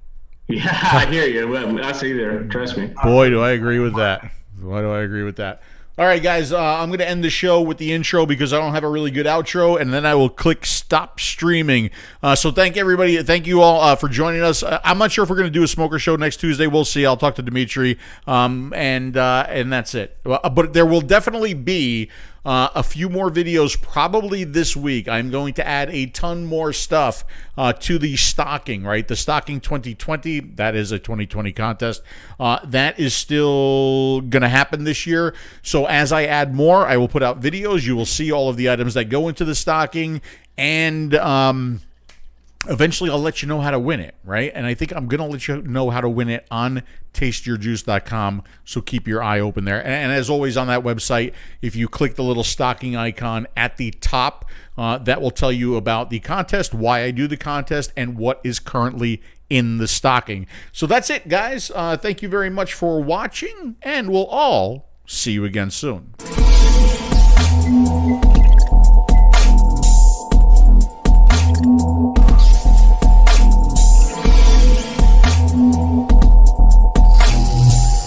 Yeah, I hear you. Well, us either. Trust me. Boy, do I agree with that. Why do I agree with that? All right, guys, I'm going to end the show with the intro because I don't have a really good outro, and then I will click stop streaming. So thank everybody. Thank you all for joining us. I'm not sure if we're going to do a smoker show next Tuesday. We'll see. I'll talk to Dimitri, and that's it. But there will definitely be A few more videos probably this week. I'm going to add a ton more stuff to the stocking, right? The stocking 2020, that is a 2020 contest. That is still going to happen this year. So as I add more, I will put out videos. You will see all of the items that go into the stocking, and eventually I'll let you know how to win it, right? And I think I'm going to let you know how to win it on tasteyourjuice.com, so keep your eye open there. And as always on that website, if you click the little stocking icon at the top, that will tell you about the contest, why I do the contest, and what is currently in the stocking. So that's it, guys. Thank you very much for watching, and we'll all see you again soon.